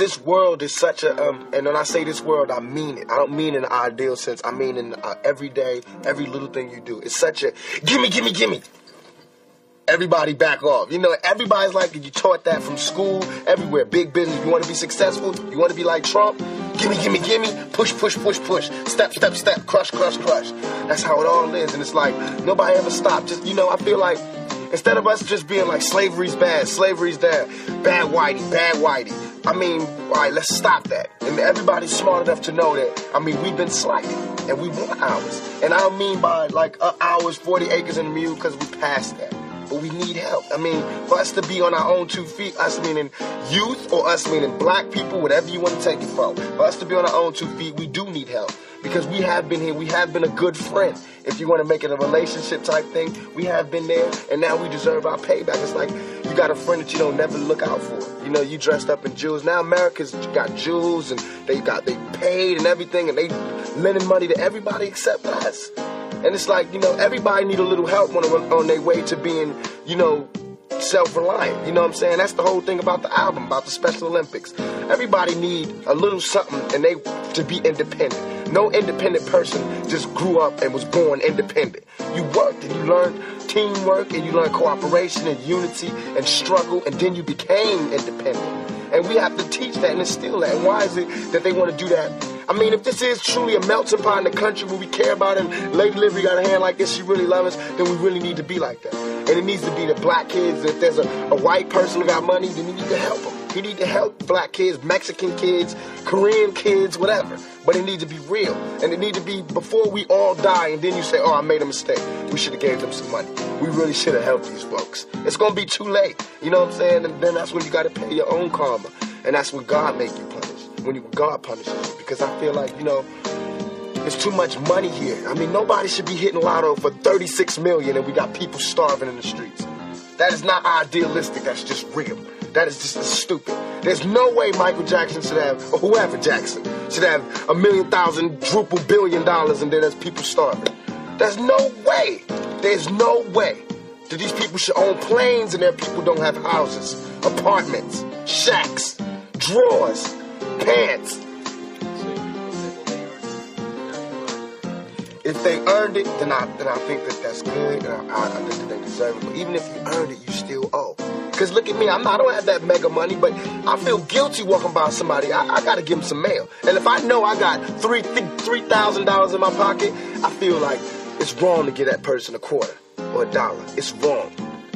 this world is such a, and when I say this world, I mean it. I don't mean in an ideal sense. I mean in every day, every little thing you do. It's such a, gimme, gimme, gimme. Everybody back off. You know, everybody's like, you taught that from school, everywhere. Big business. You want to be successful? You want to be like Trump? Gimme, gimme, gimme. Push, push, push, push. Step, step, step. Crush, crush, crush. That's how it all is. And it's like, nobody ever stopped. Just, you know, I feel like, instead of us just being like, slavery's bad, slavery's there, bad whitey, bad whitey. I mean, all right, let's stop that. And everybody's smart enough to know that, I mean, we've been slighted, and we want ours. And I don't mean by, like, ours, 40 acres and a mule, because we passed that. But we need help. I mean, for us to be on our own 2 feet, us meaning youth, or us meaning black people, whatever you want to take it from, for us to be on our own 2 feet, we do need help. Because we have been here, we have been a good friend. If you want to make it a relationship type thing, we have been there, and now we deserve our payback. It's like, you got a friend that you don't never look out for. You know, you dressed up in jewels. Now America's got jewels, and they paid and everything, and they lending money to everybody except us. And it's like, you know, everybody need a little help on their way to being, you know, self-reliant. You know what I'm saying? That's the whole thing about the album, about the Special Olympics. Everybody need a little something and they to be independent. No independent person just grew up and was born independent. You worked and you learned teamwork and you learned cooperation and unity and struggle, and then you became independent. And we have to teach that and instill that. And why is it that they want to do that? I mean, if this is truly a melting pot in the country where we care about it, and Lady Liberty got a hand like this, she really loves us, then we really need to be like that. And it needs to be the black kids. If there's a white person who got money, then you need to help them. You need to help black kids, Mexican kids, Korean kids, whatever. But it needs to be real. And it needs to be before we all die, and then you say, oh, I made a mistake. We should have gave them some money. We really should have helped these folks. It's going to be too late. You know what I'm saying? And then that's when you got to pay your own karma. And that's when God make you punish. When God punishes you. Because I feel like, you know, there's too much money here. I mean, nobody should be hitting lotto for $36 million and we got people starving in the streets. That is not idealistic. That's just real. That is just stupid. There's no way Michael Jackson should have, or whoever Jackson, should have $1,000,000 billion and then there's people starving. There's no way. There's no way that these people should own planes and their people don't have houses, apartments, shacks, drawers, pants. If they earned it, then I think that's good, and I think that they deserve it. But even if you earned it, you still owe. Because look at me, I don't have that mega money, but I feel guilty walking by somebody. I got to give them some mail. And if I know I got $3,000 in my pocket, I feel like it's wrong to give that person a quarter or $1. It's wrong.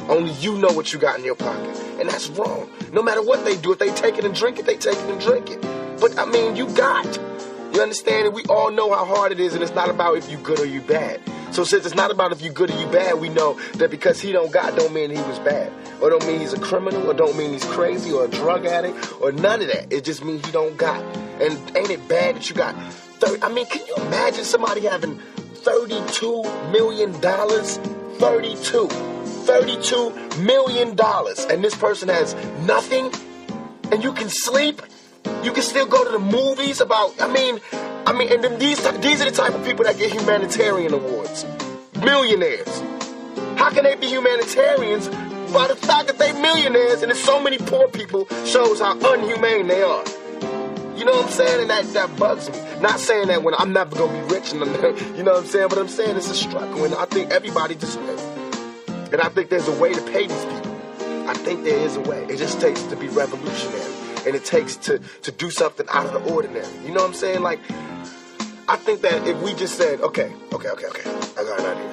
Only you know what you got in your pocket. And that's wrong. No matter what they do, if they take it and drink it, they take it and drink it. But, I mean, you got. You understand? And we all know how hard it is, and it's not about if you good or you bad. So since it's not about if you good or you bad, we know that because he don't got don't mean he was bad. Or don't mean he's a criminal, or don't mean he's crazy, or a drug addict, or none of that. It just means he don't got. And ain't it bad that you got 30? I mean, can you imagine somebody having $32 million? $32 million. And this person has nothing? And you can sleep? You can still go to the movies about, I mean, and then these are the type of people that get humanitarian awards. Millionaires. How can they be humanitarians by the fact that they millionaires and there's so many poor people shows how unhumane they are. You know what I'm saying? And that bugs me. Not saying that when I'm never going to be rich, and you know what I'm saying? But I'm saying it's a struggle, and I think everybody deserves it. And I think there's a way to pay these people. I think there is a way. It just takes to be revolutionary. And it takes to do something out of the ordinary. You know what I'm saying? Like, I think that if we just said, okay, I got an idea.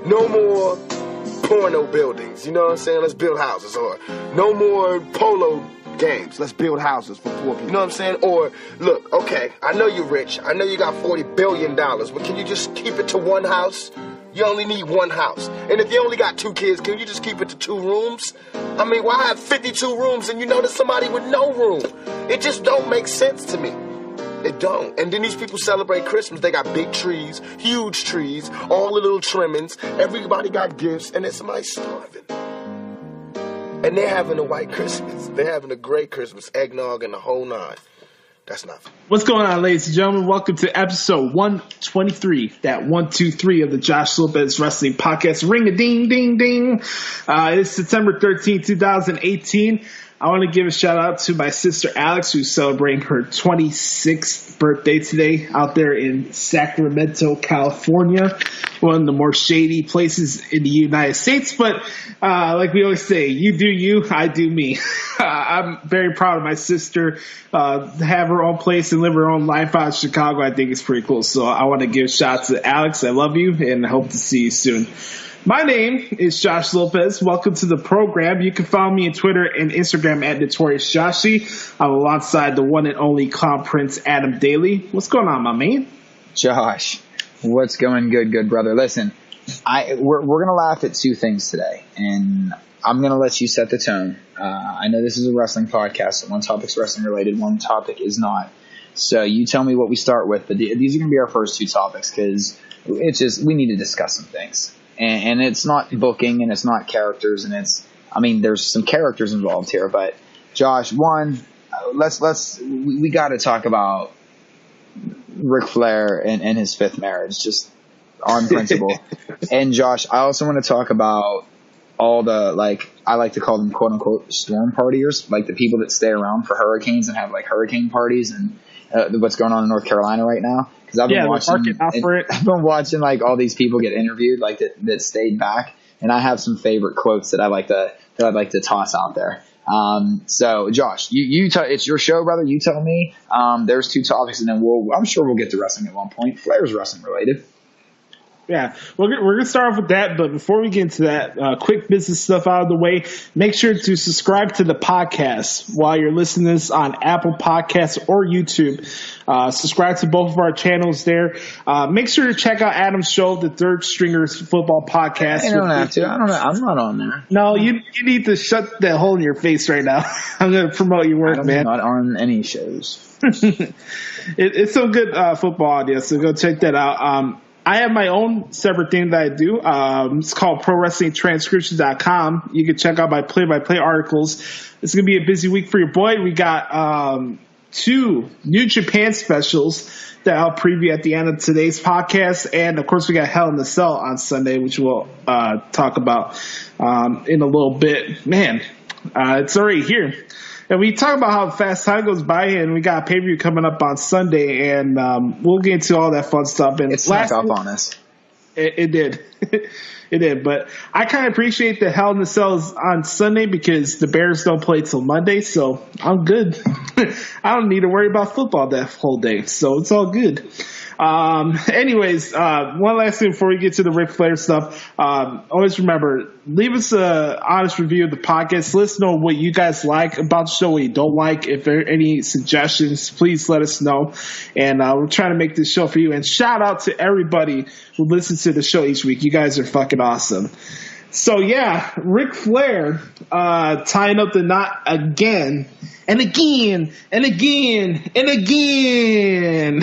No more porno buildings. You know what I'm saying? Let's build houses. Or no more polo games. Let's build houses for poor people. You know what I'm saying? Or, look, okay, I know you're rich. I know you got $40 billion. But can you just keep it to one house? You only need one house. And if you only got 2 kids, can you just keep it to 2 rooms? I mean, why have 52 rooms and you know there's somebody with no room? It just don't make sense to me. It don't. And then these people celebrate Christmas. They got big trees, huge trees, all the little trimmings. Everybody got gifts, and then somebody's starving. And they're having a white Christmas. They're having a great Christmas, eggnog and the whole nine. That's nothing. What's going on, ladies and gentlemen? Welcome to episode 123, that 123 of the Josh Lopez Wrestling Podcast. Ring a ding, ding, ding. It's September 13, 2018. I want to give a shout out to my sister Alex, who's celebrating her 26th birthday today out there in Sacramento, California, one of the more shady places in the United States. But like we always say, you do you, I do me. I'm very proud of my sister. Have her own place and live her own life out in Chicago. I think it's pretty cool. So I want to give a shout out to Alex. I love you and hope to see you soon. My name is Josh Lopez. Welcome to the program. You can follow me on Twitter and Instagram at Notorious Joshi. I'm alongside the one and only Clown Prince Adam Daly. What's going on, my man? Josh, what's going good, brother? Listen, we're going to laugh at two things today, and I'm going to let you set the tone. I know this is a wrestling podcast, so one topic's wrestling related, one topic is not. So you tell me what we start with, but these are going to be our first two topics because we need to discuss some things. And it's not booking and it's not characters and there's some characters involved here, but Josh, one, we got to talk about Ric Flair and his fifth marriage, just on principle. And Josh, I also want to talk about all the, I like to call them quote unquote storm partiers, like the people that stay around for hurricanes and have like hurricane parties and what's going on in North Carolina right now. Because I've been watching like all these people get interviewed, like that stayed back, and I have some favorite quotes that I'd like to toss out there. So Josh, it's your show, brother. You tell me. There's two topics, and then I'm sure we'll get to wrestling at one point. Flair's wrestling related. Yeah, we're going to start off with that, but before we get into that, quick business stuff out of the way, make sure to subscribe to the podcast while you're listening to this on Apple Podcasts or YouTube. Subscribe to both of our channels there. Make sure to check out Adam's show, the Third Stringers Football Podcast. I don't have to. I'm not on there. No, you need to shut that hole in your face right now. I'm going to promote your work, man. I'm not on any shows. It's some good football audio, so go check that out. I have my own separate thing that I do. It's called ProWrestlingTranscriptions.com. You can check out my play-by-play articles. It's going to be a busy week for your boy. We got 2 New Japan specials that I'll preview at the end of today's podcast. And, of course, we got Hell in the Cell on Sunday, which we'll talk about in a little bit. Man, it's already here. And we talk about how fast time goes by, and we got a pay-per-view coming up on Sunday, and we'll get into all that fun stuff. And it snuck up on us. It did. It did. But I kind of appreciate the Hell in the Cell is on Sunday because the Bears don't play till Monday, so I'm good. I don't need to worry about football that whole day, so it's all good. Anyways, one last thing before we get to the Ric Flair stuff. Always remember, leave us an honest review of the podcast. Let us know what you guys like about the show, what you don't like. If there are any suggestions, please let us know. And we're trying to make this show for you. And shout out to everybody who listens to the show each week. You guys are fucking awesome. So, yeah, Ric Flair tying up the knot again and again and again and again.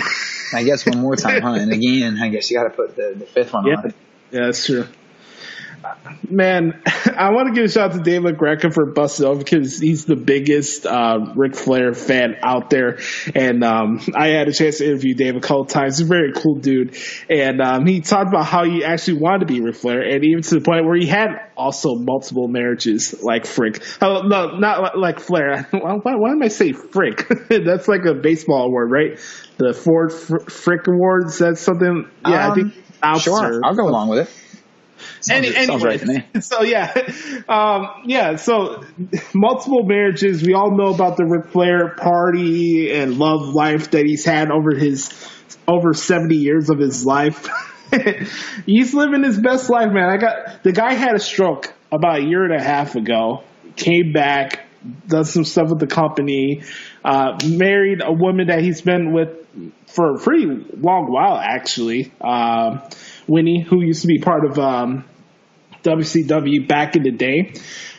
I guess one more time, huh? And again, I guess you got to put the fifth one on. Yeah, that's true. Man, I want to give a shout out to Dave LaGreca for busting over because he's the biggest Ric Flair fan out there. And I had a chance to interview Dave a couple times. He's a very cool dude. And he talked about how he actually wanted to be Ric Flair, and even to the point where he had also multiple marriages like Frick. Oh, no, not like Flair. Why am I saying Frick? That's like a baseball award, right? The Ford Frick Awards. That's something. Yeah, I think. Sure, I'll go along with it. Sounds right to me. So so multiple marriages. We all know about the Ric Flair party and love life that he's had over 70 years of his life. He's living his best life, man. The guy had a stroke about a year and a half ago, came back, done some stuff with the company, married a woman that he's been with for a pretty long while, actually. Winnie, who used to be part of WCW back in the day.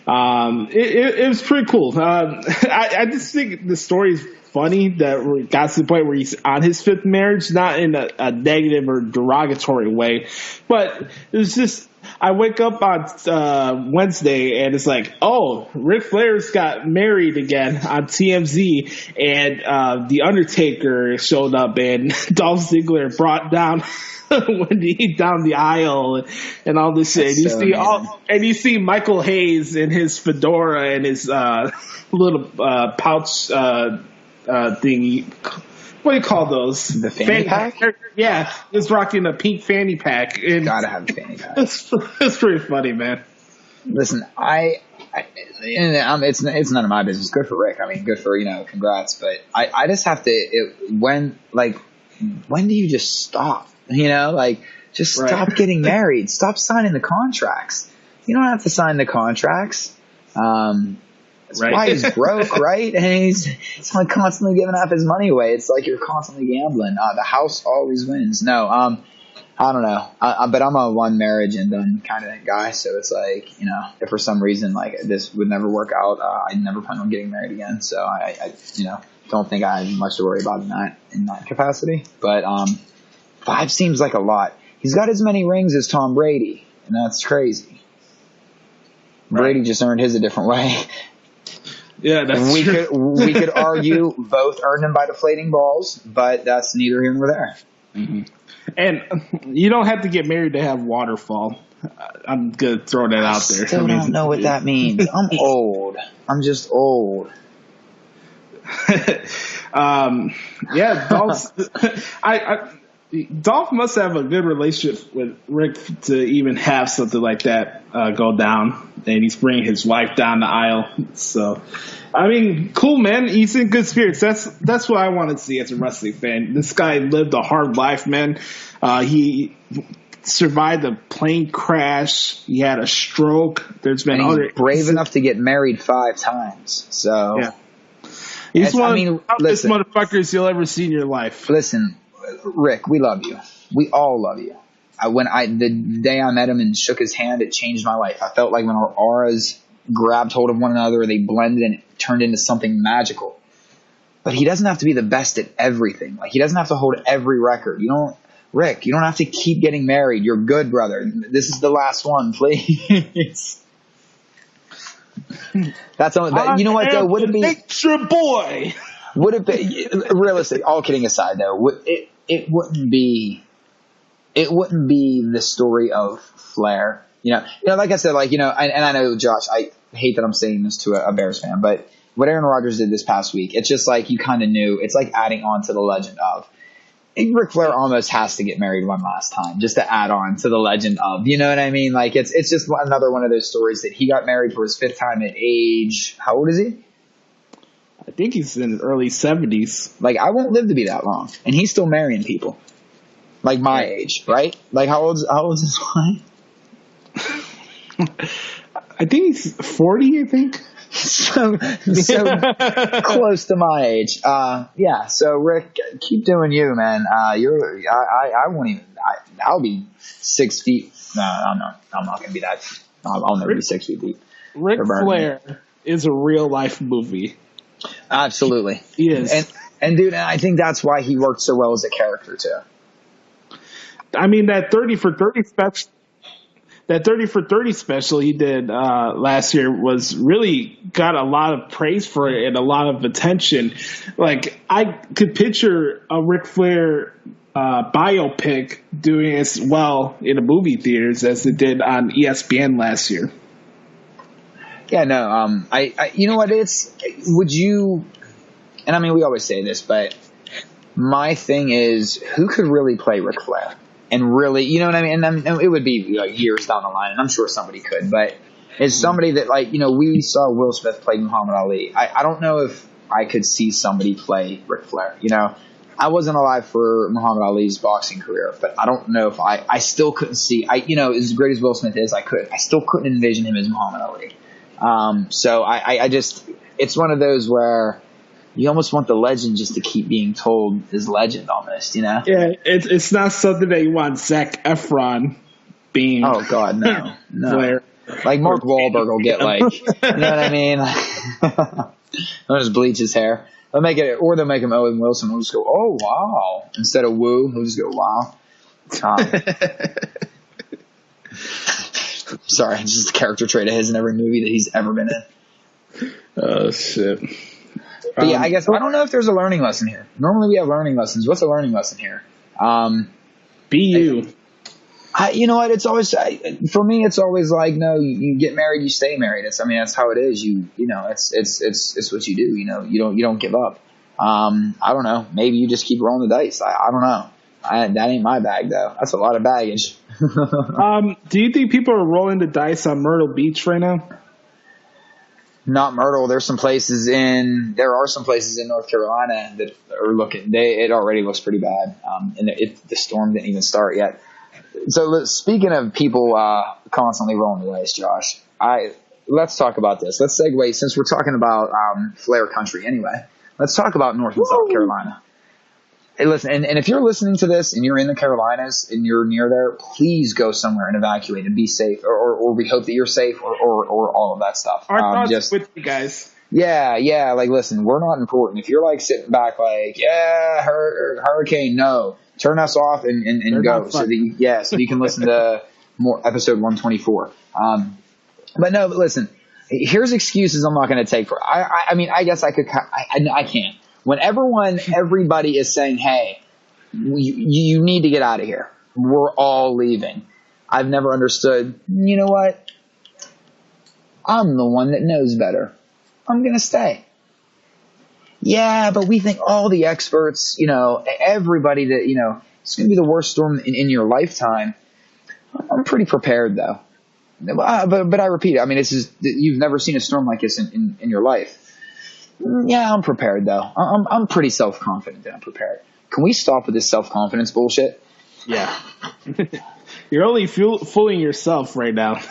It was pretty cool. I just think the story is funny that we got to the point where he's on his fifth marriage, not in a negative or derogatory way, but it was just I wake up on Wednesday and it's like, oh, Ric Flair's got married again on TMZ, and the Undertaker showed up, and Dolph Ziggler brought down when he down the aisle and all this shit. You see Michael Hayes in his fedora and his little pouch thingy. What do you call those? The fanny pack? Yeah, he's rocking a pink fanny pack. And gotta have a fanny pack. It's pretty funny, man. Listen, it's none of my business. Good for Rick. I mean, good for, congrats. But I just have to, when do you just stop? Just stop getting married. Stop signing the contracts. You don't have to sign the contracts. That's why he's broke, right? And he's like constantly giving up his money away. It's like you're constantly gambling. The house always wins. No, I don't know. But I'm a one marriage and done kind of guy. So it's like, if for some reason like this would never work out, I never plan on getting married again. So I don't think I have much to worry about in that capacity. But 5 seems like a lot. He's got as many rings as Tom Brady, and that's crazy. Right. Brady just earned his a different way. Yeah, that's true. We could argue both earned them by deflating balls, but that's neither here nor there. Mm-hmm. And you don't have to get married to have waterfall. I'm gonna throw that out there. I still don't know what that means. I'm old. I'm just old. Yeah, Dolph must have a good relationship with Rick to even have something like that go down. And he's bringing his wife down the aisle. So, I mean, cool, man. He's in good spirits. That's what I want to see as a wrestling fan. This guy lived a hard life, man. He survived a plane crash. He had a stroke. There's been he's brave enough to get married 5 times. So, yeah. He's one of the toughest motherfuckers you'll ever see in your life. Listen, Rick, we love you. We all love you. The day I met him and shook his hand, it changed my life. I felt like when our auras grabbed hold of one another, they blended and it turned into something magical. But he doesn't have to be the best at everything. Like, he doesn't have to hold every record. Rick, you don't have to keep getting married. You're good, brother. This is the last one, please. That's all. You know what though? Would it be extra boy? Would it be realistic? All kidding aside, though, it wouldn't be the story of Flair. Like I said, and I know, Josh, I hate that I'm saying this to a Bears fan, but what Aaron Rodgers did this past week, it's just like you kind of knew. It's like adding on to the legend of. Ric Flair almost has to get married one last time just to add on to the legend of. You know what I mean? Like, it's just another one of those stories that he got married for his 5th time at age. How old is he? I think he's in his early 70s. Like, I won't live to be that long, and he's still marrying people, like my age, right? Like, how old is his wife? I think he's 40. I think so close to my age. Yeah. So Rick, keep doing you, man. I won't even. I'll be 6 feet. No, I'm not gonna be that. I'll never be 6 feet deep. Ric Flair is a real life movie. Absolutely. He is. And dude, I think that's why he worked so well as a character too. I mean, that 30 for 30 special. That 30 for 30 special he did last year was really got a lot of praise for it and a lot of attention. Like, I could picture a Ric Flair biopic doing as well in the movie theaters as it did on ESPN last year. Yeah, no, I you know what would you, and I mean, we always say this, but my thing is, who could really play Ric Flair? And really, you know what I mean? And it would be like years down the line, and I'm sure somebody could, but as somebody that, like, we saw Will Smith play Muhammad Ali. I don't know if I could see somebody play Ric Flair. I wasn't alive for Muhammad Ali's boxing career, but I don't know if I still couldn't see, as great as Will Smith is, I still couldn't envision him as Muhammad Ali. So I just, it's one of those where you almost want the legend just to keep being told is legend almost, Yeah, it's not something that you want Zac Efron being. Oh God, no. Flair. Like Mark Wahlberg will get like, you know what I mean? They'll just bleach his hair. They'll make it, or they'll make him Owen Wilson. We'll just go, oh wow, instead of woo. He'll just go wow. Sorry, it's just a character trait of his in every movie that he's ever been in. Oh, shit. But yeah, I guess I don't know if there's a learning lesson here. Normally we have learning lessons. What's a learning lesson here? Be you. You know what? It's always for me. It's always like, no, you get married, you stay married. That's how it is. You know, it's what you do. You know, you don't give up. I don't know. Maybe you just keep rolling the dice. I don't know. That ain't my bag though. That's a lot of baggage. Do you think people are rolling the dice on Myrtle Beach right now? Not Myrtle. There are some places in North Carolina that are looking. It already looks pretty bad. And the storm didn't even start yet. So speaking of people constantly rolling the dice, Josh, let's talk about this. Let's segue, since we're talking about Flair country anyway. Let's talk about North and South Carolina. Hey, listen, and if you're listening to this and you're in the Carolinas and you're near there, please go somewhere and evacuate and be safe, or we hope that you're safe, or all of that stuff. Our thoughts with you guys. Yeah. Like, listen, we're not important. If you're like sitting back, like, yeah, hurricane, no, turn us off and go, so you can listen to more episode 124. But listen, here's excuses I'm not going to take for. I mean, I guess I could. I can't. When everybody is saying, hey, you need to get out of here, we're all leaving. I've never understood, you know what? I'm the one that knows better. I'm going to stay. Yeah, but we think all the experts, everybody that, it's going to be the worst storm in your lifetime. I'm pretty prepared, though. But I repeat, I mean, you've never seen a storm like this in your life. Yeah, I'm prepared though. I'm pretty self-confident that I'm prepared. Can we stop with this self-confidence bullshit? Yeah. You're only fooling yourself right now.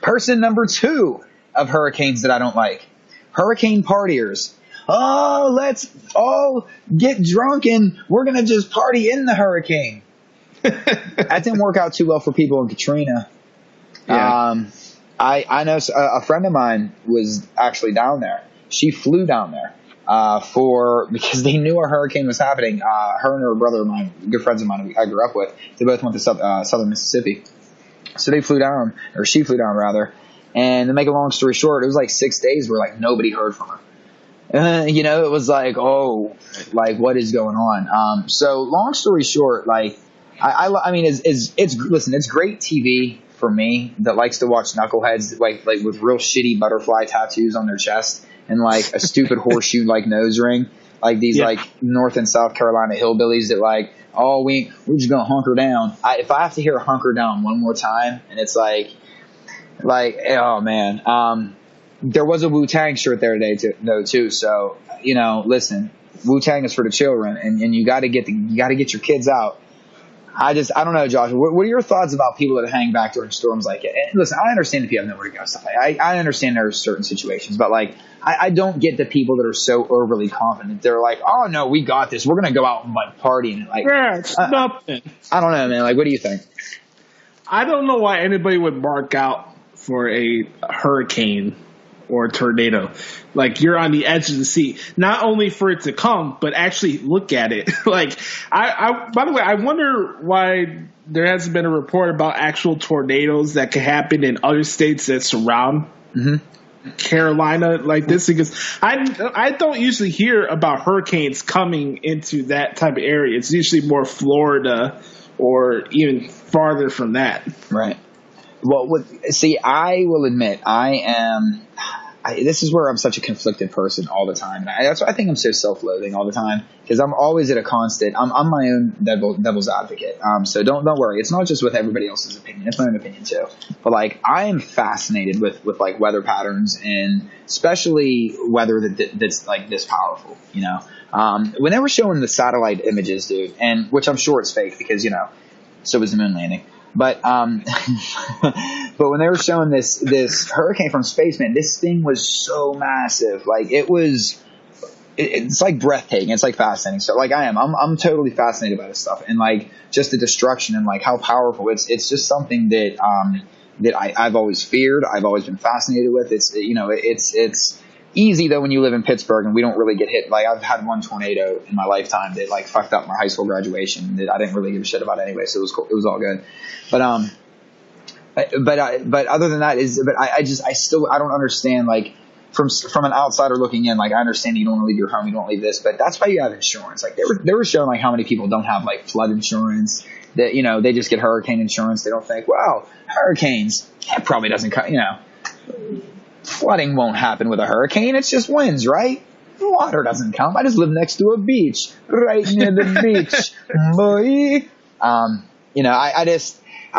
Person number 2 of hurricanes that I don't like. Hurricane partiers. Oh, let's all get drunk and we're going to just party in the hurricane. That didn't work out too well for people in Katrina. Yeah. I know a friend of mine was actually down there. She flew down there because they knew a hurricane was happening. Her and her brother of mine, good friends of mine I grew up with, they both went to southern Mississippi. So they flew down, or she flew down rather. And to make a long story short, it was like 6 days where like nobody heard from her. It was like, oh, like what is going on? So long story short, like I mean, it's great TV for me that likes to watch knuckleheads like with real shitty butterfly tattoos on their chest and like a stupid horseshoe like nose ring, like these like North and South Carolina hillbillies that like, oh, we're just gonna hunker down. If I have to hear hunker down one more time, and it's like oh man, there was a Wu-Tang shirt there today too. So listen, Wu-Tang is for the children, and you got to get your kids out. I don't know, Josh. What are your thoughts about people that hang back during storms like it? And listen, I understand if you have nowhere to go, stuff like I understand there are certain situations, but like I don't get the people that are so overly confident. They're like, oh no, we got this. We're gonna go out and like party and like, yeah, it's nothing. I don't know, man. Like, what do you think? I don't know why anybody would mark out for a hurricane or a tornado. Like, you're on the edge of the seat, not only for it to come, but actually look at it. Like, by the way, I wonder why there hasn't been a report about actual tornadoes that could happen in other states that surround Carolina like this, because I don't usually hear about hurricanes coming into that type of area. It's usually more Florida or even farther from that. Right. Well, I will admit, this is where I'm such a conflicted person all the time. And that's why I think I'm so self-loathing all the time, because I'm always at a constant. I'm my own devil's advocate. So don't worry. It's not just with everybody else's opinion. It's my own opinion too. But like, I am fascinated with like weather patterns, and especially weather that's like this powerful. When they were showing the satellite images, dude, and which I'm sure it's fake because so was the moon landing. But but when they were showing this hurricane from space, man, this thing was so massive. Like it's like breathtaking. It's like fascinating. So like I'm totally fascinated by this stuff, and like just the destruction and like how powerful it's just something that I've always feared. I've always been fascinated with. It's easy though when you live in Pittsburgh and we don't really get hit. Like, I've had one tornado in my lifetime that like fucked up my high school graduation that I didn't really give a shit about anyway, so it was cool. It was all good. But But other than that I don't understand, like, from an outsider looking in, like, I understand you don't want to leave your home, you don't leave this, but that's why you have insurance. Like, they were showing, like, how many people don't have, like, flood insurance, that, you know, they just get hurricane insurance. They don't think, wow, hurricanes, that probably doesn't come, you know, flooding won't happen with a hurricane. It's just winds, right? Water doesn't come. I just live next to a beach, right near the beach, boy. You know, I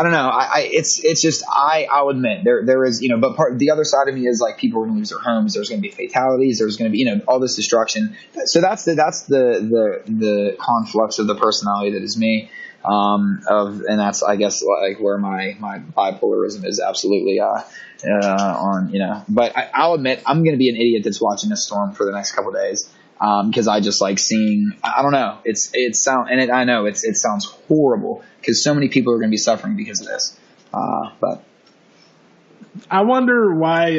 don't know. It's just, I'll admit there is, you know, but the other side of me is, like, people are going to lose their homes. There's going to be fatalities. There's going to be, you know, all this destruction. So that's the conflux of the personality that is me. And that's, I guess, like, where my bipolarism is absolutely, on, you know, but I'll admit I'm going to be an idiot that's watching a storm for the next couple of days. Because I just like seeing, I don't know, I know it sounds horrible because so many people are going to be suffering because of this. But I wonder why,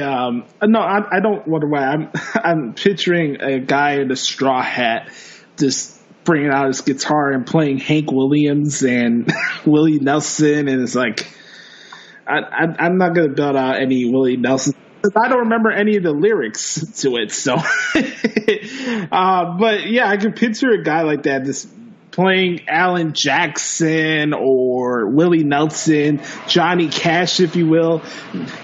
no, I don't wonder why. I'm picturing a guy in a straw hat just bringing out his guitar and playing Hank Williams and Willie Nelson. And it's like, I'm not going to build out any Willie Nelson. I don't remember any of the lyrics to it, so. But yeah, I can picture a guy like that just playing Alan Jackson or Willie Nelson, Johnny Cash, if you will.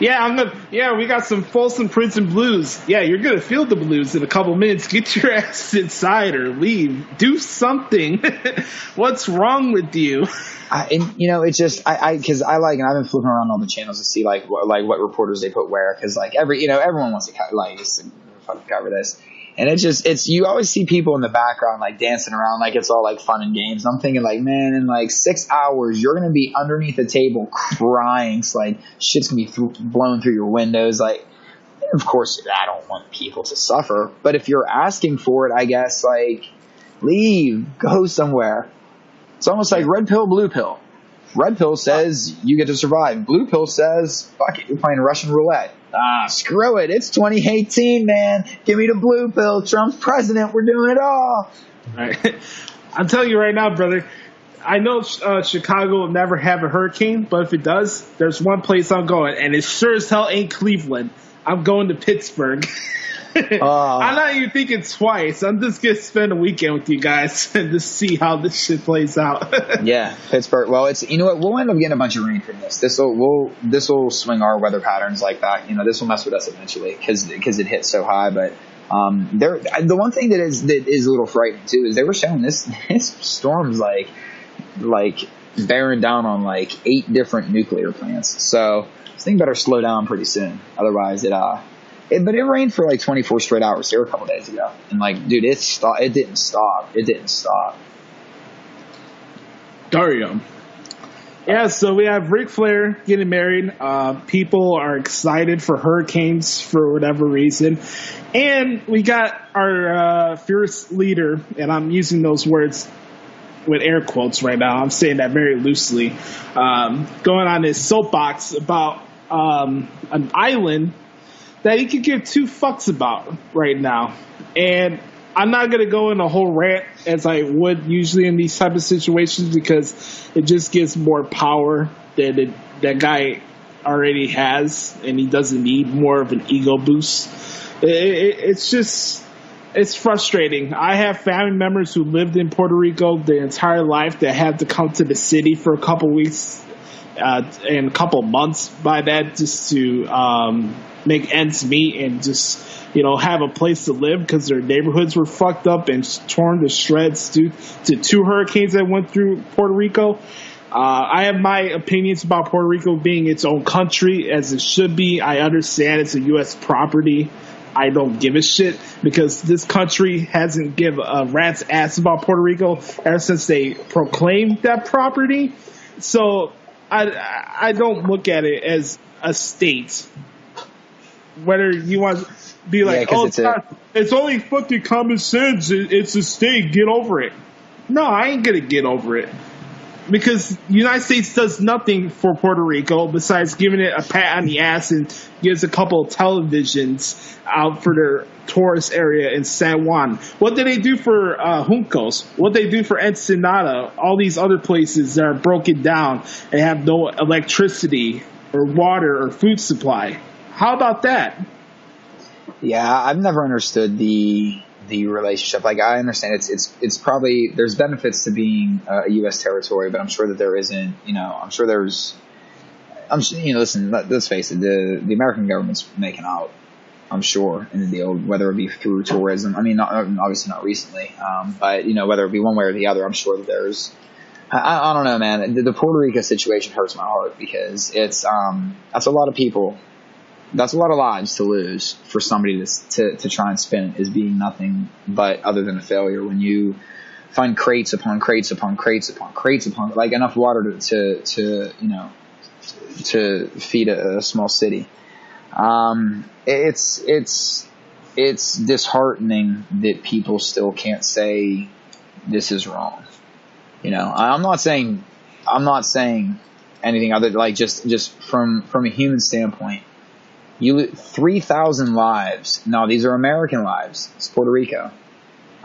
Yeah, we got some Folsom Prison blues. Yeah, you're gonna feel the blues in a couple minutes. Get your ass inside or leave. Do something. What's wrong with you? And you know, it's just because I've been flipping around all the channels to see like what reporters they put where, because like everyone wants to fucking cover this, and it's you always see people in the background like dancing around like it's all like fun and games. And I'm thinking, like, man, in like 6 hours you're gonna be underneath the table crying. It's like shit's gonna be blown through your windows. Like, of course, I don't want people to suffer, but if you're asking for it, I guess, like, leave, go somewhere. It's almost like red pill, blue pill. Red pill says you get to survive. Blue pill says, fuck it, you're playing Russian roulette. Screw it. It's 2018, man. Give me the blue pill. Trump's president. We're doing it all. All right. I'm telling you right now, brother, I know Chicago will never have a hurricane, but if it does, there's one place I'm going, and it sure as hell ain't Cleveland. I'm going to Pittsburgh. I'm not even thinking twice. I'm just going to spend a weekend with you guys and just see how this shit plays out. Yeah, Pittsburgh. Well, it's, you know what? We'll end up getting a bunch of rain from this. This will swing our weather patterns like that. You know, this will mess with us eventually because it hits so high. But the one thing that is a little frightening too is they were showing this storm's like bearing down on like 8 different nuclear plants. So this thing better slow down pretty soon. Otherwise, but it rained for like 24 straight hours here a couple days ago, and like, dude, it didn't stop. Dario. Yeah, so we have Ric Flair getting married. People are excited for hurricanes for whatever reason, and we got our fierce leader, and I'm using those words with air quotes right now. I'm saying that very loosely. Going on his soapbox about an island that he could give 2 fucks about right now. And I'm not going to go in a whole rant as I would usually in these type of situations, because it just gives more power than that guy already has, and he doesn't need more of an ego boost. It's frustrating. I have family members who lived in Puerto Rico their entire life that had to come to the city for a couple weeks and a couple months by that just to make ends meet and just, you know, have a place to live, because their neighborhoods were fucked up and torn to shreds due to 2 hurricanes that went through Puerto Rico. I have my opinions about Puerto Rico being its own country, as it should be. I understand it's a U.S. property. I don't give a shit, because this country hasn't give a rat's ass about Puerto Rico ever since they proclaimed that property. So I don't look at it as a state. Whether you want to be like, it's only fucking common sense. It's a state. Get over it. No, I ain't going to get over it. Because the United States does nothing for Puerto Rico besides giving it a pat on the ass and gives a couple of televisions out for their tourist area in San Juan. What did they do for Juncos? What did they do for Ensenada? All these other places that are broken down and have no electricity. or water or food supply. How about that? Yeah, I've never understood the relationship. Like, I understand it's probably, there's benefits to being a U.S. territory, but I'm sure that there isn't, I'm sure there's, listen, let's face it, the American government's making out, I'm sure, in the deal, whether it be through tourism. I mean, obviously not recently, but, whether it be one way or the other, I'm sure that there's, I don't know, man. The Puerto Rico situation hurts my heart because that's a lot of people. That's a lot of lives to lose for somebody to try and spin it as being nothing but other than a failure. When you find crates upon crates upon crates upon crates upon, like, enough water to feed a small city. It's disheartening that people still can't say this is wrong. I'm not saying anything other, like, just from a human standpoint. 3,000 lives. Now, these are American lives. It's Puerto Rico.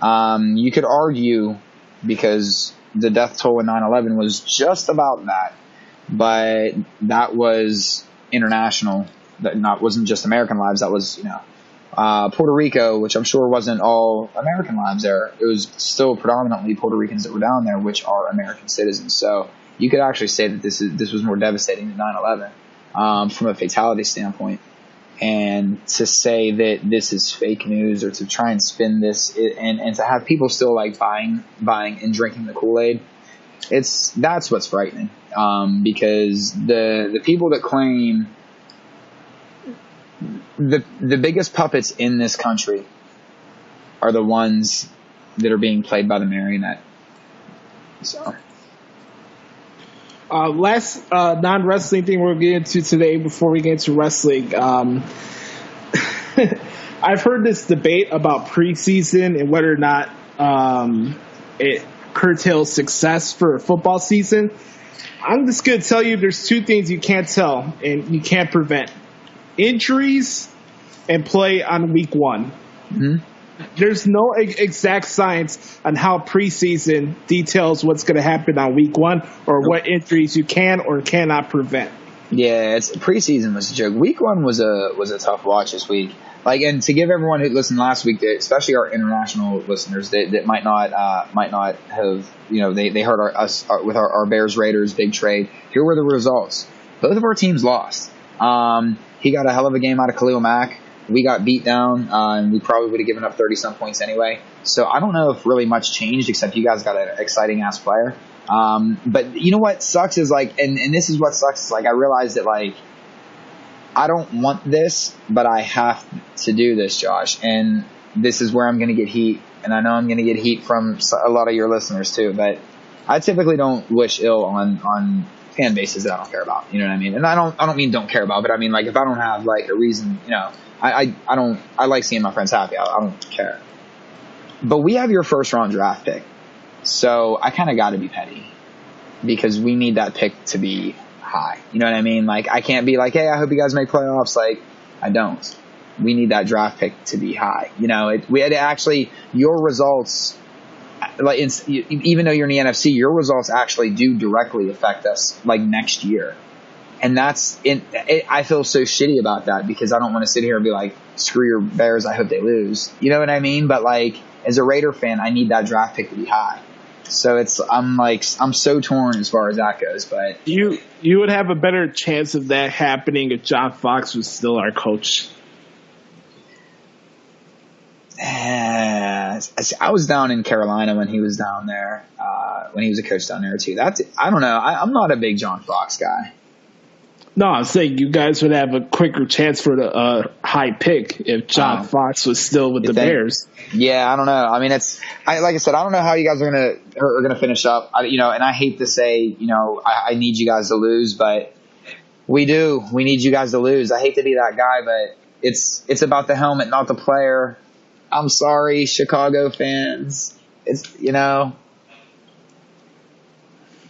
You could argue, because the death toll in 9/11 was just about that, but that was international. That wasn't just American lives. That was, Puerto Rico, which I'm sure wasn't all American lives there. It was still predominantly Puerto Ricans that were down there, which are American citizens. So you could actually say that this was more devastating than 9/11 from a fatality standpoint. And to say that this is fake news, or to try and spin this, and to have people still like buying and drinking the Kool-Aid, that's what's frightening. Because the people that claim the biggest puppets in this country are the ones that are being played by the marionette. So. Last non-wrestling thing we'll get into today before we get into wrestling. I've heard this debate about preseason and whether or not it curtails success for a football season. I'm just going to tell you there's two things you can't tell and you can't prevent. Injuries and play on week one. Mm-hmm. There's no exact science on how preseason details what's going to happen on week one or what injuries you can or cannot prevent. Yeah, preseason was a joke. Week one was a tough watch this week. Like, and to give everyone who listened last week, especially our international listeners that might not have, they heard us with our Bears Raiders big trade. Here were the results. Both of our teams lost. He got a hell of a game out of Khalil Mack. We got beat down, and we probably would have given up 30-some points anyway. So I don't know if really much changed, except you guys got an exciting-ass player. But you know what sucks is, like, and this is what sucks, is, like, I realized that, like, I don't want this, but I have to do this, Josh. And this is where I'm going to get heat. And I know I'm going to get heat from a lot of your listeners, too. But I typically don't wish ill on fan bases that I don't care about. You know what I mean? And I don't mean don't care about, but I mean, like, if I don't have, like, a reason, I like seeing my friends happy. I don't care. But we have your first round draft pick. So I kind of got to be petty because we need that pick to be high. You know what I mean? Like, I can't be like, hey, I hope you guys make playoffs. Like, I don't. We need that draft pick to be high. We had to actually, your results, like, even though you're in the NFC, your results actually do directly affect us, like, next year. And I feel so shitty about that because I don't want to sit here and be like, screw your Bears, I hope they lose. You know what I mean? But, like, as a Raider fan, I need that draft pick to be high. So I'm so torn as far as that goes. But you would have a better chance of that happening if John Fox was still our coach. I was down in Carolina when he was down there, when he was a coach down there too. I don't know. I'm not a big John Fox guy. No, I'm saying you guys would have a quicker chance for the high pick if John Fox was still with the Bears. Yeah, I don't know. I mean, like I said, I don't know how you guys are gonna finish up. And I hate to say, I need you guys to lose, but we do. We need you guys to lose. I hate to be that guy, but it's about the helmet, not the player. I'm sorry, Chicago fans.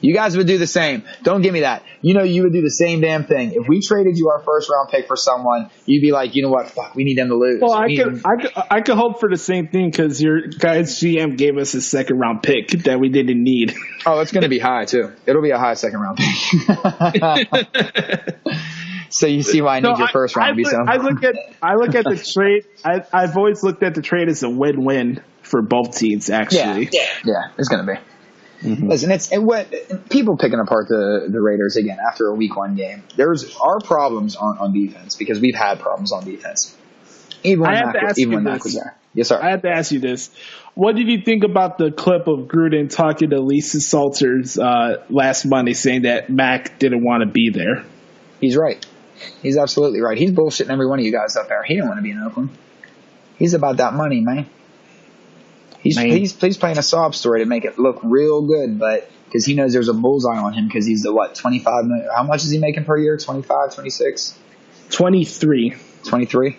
You guys would do the same. Don't give me that. You would do the same damn thing. If we traded you our first round pick for someone, you'd be like, you know what? Fuck, we need them to lose. Well, I could hope for the same thing because your guys' GM gave us a second round pick that we didn't need. Oh, it's going to be high too. It'll be a high second round pick. So you see why I need your first round to be so. I look at the trade. I've always looked at the trade as a win-win for both teams. Actually, yeah, it's going to be. Mm-hmm. Listen, what people picking apart the Raiders again after a week 1 game. There's our problems on defense because we've had problems on defense. Even when Mac was there. Yes, sir. I have to ask you this. What did you think about the clip of Gruden talking to Lisa Salters last Monday saying that Mac didn't want to be there? He's right. He's absolutely right. He's bullshitting every one of you guys up there. He didn't want to be in Oakland. He's about that money, man. He's playing a sob story to make it look real good, but because he knows there's a bullseye on him because he's the, 25 million. How much is he making per year? 25, 26? 23. 23?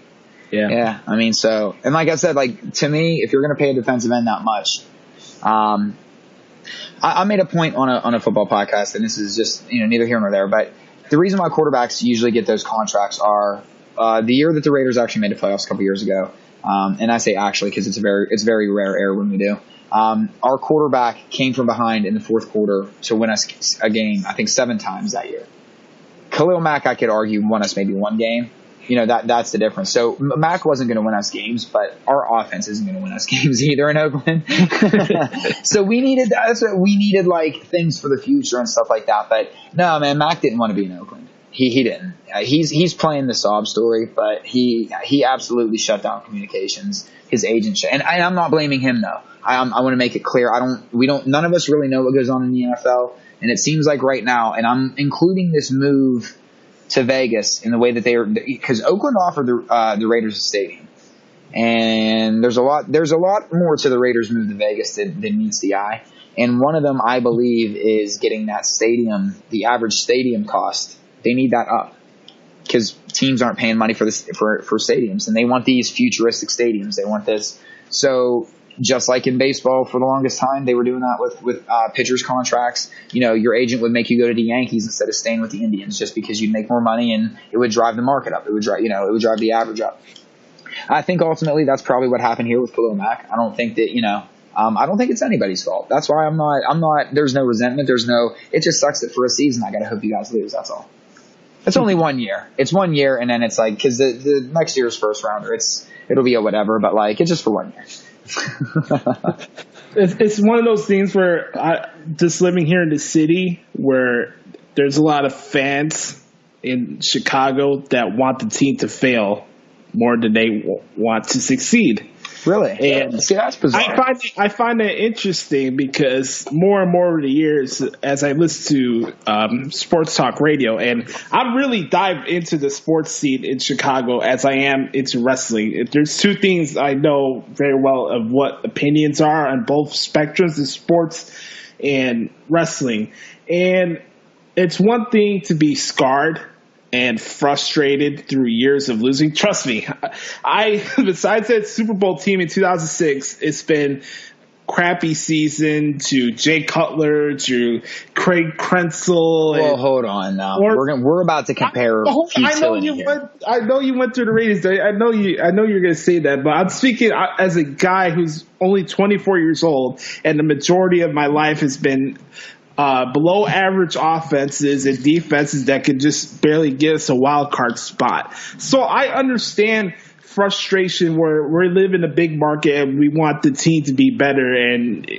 Yeah. I mean, so, and like I said, to me, if you're going to pay a defensive end that much, I made a point on a football podcast, and this is just, neither here nor there, but the reason why quarterbacks usually get those contracts are, the year that the Raiders actually made the playoffs a couple years ago, and I say actually because it's very rare air when we do. Our quarterback came from behind in the fourth quarter to win us a game, I think 7 times that year. Khalil Mack, I could argue, won us maybe 1 game. That's the difference. So Mac wasn't going to win us games, but our offense isn't going to win us games either in Oakland. So we needed things for the future and stuff like that. But no, man, Mac didn't want to be in Oakland. He didn't. He's playing the sob story, but he absolutely shut down communications. His agent, and I'm not blaming him though. I want to make it clear. None of us really know what goes on in the NFL, and it seems like right now, and I'm including this move to Vegas in the way that because Oakland offered the Raiders a stadium, and there's a lot more to the Raiders move to Vegas than meets the eye. And one of them, I believe, is getting that stadium, the average stadium cost. They need that up because teams aren't paying money for stadiums, and they want these futuristic stadiums. They want this. So just like in baseball for the longest time, they were doing that with pitchers' contracts. Your agent would make you go to the Yankees instead of staying with the Indians just because you'd make more money and it would drive the market up. It would drive the average up. I think ultimately that's probably what happened here with Khalil Mack. I don't think that, I don't think it's anybody's fault. That's why I'm not, there's no resentment. It just sucks that for a season I got to hope you guys lose. That's all. It's only 1 year. It's 1 year, and then it's because the next year's first rounder, it'll be a whatever, but it's just for 1 year. It's one of those things where just living here in the city where there's a lot of fans in Chicago that want the team to fail more than they want to succeed. Really? And see, that's bizarre. I find that interesting because more and more over the years, as I listen to sports talk radio, and I really dive into the sports scene in Chicago as I am into wrestling. There's 2 things I know very well of what opinions are on both spectrums of sports and wrestling. And it's one thing to be scarred and frustrated through years of losing. Trust me, besides that Super Bowl team in 2006, it's been crappy season to Jay Cutler to Craig Krenzel. Well, hold on now. We're about to compare. I know you went through the ratings. I know you're going to say that, but I'm speaking as a guy who's only 24 years old, and the majority of my life has been below average offenses and defenses that could just barely get us a wild card spot. So I understand frustration where we live in a big market and we want the team to be better. And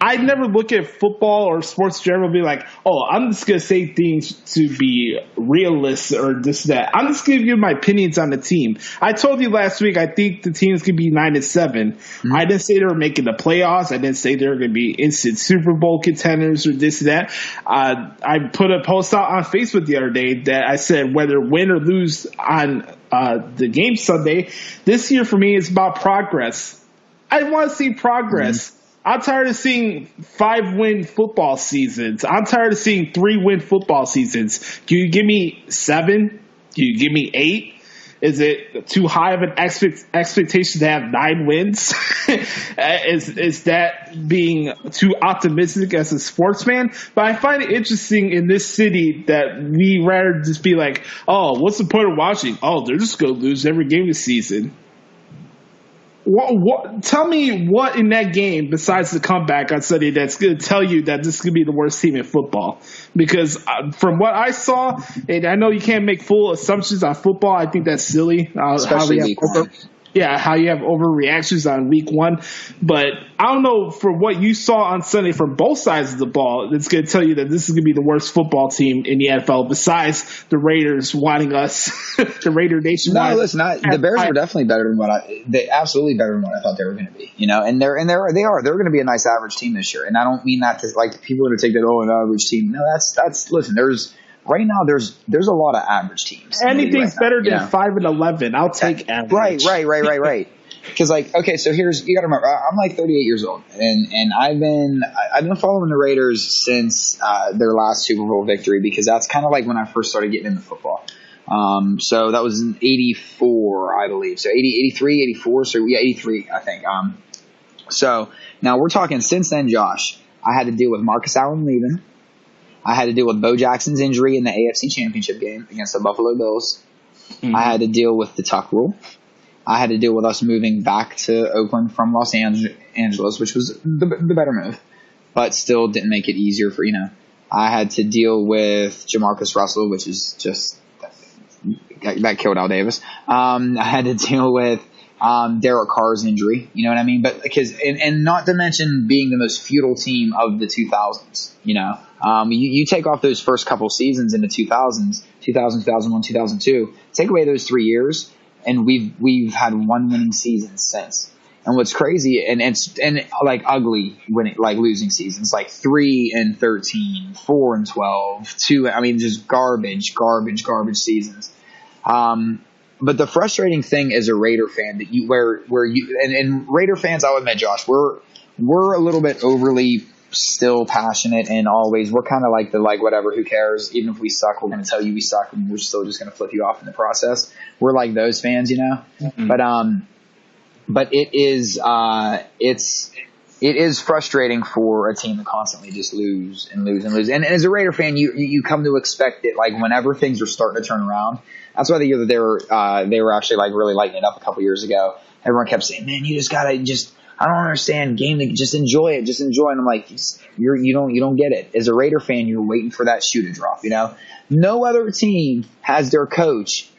I never look at football or sports in general and be like, oh, I'm just going to say things to be realist or this, that. I'm just going to give my opinions on the team. I told you last week I think the team's going to be 9-7. Mm-hmm. I didn't say they were making the playoffs. I didn't say they were going to be instant Super Bowl contenders or this, that. I put a post out on Facebook the other day that I said whether win or lose on the game Sunday, this year for me is about progress. I want to see progress. Mm-hmm. I'm tired of seeing 5-win football seasons. I'm tired of seeing 3-win football seasons. Can you give me 7? Can you give me 8? Is it too high of an expectation to have 9 wins? Is that being too optimistic as a sportsman? But I find it interesting in this city that we rather just be like, oh, what's the point of watching? Oh, they're just going to lose every game this season. Tell me what in that game, besides the comeback on Sunday, that's going to tell you that this is going to be the worst team in football. Because from what I saw, and I know you can't make full assumptions on football. I think that's silly. Especially week one. Yeah, how you have overreactions on week one. But I don't know, for what you saw on Sunday from both sides of the ball, it's going to tell you that this is going to be the worst football team in the NFL, besides the Raiders wanting us, the Raider Nation. No, listen, the Bears were definitely better than absolutely better than what I thought they were going to be. And they're going to be a nice average team this year. And I don't mean that to, like, people are going to take that, an average team. No, that's listen, right now, there's a lot of average teams. Anything's better than 5-11. I'll take average. Right. Because, like, okay, so you got to remember, I'm like 38 years old, and I've been following the Raiders since their last Super Bowl victory, because that's kind of like when I first started getting into football. So that was in 84, I believe. So 83, 84. So yeah, 83, I think. So now we're talking since then, Josh. I had to deal with Marcus Allen leaving. I had to deal with Bo Jackson's injury in the AFC Championship game against the Buffalo Bills. Mm-hmm. I had to deal with the Tuck rule. I had to deal with us moving back to Oakland from Los Angeles, which was the better move, but still didn't make it easier for, I had to deal with Jamarcus Russell, which is just that killed Al Davis. I had to deal with Derek Carr's injury, you know what I mean? But because, and not to mention being the most feudal team of the 2000s, you take off those first couple seasons in the 2000s, 2001, 2002, take away those 3 years, and we've had one winning season since. And what's crazy, and like ugly winning, like losing seasons, like 3-13, 4-12, just garbage seasons. But the frustrating thing as a Raider fan that and Raider fans, I'll admit, Josh, we're a little bit overly still passionate, and always we're kind of like whatever, who cares? Even if we suck, we're going to tell you we suck, and we're still just going to flip you off in the process. We're like those fans, Mm-hmm. But it is frustrating for a team to constantly just lose and lose and lose. And as a Raider fan, you come to expect it, like, whenever things are starting to turn around. That's why the year that they were actually, like, really lighting it up a couple years ago, everyone kept saying, man, you just gotta I don't understand just enjoy it. And I'm like, you don't get it. As a Raider fan, you're waiting for that shoe to drop, No other team has their coach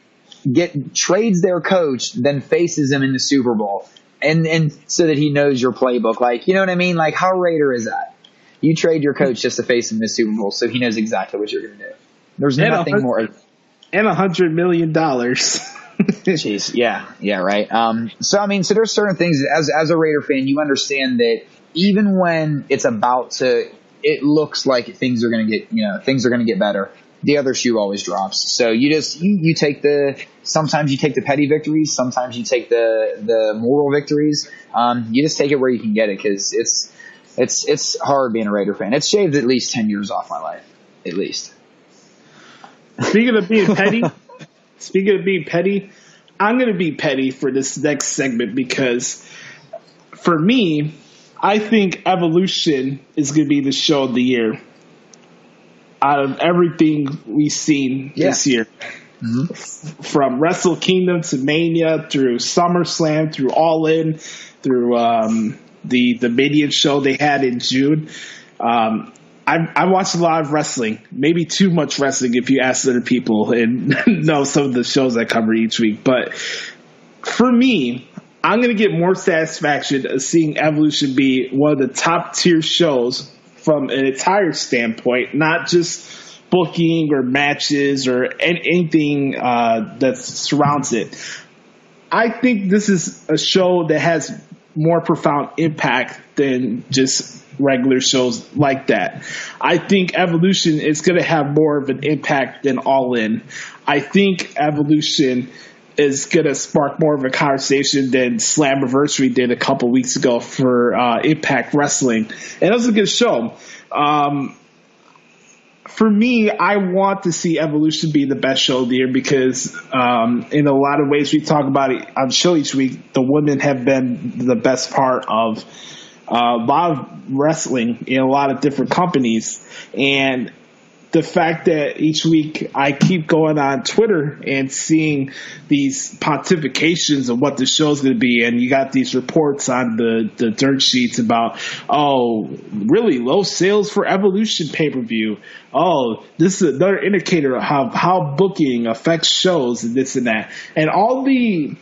trades their coach, then faces him in the Super Bowl. And so that he knows your playbook. Like, you know what I mean? Like, how Raider is that? You trade your coach just to face him in the Super Bowl, so he knows exactly what you're going to do. There's nothing more. And $100 million. Jeez, yeah, right. So there's certain things as a Raider fan, you understand that even when it's it looks like things are going to get better, the other shoe always drops. So you sometimes you take the petty victories, sometimes you take the moral victories. You just take it where you can get it, because it's hard being a Raider fan. It's shaved at least 10 years off my life, at least. Speaking of being petty, I'm going to be petty for this next segment, because for me, I think Evolution is going to be the show of the year out of everything we've seen this year. Mm-hmm. From Wrestle Kingdom to Mania, through SummerSlam, through All In, through the Mania show they had in June. I watched a lot of wrestling, maybe too much wrestling if you ask other people and know some of the shows I cover each week. But for me, I'm going to get more satisfaction of seeing Evolution be one of the top tier shows from an entire standpoint, not just booking or matches or anything that surrounds it. I think this is a show that has more profound impact than just regular shows like that. I think Evolution is going to have more of an impact than All In. I think Evolution is going to spark more of a conversation than Slammiversary did a couple weeks ago for Impact Wrestling. And it was a good show. For me, I want to see Evolution be the best show of the year, because in a lot of ways we talk about it on the show each week, the women have been the best part of a lot of wrestling in a lot of different companies. And the fact that each week I keep going on Twitter and seeing these pontifications of what the show's going to be, and you got these reports on the dirt sheets about, oh, really low sales for Evolution pay-per-view. Oh, this is another indicator of how booking affects shows and this and that. And all the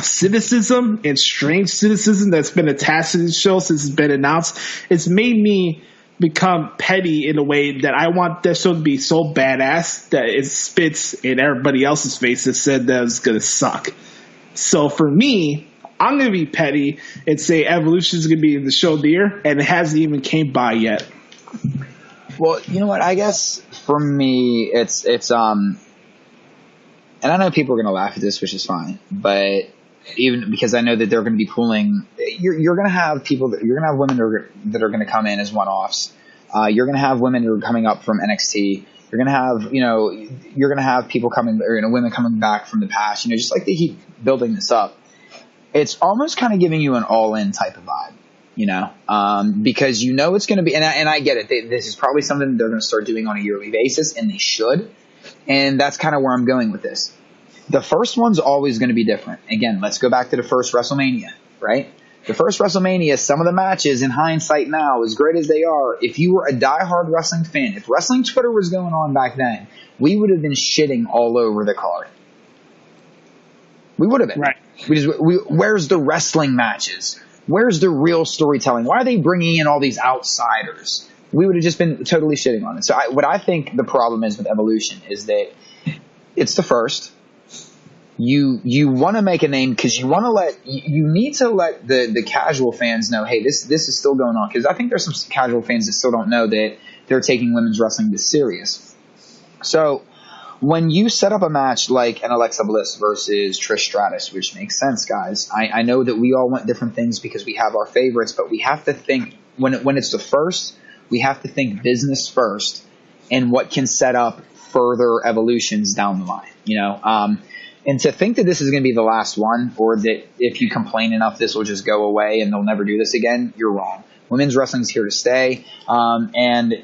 cynicism and strange cynicism that's been attached to this show since it's been announced, it's made me become petty in a way that I want that show to be so badass that it spits in everybody else's face that said that it was going to suck. So for me, I'm going to be petty and say Evolution is going to be the show of the year, and it hasn't even came by yet. Well, you know what? I guess for me, it's and I know people are going to laugh at this, which is fine, but even because I know that they're going to be pulling, you're going to have people you're going to have women that are going to come in as one-offs. You're going to have women who are coming up from NXT. You're going to have, you're going to have people coming, or women coming back from the past. Just like they keep building this up. It's almost kind of giving you an all-in type of vibe. Because it's going to be, and I get it. This is probably something they're going to start doing on a yearly basis, and they should. And that's kind of where I'm going with this. The first one's always going to be different. Again, let's go back to the first WrestleMania, right? The first WrestleMania, some of the matches in hindsight now, as great as they are, if you were a diehard wrestling fan, if wrestling Twitter was going on back then, we would have been shitting all over the card. We would have been. Right. Where's the wrestling matches? Where's the real storytelling? Why are they bringing in all these outsiders? We would have just been totally shitting on it. So what I think the problem is with Evolution is that it's the first. You want to make a name because you need to let the casual fans know, hey, this is still going on. Because I think there's some casual fans that still don't know that they're taking women's wrestling this serious. So when you set up a match like an Alexa Bliss versus Trish Stratus, which makes sense, guys. I know that we all want different things because we have our favorites, but we have to think when it's the first, we have to think business first and what can set up further evolutions down the line. And to think that this is going to be the last one, or that if you complain enough, this will just go away and they'll never do this again, you're wrong. Women's wrestling is here to stay. And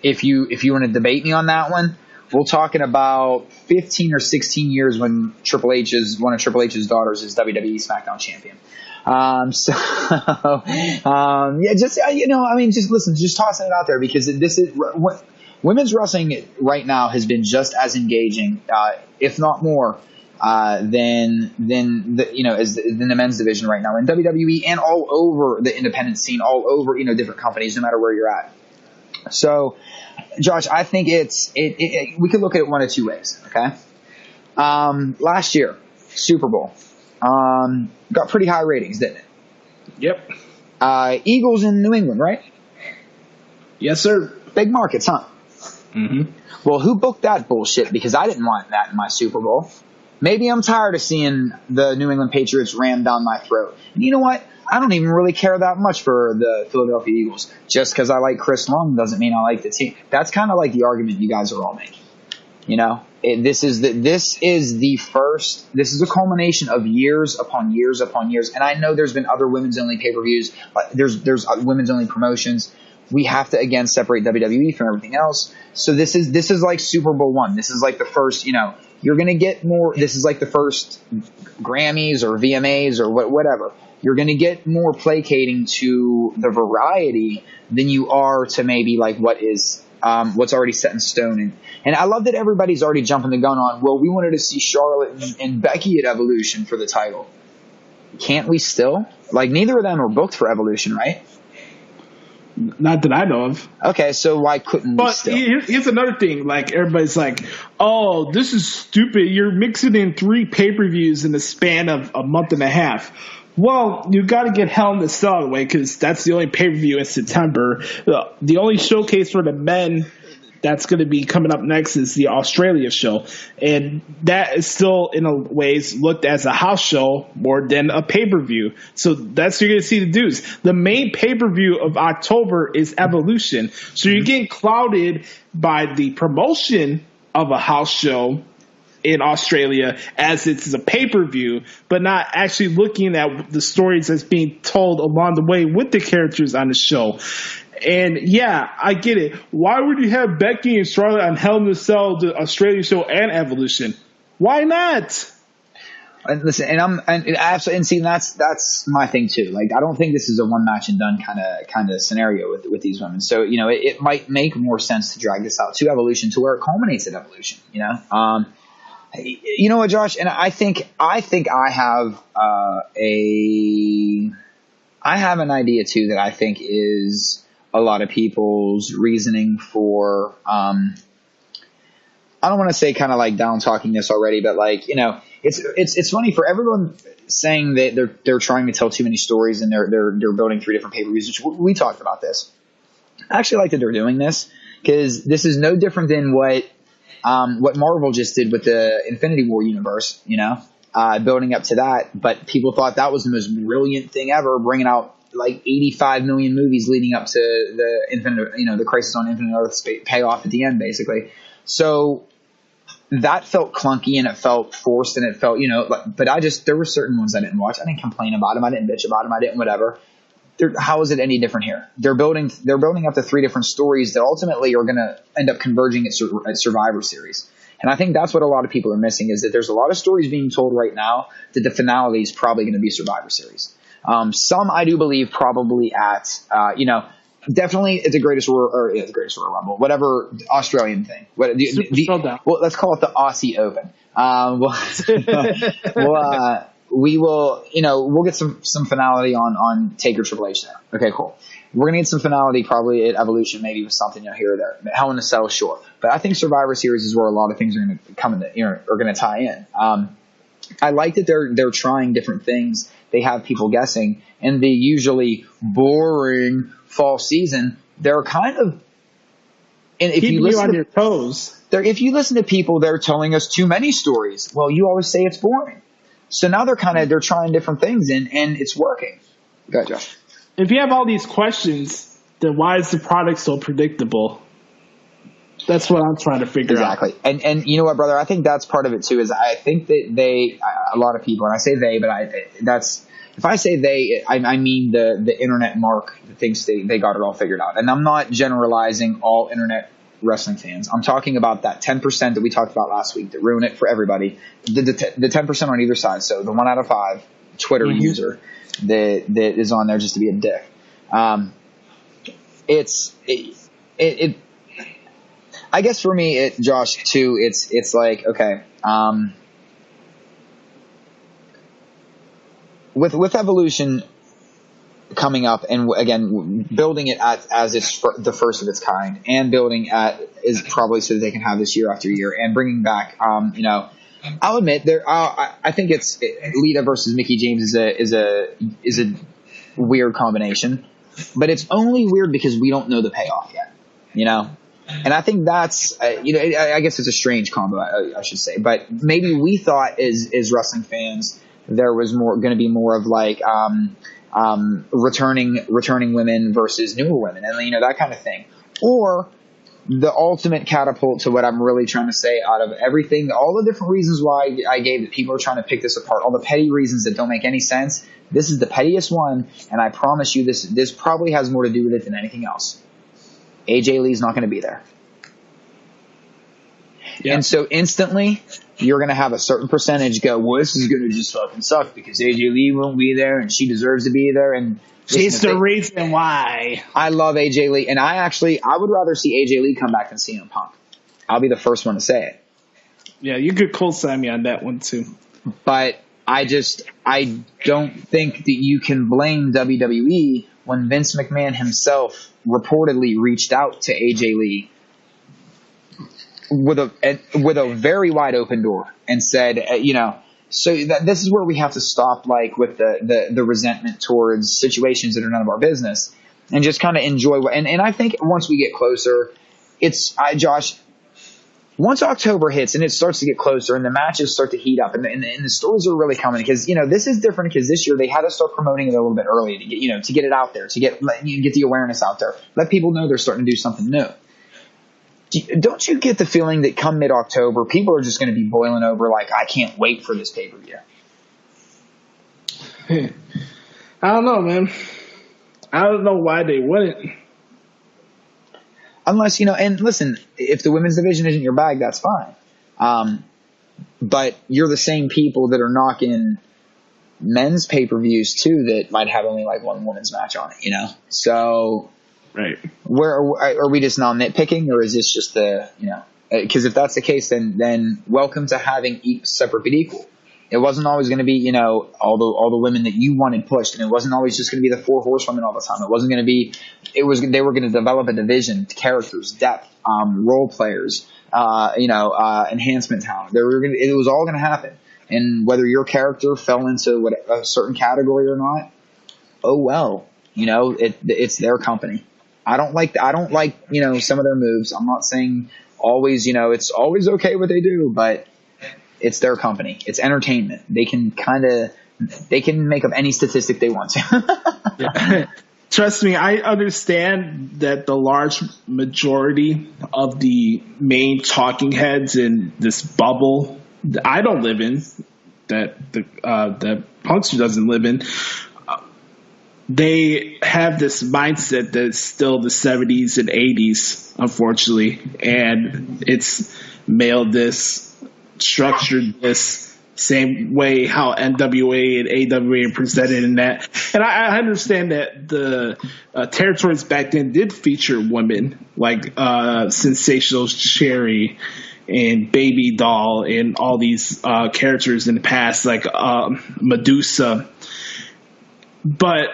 if you want to debate me on that one, we're talking about 15 or 16 years when one of Triple H's daughters is WWE SmackDown champion. Just tossing it out there because this is women's wrestling right now has been just as engaging, if not more, than the men's division right now in WWE and all over the independent scene, all over different companies, no matter where you're at. So, Josh, I think we could look at it one of two ways. Okay, last year Super Bowl got pretty high ratings, didn't it? Yep. Eagles in New England, right? Yes, sir. Big markets, huh? Mm-hmm. Well, who booked that bullshit? Because I didn't want that in my Super Bowl. Maybe I'm tired of seeing the New England Patriots rammed down my throat. And you know what? I don't even really care that much for the Philadelphia Eagles. Just because I like Chris Long doesn't mean I like the team. That's kind of like the argument you guys are all making. This is a culmination of years upon years upon years. And I know there's been other women's only pay-per-views. There's women's only promotions. We have to again separate WWE from everything else. So this is like Super Bowl one. This is like the first, you're going to get more. This is like the first Grammys or VMAs or whatever. You're going to get more placating to the variety than you are to maybe like what's already set in stone. And I love that everybody's already jumping the gun on, well, we wanted to see Charlotte and Becky at Evolution for the title. Can't we still? Like, neither of them are booked for Evolution, right? Not that I know of. Okay, so why couldn't we still? But here's another thing. Like, everybody's like, oh, this is stupid. You're mixing in 3 pay-per-views in the span of a month and a half. Well, you got to get Hell in the Cell out of the way because that's the only pay-per-view in September. The only showcase for the men that's going to be coming up next is the Australia show. And that is still, in a ways, looked as a house show more than a pay-per-view. So that's what you're going to see the dudes. The main pay-per-view of October is Evolution. So you're getting clouded by the promotion of a house show in Australia as it's a pay-per-view, but not actually looking at the stories that's being told along the way with the characters on the show. And yeah, I get it. Why would you have Becky and Charlotte on Hell in a Cell, the Australian show, and Evolution? Why not? And listen, and see, that's my thing too. Like, I don't think this is a one match and done kind of scenario with these women. So, you know, it might make more sense to drag this out to Evolution, to where it culminates at Evolution. You know, you know what, Josh? And I think I have I have an idea too that I think is a lot of people's reasoning for. I don't want to say kind of like down talking this already, but like, you know, it's funny for everyone saying that they're trying to tell too many stories and they're building 3 different pay-per-views, which we talked about this. I actually like that they're doing this, because this is no different than what Marvel just did with the Infinity War universe, you know, building up to that. But people thought that was the most brilliant thing ever, bringing out like 85 million movies leading up to the Crisis on Infinite Earths payoff at the end, basically. So that felt clunky and it felt forced and it felt, you know, but there were certain ones I didn't watch. I didn't complain about them. I didn't bitch about them. I didn't whatever. How is it any different here? They're building up to 3 different stories that ultimately are going to end up converging at Survivor Series. And I think that's what a lot of people are missing, is that there's a lot of stories being told right now that the finale is probably going to be Survivor Series. Some I do believe probably at, definitely at the Greatest Royal Rumble, whatever Australian thing. Well, let's call it the Aussie Open. We'll get some finality on Taker Triple H there. Okay, cool. We're gonna get some finality probably at Evolution, maybe with something here or there. Hell in a Cell, sure, but I think Survivor Series is where a lot of things are gonna come in, are gonna tie in. I like that they're trying different things. They have people guessing, and the usually boring fall season, they're kind of. And if keeping you listen you on your toes, if you listen to people, they're telling us too many stories. Well, you always say it's boring, so now they're trying different things, and it's working. Go ahead, Josh. If you have all these questions, then why is the product so predictable? That's what I'm trying to figure out. Exactly. And you know what, brother? I think that's part of it too, is I think that a lot of people, and I say they, but if I say they, I mean the internet mark that thinks they got it all figured out. And I'm not generalizing all internet wrestling fans. I'm talking about that 10% that we talked about last week that ruin it for everybody. The 10% on either side. So the 1 out of 5 Twitter user that is on there just to be a dick. I guess for me, Josh, too, it's like, okay, with Evolution coming up, and again, building it as it's the first of its kind, and building is probably so that they can have this year after year, and bringing back, I'll admit I think it's Lita versus Mickie James is a weird combination, but it's only weird because we don't know the payoff yet, you know. And I think that's, I guess it's a strange combo, I should say. But maybe we thought as wrestling fans there was going to be more of like returning women versus newer women, and that kind of thing. Or the ultimate catapult to what I'm really trying to say out of everything, all the different reasons why I gave that people are trying to pick this apart, all the petty reasons that don't make any sense. This is the pettiest one, and I promise you this probably has more to do with it than anything else. AJ Lee's not going to be there. Yep. And so instantly, you're going to have a certain percentage go, well, this is going to just fucking suck because AJ Lee won't be there and she deserves to be there. And she's the reason why. I love AJ Lee. And I would rather see AJ Lee come back than CM Punk. I'll be the first one to say it. Yeah, you could co-sign me on that one too. But I don't think that you can blame WWE when Vince McMahon himself reportedly reached out to AJ Lee with a very wide open door and said, so this is where we have to stop, like with the resentment towards situations that are none of our business, and just kind of enjoy and I think once we get closer, Josh, once October hits and it starts to get closer and the matches start to heat up and the stories are really coming, because this is different because this year they had to start promoting it a little bit early to get to get it out there, to get the awareness out there, let people know they're starting to do something new. Don't you get the feeling that come mid-October, people are just going to be boiling over like, I can't wait for this pay-per-view? I don't know, man. I don't know why they wouldn't. Unless, and listen, if the women's division isn't your bag, that's fine. But you're the same people that are knocking men's pay-per-views too that might have only like one women's match on it, So, right. Where are we just not nitpicking, or is this just because if that's the case, then welcome to having each separate but equal. It wasn't always going to be, all the women that you wanted pushed, and it wasn't always just going to be the 4 horsewomen all the time. It wasn't going to be. They were going to develop a division, characters, depth, role players, enhancement talent. It was all going to happen, and whether your character fell into a certain category or not, oh well, it's their company. I don't like some of their moves. I'm not saying always, it's always okay what they do, but it's their company. It's entertainment. They can make up any statistic they want to. Yeah. Trust me, I understand that the large majority of the main talking heads in this bubble that I don't live in, that Punkster doesn't live in, they have this mindset that's still the 70s and 80s, unfortunately, and it's male this, structured this, same way how NWA and AWA are presented in that. And I understand that the territories back then did feature women like Sensational Sherry and Baby Doll and all these characters in the past, like Medusa. But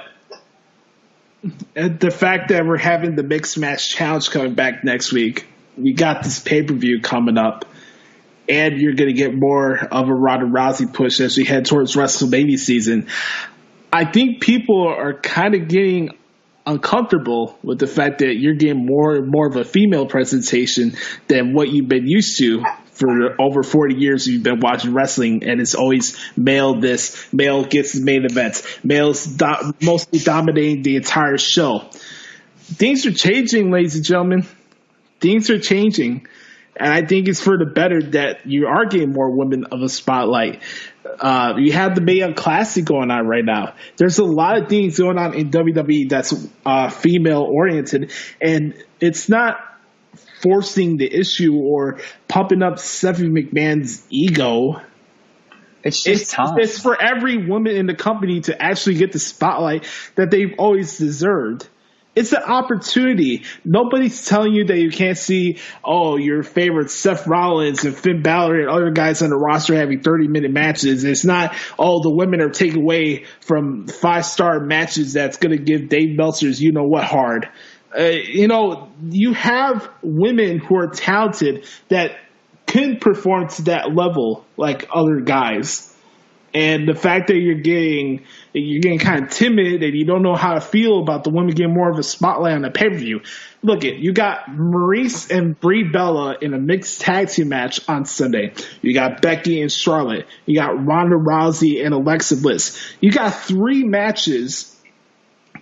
the fact that we're having the Mixed Match Challenge coming back next week, we got this pay-per-view coming up, and you're going to get more of a Ronda Rousey push as we head towards WrestleMania season. I think people are kind of getting uncomfortable with the fact that you're getting more and more of a female presentation than what you've been used to for over 40 years. You've been watching wrestling, and it's always male gets the main events, males mostly dominating the entire show. Things are changing, ladies and gentlemen. Things are changing. And I think it's for the better that you are getting more women of a spotlight. You have the Mae Young Classic going on right now. There's a lot of things going on in WWE that's female-oriented, and it's not forcing the issue or pumping up Stephanie McMahon's ego. It's just time. It's for every woman in the company to actually get the spotlight that they've always deserved. It's an opportunity. Nobody's telling you that you can't see, your favorite Seth Rollins and Finn Balor and other guys on the roster having 30-minute matches. It's not, the women are taken away from 5-star matches that's going to give Dave Meltzer's you-know-what hard. You have women who are talented that can perform to that level like other guys. And the fact that you're getting kind of timid and you don't know how to feel about the women getting more of a spotlight on the pay-per-view. Look, you got Maurice and Brie Bella in a mixed tag team match on Sunday. You got Becky and Charlotte. You got Ronda Rousey and Alexa Bliss. You got 3 matches.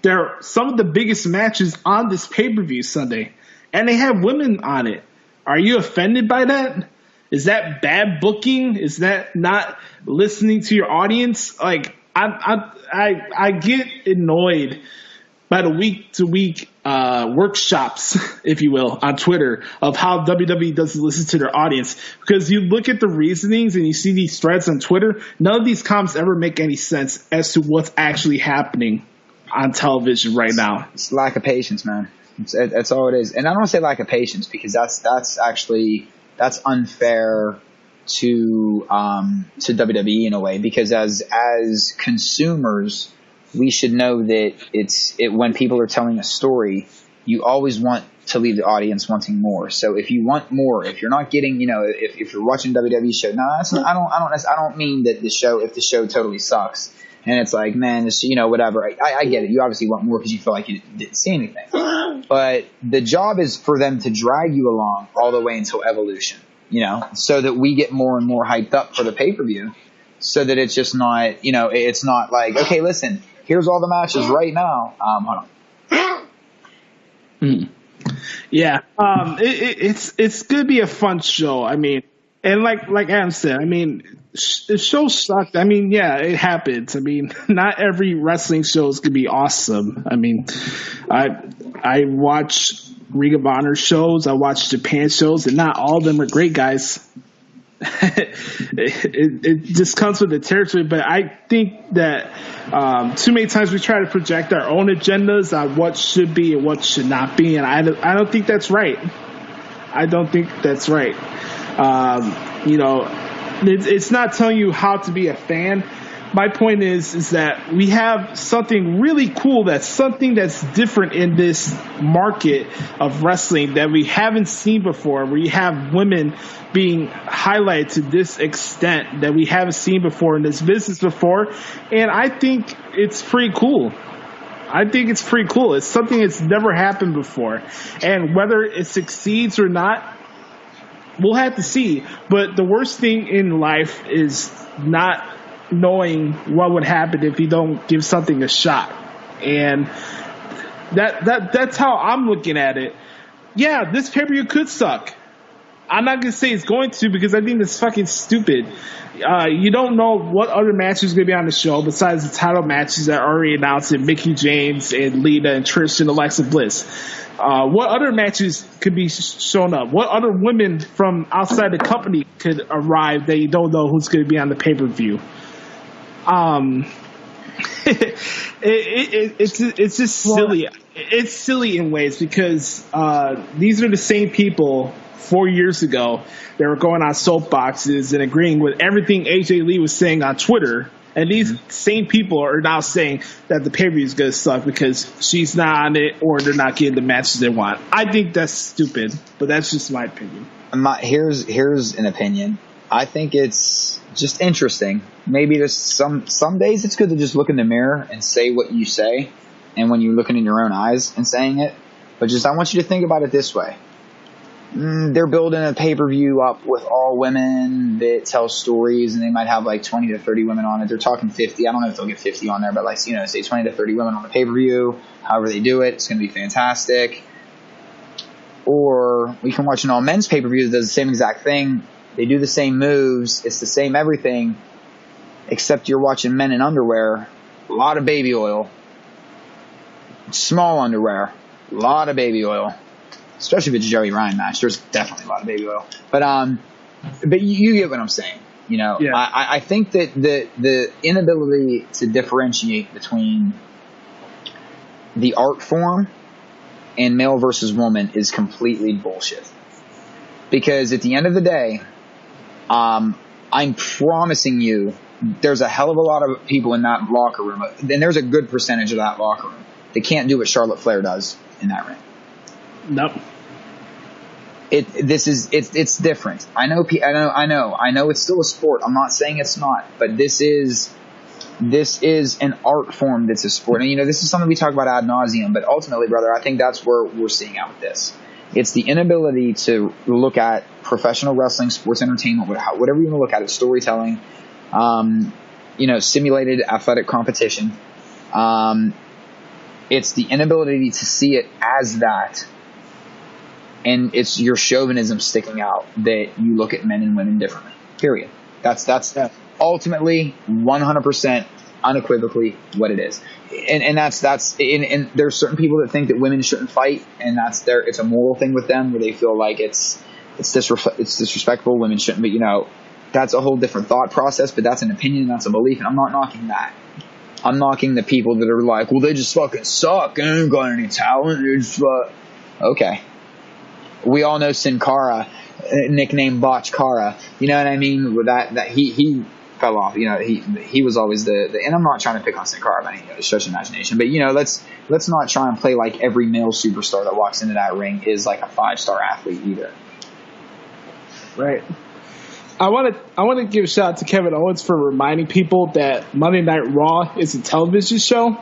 They're some of the biggest matches on this pay-per-view Sunday. And they have women on it. Are you offended by that? Is that bad booking? Is that not listening to your audience? Like, I get annoyed by the week-to-week workshops, if you will, on Twitter of how WWE doesn't listen to their audience. Because you look at the reasonings and you see these threads on Twitter, none of these comments ever make any sense as to what's actually happening on television right now. It's lack of patience, man. That's all it is. And I don't want to say lack of patience because that's unfair to WWE in a way, because as consumers, we should know that when people are telling a story, you always want to leave the audience wanting more. So if you want more, if you're not getting, if you're watching a WWE show, I don't mean that if the show totally sucks and it's like, man, this, whatever. I get it. You obviously want more because you feel like you didn't see anything. But the job is for them to drag you along all the way until Evolution. So that we get more and more hyped up for the pay-per-view, so that it's just not, it's not like, okay, listen, here's all the matches right now. Hold on. Yeah. It's going to be a fun show. I mean, And like Adam said, I mean, the show sucked. I mean, yeah, it happens. I mean, not every wrestling show is gonna be awesome. I mean, I watch Ring of Honor shows, I watch Japan shows, and not all of them are great, guys. it just comes with the territory. But I think that too many times we try to project our own agendas on what should be and what should not be, and I don't think that's right. I don't think that's right. It's not telling you how to be a fan. My point is that we have something really cool, that's something that's different in this market of wrestling that we haven't seen before, where you have women being highlighted to this extent that we haven't seen before in this business before. And I think it's pretty cool. It's something that's never happened before. And whether it succeeds or not, we'll have to see. But the worst thing in life is not knowing what would happen if you don't give something a shot. And that's how I'm looking at it. Yeah, this pay-per-view could suck. I'm not going to say it's going to, because I think it's fucking stupid. You don't know what other matches are going to be on the show besides the title matches that are already announced in Mickie James and Lita and Trish and Alexa Bliss. What other matches could be shown up? What other women from outside the company could arrive that you don't know who's going to be on the pay-per-view? It's just silly. It's silly in ways, because these are the same people 4 years ago that were going on soapboxes and agreeing with everything AJ Lee was saying on Twitter. And these same people are now saying that the pay-per-view is going to suck because she's not on it or they're not getting the matches they want. I think that's stupid, but that's just my opinion. Here's an opinion. I think it's just interesting. Maybe there's some days it's good to just look in the mirror and say what you say, and when you're looking in your own eyes and saying it. But just I want you to think about it this way. They're building a pay-per-view up with all women that tell stories, and they might have like 20 to 30 women on it. They're talking 50. I don't know if they'll get 50 on there, but like, say 20 to 30 women on the pay-per-view. However they do it, it's going to be fantastic. Or we can watch an all-men's pay-per-view that does the same exact thing. They do the same moves. It's the same everything, except you're watching men in underwear, a lot of baby oil, small underwear, a lot of baby oil. Especially if it's a Joey Ryan match, there's definitely a lot of baby oil. But you get what I'm saying. Yeah. I think that the inability to differentiate between the art form and male versus woman is completely bullshit. Because at the end of the day, I'm promising you, there's a hell of a lot of people in that locker room, and there's a good percentage of that locker room that can't do what Charlotte Flair does in that ring. Nope. It's different. I know it's still a sport. I'm not saying it's not, but this is an art form that's a sport. And this is something we talk about ad nauseum, but ultimately, brother, I think that's where we're seeing out with this. It's the inability to look at professional wrestling, sports entertainment, whatever you want to look at it, storytelling, simulated athletic competition. It's the inability to see it as that. And it's your chauvinism sticking out that you look at men and women differently. Period. That's ultimately 100% unequivocally what it is. And and there's certain people that think that women shouldn't fight, and it's a moral thing with them where they feel like it's disrespectful, women shouldn't, but that's a whole different thought process, but that's an opinion, that's a belief, and I'm not knocking that. I'm knocking the people that are like, well, they just fucking suck, they ain't got any talent, they're just okay. We all know Sin Cara, nicknamed Botch Cara. You know what I mean? With that he fell off. He was always the and I'm not trying to pick on Sin Cara by any stretch of imagination, but let's not try and play like every male superstar that walks into that ring is like a 5-star athlete either. Right. I want to give a shout out to Kevin Owens for reminding people that Monday Night Raw is a television show.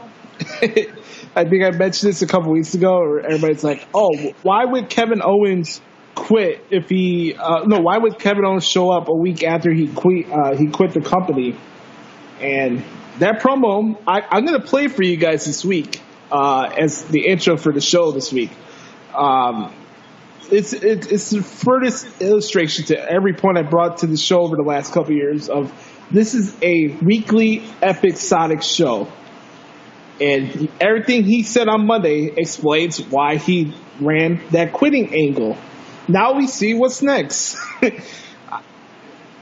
I think I mentioned this a couple weeks ago, where everybody's like, "Oh, why would Kevin Owens quit if he? Why would Kevin Owens show up a week after he quit the company?" And that promo, I'm going to play for you guys this week as the intro for the show this week. it's the furthest illustration to every point I brought to the show over the last couple of years of this is a weekly epic Sonic show. And everything he said on Monday explains why he ran that quitting angle. Now we see what's next. You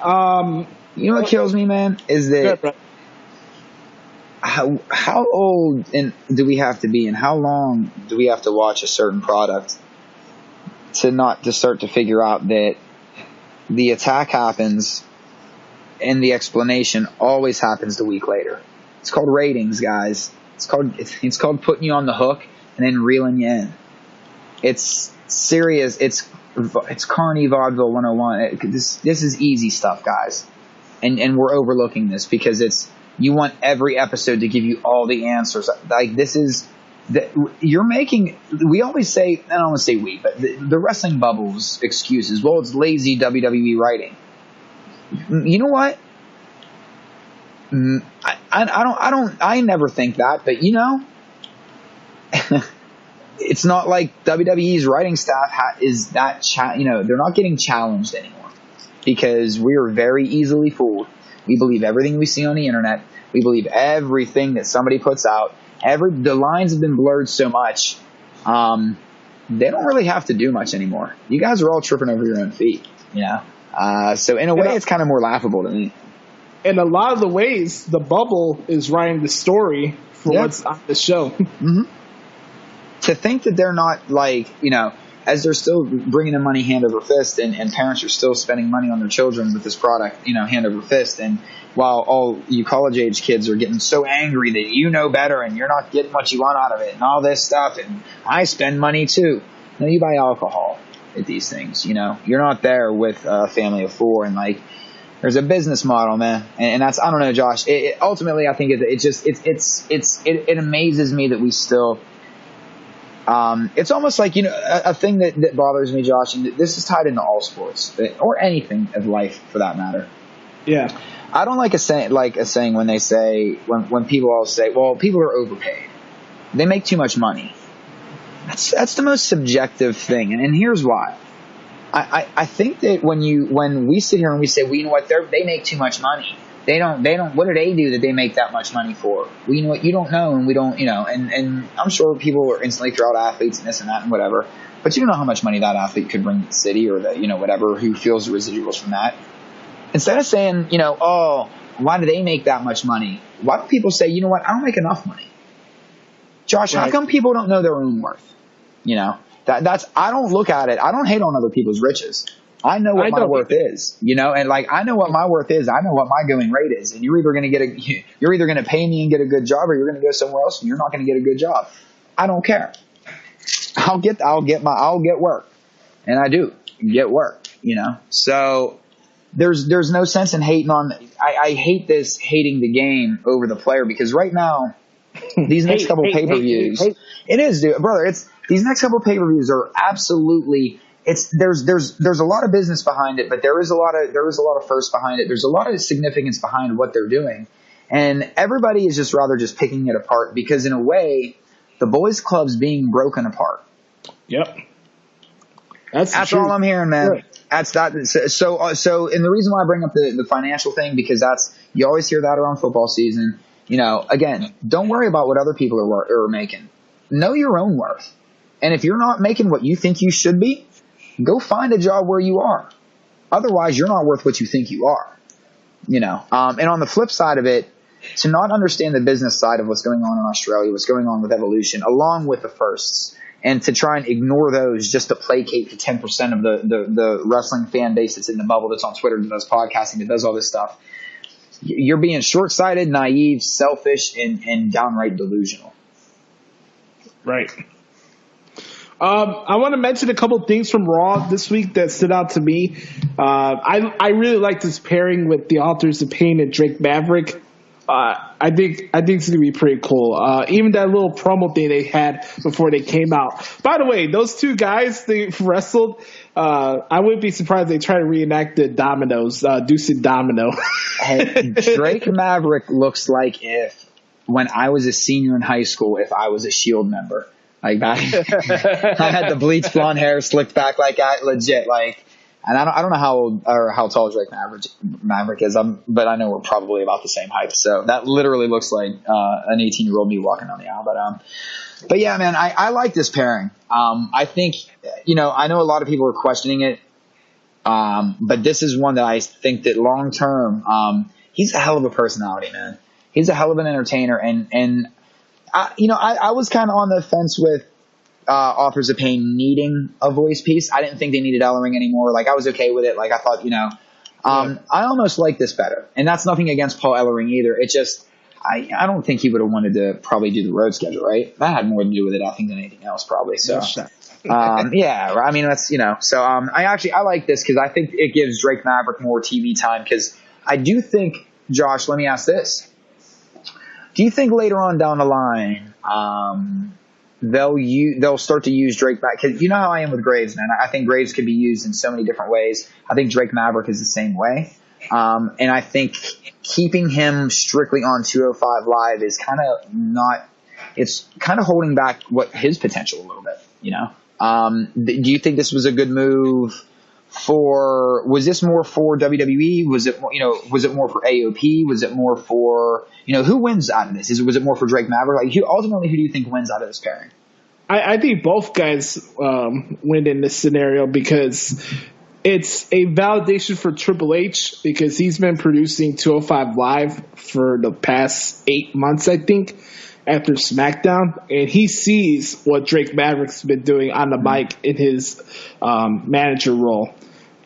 know what kills me, man, is that how old do we have to be, and how long do we have to watch a certain product to start to figure out that the attack happens and the explanation always happens the week later? It's called ratings, guys. It's called putting you on the hook and then reeling you in. It's serious. It's Carney Vaudeville 101. This is easy stuff, guys. And we're overlooking this because you want every episode to give you all the answers. Like this is you're making. We always say, I don't want to say we, but the wrestling bubble's excuses. Well, it's lazy WWE writing. You know what? I never think that, but you know, it's not like WWE's writing staff is that, they're not getting challenged anymore because we are very easily fooled. We believe everything we see on the internet. We believe everything that somebody puts out. The lines have been blurred so much. They don't really have to do much anymore. You guys are all tripping over your own feet, you know? So in a way, it's kind of more laughable to me. In a lot of the ways, the bubble is writing the story for what's on the show. Mm-hmm. To think that they're not as they're still bringing in money hand over fist, and parents are still spending money on their children with this product, hand over fist, and while all you college age kids are getting so angry that you know better and you're not getting what you want out of it and all this stuff, and I spend money too. No, you buy alcohol at these things. You're not there with a family of four, and there's a business model, man, and that's, I don't know, Josh. Ultimately, I think it amazes me that we still. It's almost like a thing that bothers me, Josh, and this is tied into all sports or anything of life for that matter. Yeah, I don't like a saying when they say when people all say, well, people are overpaid, they make too much money. That's the most subjective thing, and here's why. I think that when we sit here and we say, well, you know what, they make too much money. They don't, what do they do that they make that much money for? Well, you know what, you don't know, and we don't, and I'm sure people will instantly throw out athletes and this and that and whatever, but you don't know how much money that athlete could bring to the city or whatever, who feels the residuals from that. Instead of saying, oh, why do they make that much money? Why don't people say, you know what, I don't make enough money? Josh, right. How come people don't know their own worth? That's I don't look at it. I don't hate on other people's riches. I know what my worth is, and I know what my worth is. I know what my going rate is. And you're either going to pay me and get a good job, or you're going to go somewhere else and you're not going to get a good job. I don't care. I'll get work, and I do get work. So there's no sense in hating on. I hate this hating the game over the player, because right now these next couple pay-per-views, it is, dude, brother. These next couple pay-per-views are absolutely. There's a lot of business behind it, but there is a lot of first behind it. There's a lot of significance behind what they're doing, and everybody is just picking it apart, because in a way, the boys' club's being broken apart. Yep, that's all I'm hearing, man. Right. That's that. So, and the reason why I bring up the financial thing, because you always hear that around football season. Again, don't worry about what other people are making. Know your own worth, and if you're not making what you think you should be, go find a job where you are. Otherwise, you're not worth what you think you are. And on the flip side of it, to not understand the business side of what's going on in Australia, what's going on with Evolution, along with the firsts, and to try and ignore those just to placate the 10% of the wrestling fan base that's in the bubble, that's on Twitter, that does podcasting, that does all this stuff, you're being short-sighted, naive, selfish, and downright delusional. Right. I want to mention a couple things from Raw this week that stood out to me. I really like this pairing with the Authors of Pain and Drake Maverick. I think it's gonna be pretty cool. Even that little promo thing they had before they came out. By the way, those two guys they wrestled. I wouldn't be surprised if they try to reenact the Dominoes, Deuce and Domino. Hey, Drake Maverick looks like if when I was a senior in high school, if I was a Shield member. Like back, I had the bleach blonde hair slicked back like that, legit. Like, and I don't know how old or how tall Drake Maverick is. But I know we're probably about the same height. So that literally looks like an 18-year-old me walking down the aisle. But yeah, man, I like this pairing. I think, I know a lot of people are questioning it. But this is one that I think that long term, he's a hell of a personality, man. He's a hell of an entertainer. And I was kind of on the fence with Authors of Pain needing a voice piece. I didn't think they needed Ellering anymore. Like, I was okay with it. Like, I thought, I almost like this better. And that's nothing against Paul Ellering either. It just, I don't think he would have wanted to probably do the road schedule, right? That had more to do with it, I think, than anything else, probably. So, yeah, I mean, that's, so I like this because I think it gives Drake Maverick more TV time because I do think, Josh, let me ask this. Do you think later on down the line, they'll start to use Drake back? Because you know how I am with Graves, man. I think Graves could be used in so many different ways. I think Drake Maverick is the same way. And I think keeping him strictly on 205 Live is kind of not – it's kind of holding back his potential a little bit, Do you think this was a good move was this more for WWE? Was it more, was it more for AOP? Was it more for, who wins out of this? Was it more for Drake Maverick? Like, ultimately, who do you think wins out of this pairing? I think both guys win in this scenario because it's a validation for Triple H because he's been producing 205 Live for the past 8 months, I think, after SmackDown, and he sees what Drake Maverick's been doing on the mic in his manager role.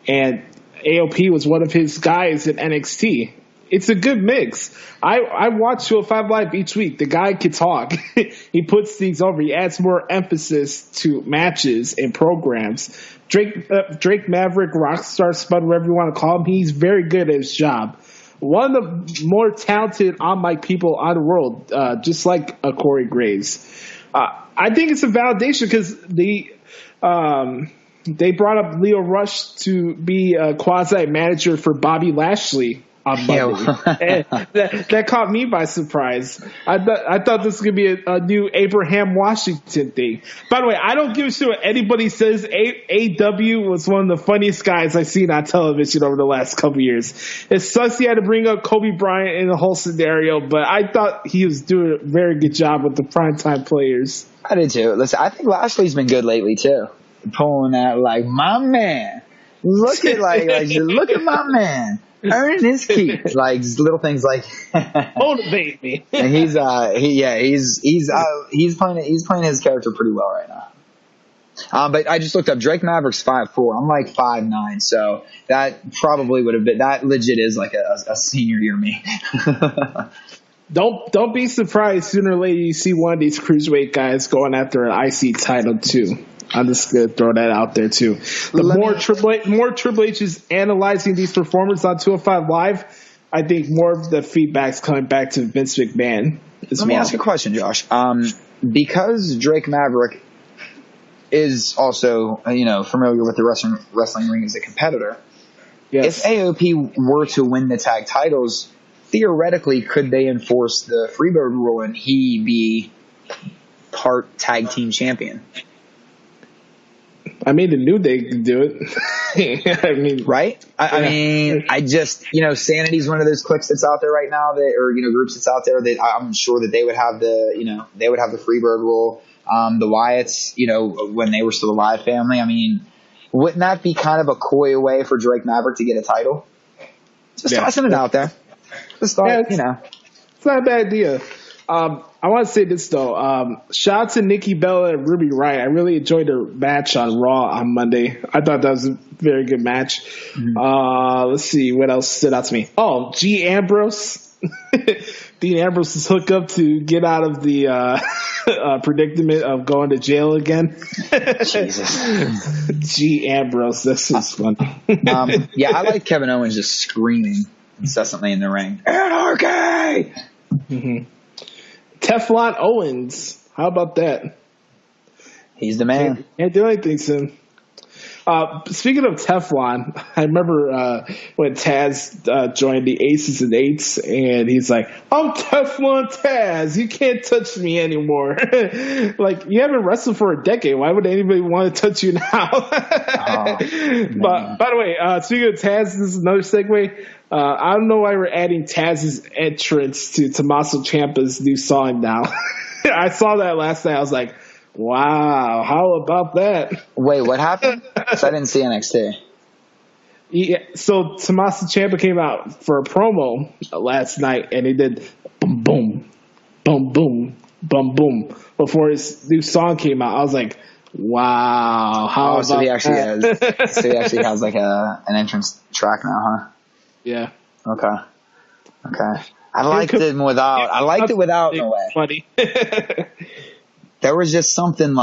And AOP was one of his guys in NXT. It's a good mix. I watch 205 Live each week. The guy can talk. He puts things over. He adds more emphasis to matches and programs. Drake Maverick, Rockstar Spud, whatever you want to call him, he's very good at his job. One of the more talented on-mic people on the world, just like Corey Graves. I think it's a validation because they brought up Leo Rush to be a quasi-manager for Bobby Lashley on Monday. And that caught me by surprise. I thought this was going to be a new Abraham Washington thing. By the way, I don't give a shit what anybody says. AW was one of the funniest guys I've seen on television over the last couple years. It sucks he had to bring up Kobe Bryant in the whole scenario, but I thought he was doing a very good job with the primetime players. I did too. Listen, I think Lashley's been good lately too. Pulling that like my man. Look at look at my man earning his keep. Like little things like motivate me. And he's playing his character pretty well right now. But I just looked up Drake Maverick's 5'4". I'm like 5'9", so that probably would have been that legit is like a senior year me. Don't be surprised sooner or later you see one of these cruiserweight guys going after an IC title too. I'm just going to throw that out there, too. More Triple H is analyzing these performances on 205 Live, I think more of the feedback's coming back to Vince McMahon as well. Let me ask you a question, Josh. Because Drake Maverick is also, familiar with the wrestling ring as a competitor, yes. If AOP were to win the tag titles, theoretically, could they enforce the Freebird rule and he be part tag team champion? I mean, the New Day can do it. I mean, right? I mean, I just, Sanity's one of those cliques that's out there right now or groups that's out there that I'm sure that they would have the Freebird rule. The Wyatts, when they were still a live family. I mean, wouldn't that be kind of a coy way for Drake Maverick to get a title? Just tossing it out there. Just thought, it's not a bad idea. I want to say this, though. Shout out to Nikki Bella and Ruby Riott. I really enjoyed their match on Raw on Monday. I thought that was a very good match. Mm-hmm. Let's see. What else stood out to me? Oh, G. Ambrose. Dean Ambrose's hookup to get out of the predicament of going to jail again. Jesus. G. Ambrose. This is funny. I like Kevin Owens just screaming incessantly in the ring. Anarchy! Mm-hmm. Teflon Owens. How about that? He's the man. Can't do anything soon. Speaking of Teflon, I remember when Taz joined the Aces and Eights, and he's like, "I'm Teflon Taz. You can't touch me anymore." Like, you haven't wrestled for a decade. Why would anybody want to touch you now? But by the way, speaking of Taz, this is another segue. I don't know why we're adding Taz's entrance to Tommaso Ciampa's new song now. I saw that last night. I was like, wow, how about that? Wait, what happened? So I didn't see NXT. Yeah, so Tommaso Ciampa came out for a promo last night, and he did boom, boom, boom, boom, boom, boom before his new song came out. I was like, wow, how about so he actually that? has. So he actually has like an entrance track now, huh? Yeah. Okay. I liked it without in a way. Funny. There was something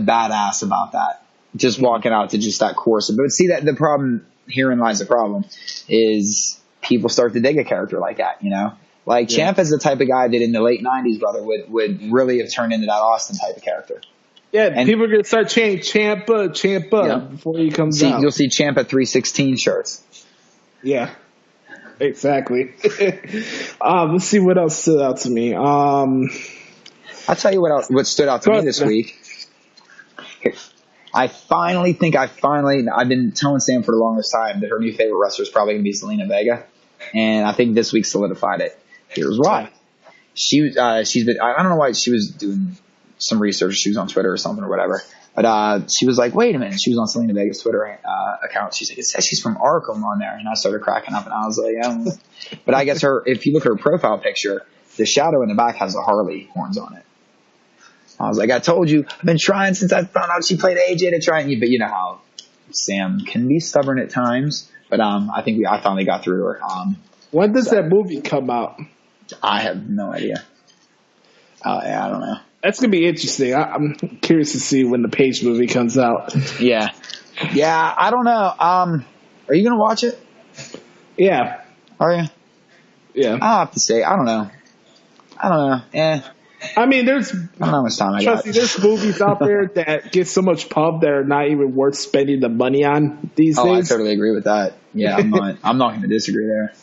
badass about that. Just walking out to just that chorus. But see, that the problem, herein lies the problem, is people start to dig a character like that, you know? Like, Ciampa's the type of guy that in the late 90s, brother, would really have turned into that Austin type of character. Yeah, and people are going to start chanting Ciampa before he comes out. You'll see Ciampa 316 shirts. Yeah, exactly. Let's see what else stood out to me. I'll tell you what stood out to me this week. I've been telling Sam for the longest time that her new favorite wrestler is probably going to be Zelina Vega, and I think this week solidified it. Here's why. She's been, I don't know why, she was doing some research. She was on Twitter or something or whatever. But she was like, wait a minute. She was on Zelina Vega's Twitter account. She's like, it says she's from Arkham on there. And I started cracking up, and I was like, But I guess if you look at her profile picture, the shadow in the back has the Harley horns on it. I was like, I told you, I've been trying since I found out she played AJ to try and, but you know how Sam can be stubborn at times. But I think I finally got through to her. When does that movie come out? I have no idea. I don't know. That's going to be interesting. I'm curious to see when the Page movie comes out. Yeah, I don't know. Are you going to watch it? Yeah. Are you? Yeah. I'll have to say, I don't know. I mean, I don't know how much time I got. There's movies out there that get so much pub that are not even worth spending the money on these days. I totally agree with that. Yeah, I'm not going to disagree there.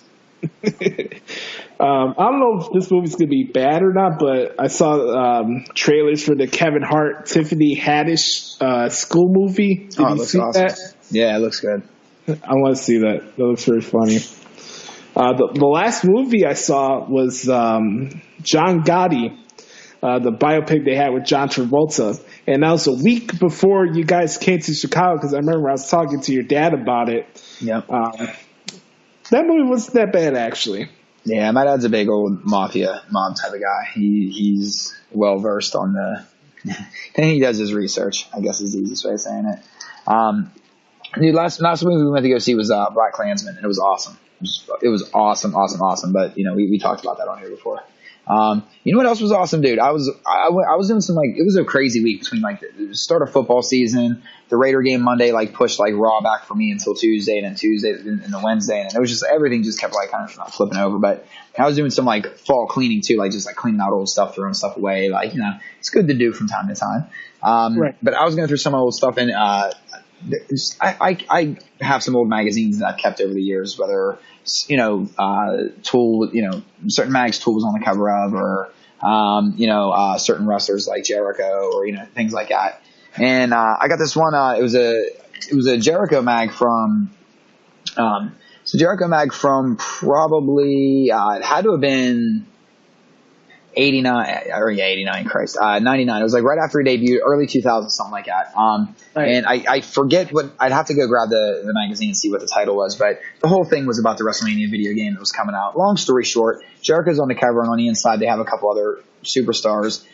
I don't know if this movie's going to be bad or not, but I saw trailers for the Kevin Hart, Tiffany Haddish school movie. Did you see awesome. That? Yeah, it looks good. I want to see that. That looks very funny. The last movie I saw was John Gotti, the biopic they had with John Travolta. And that was a week before you guys came to Chicago, because I remember I was talking to your dad about it. Yep. That movie wasn't that bad, actually. Yeah, my dad's a big old mob type of guy. He's well versed on the. And he does his research, I guess is the easiest way of saying it. Dude, last movie we went to go see was Black Klansman, and it was awesome. It was awesome. But we talked about that on here before. You know what else was awesome, dude? I was doing some it was a crazy week between the start of football season, the Raider game Monday pushed Raw back for me until Tuesday, and then Tuesday and the Wednesday, and it was just everything just kept kind of flipping over. But I was doing some fall cleaning too, just cleaning out old stuff, throwing stuff away. It's good to do from time to time. Right. But I was going through some old stuff, and I have some old magazines that I've kept over the years, whether Tool, certain mags Tool was on the cover of, or certain wrestlers like Jericho, or things like that. And I got this one. It was a Jericho mag from. Jericho mag from probably it had to have been 89, Christ, 99. It was right after he debuted, early 2000s, something like that. Right. And I forget what, I'd have to go grab the magazine and see what the title was, but the whole thing was about the WrestleMania video game that was coming out. Long story short, Jericho's on the cover, and on the inside they have a couple other superstars.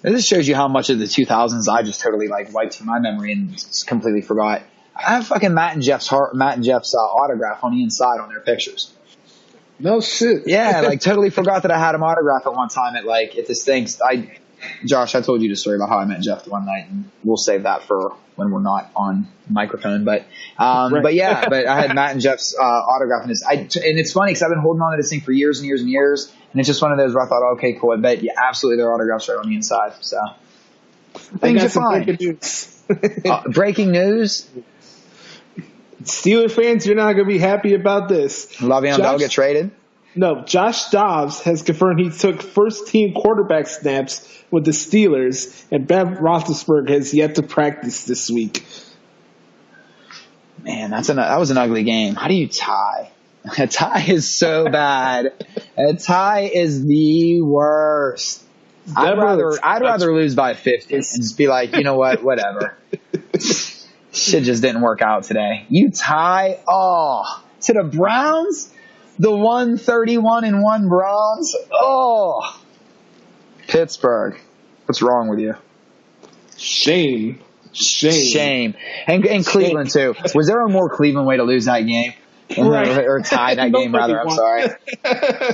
And this shows you how much of the 2000s I just totally wiped from my memory and just completely forgot. I have fucking Matt and Jeff's autograph on the inside on their pictures. No shit. Yeah, totally forgot that I had him autograph at one time at this thing. Josh, I told you the story about how I met Jeff one night, and we'll save that for when we're not on microphone. But right. But I had Matt and Jeff's autograph in this. And it's funny because I've been holding on to this thing for years and years and years, and it's just one of those where I thought, okay, cool. I bet absolutely their autographs right on the inside. So things are fine. Breaking news. Steelers fans, you're not going to be happy about this. Le'Veon Bell get traded? No, Josh Dobbs has confirmed he took first-team quarterback snaps with the Steelers, and Ben Roethlisberger has yet to practice this week. Man, that was an ugly game. How do you tie? A tie is so bad. A tie is the worst. I'd rather lose by 50 and just be like, you know what, whatever. Shit just didn't work out today. You tie? Oh, to the Browns? The 131-1 Browns? Oh. Pittsburgh. What's wrong with you? Shame. And Cleveland, too. Was there a more Cleveland way to lose that game? Right. Or tie that game, rather. I'm sorry.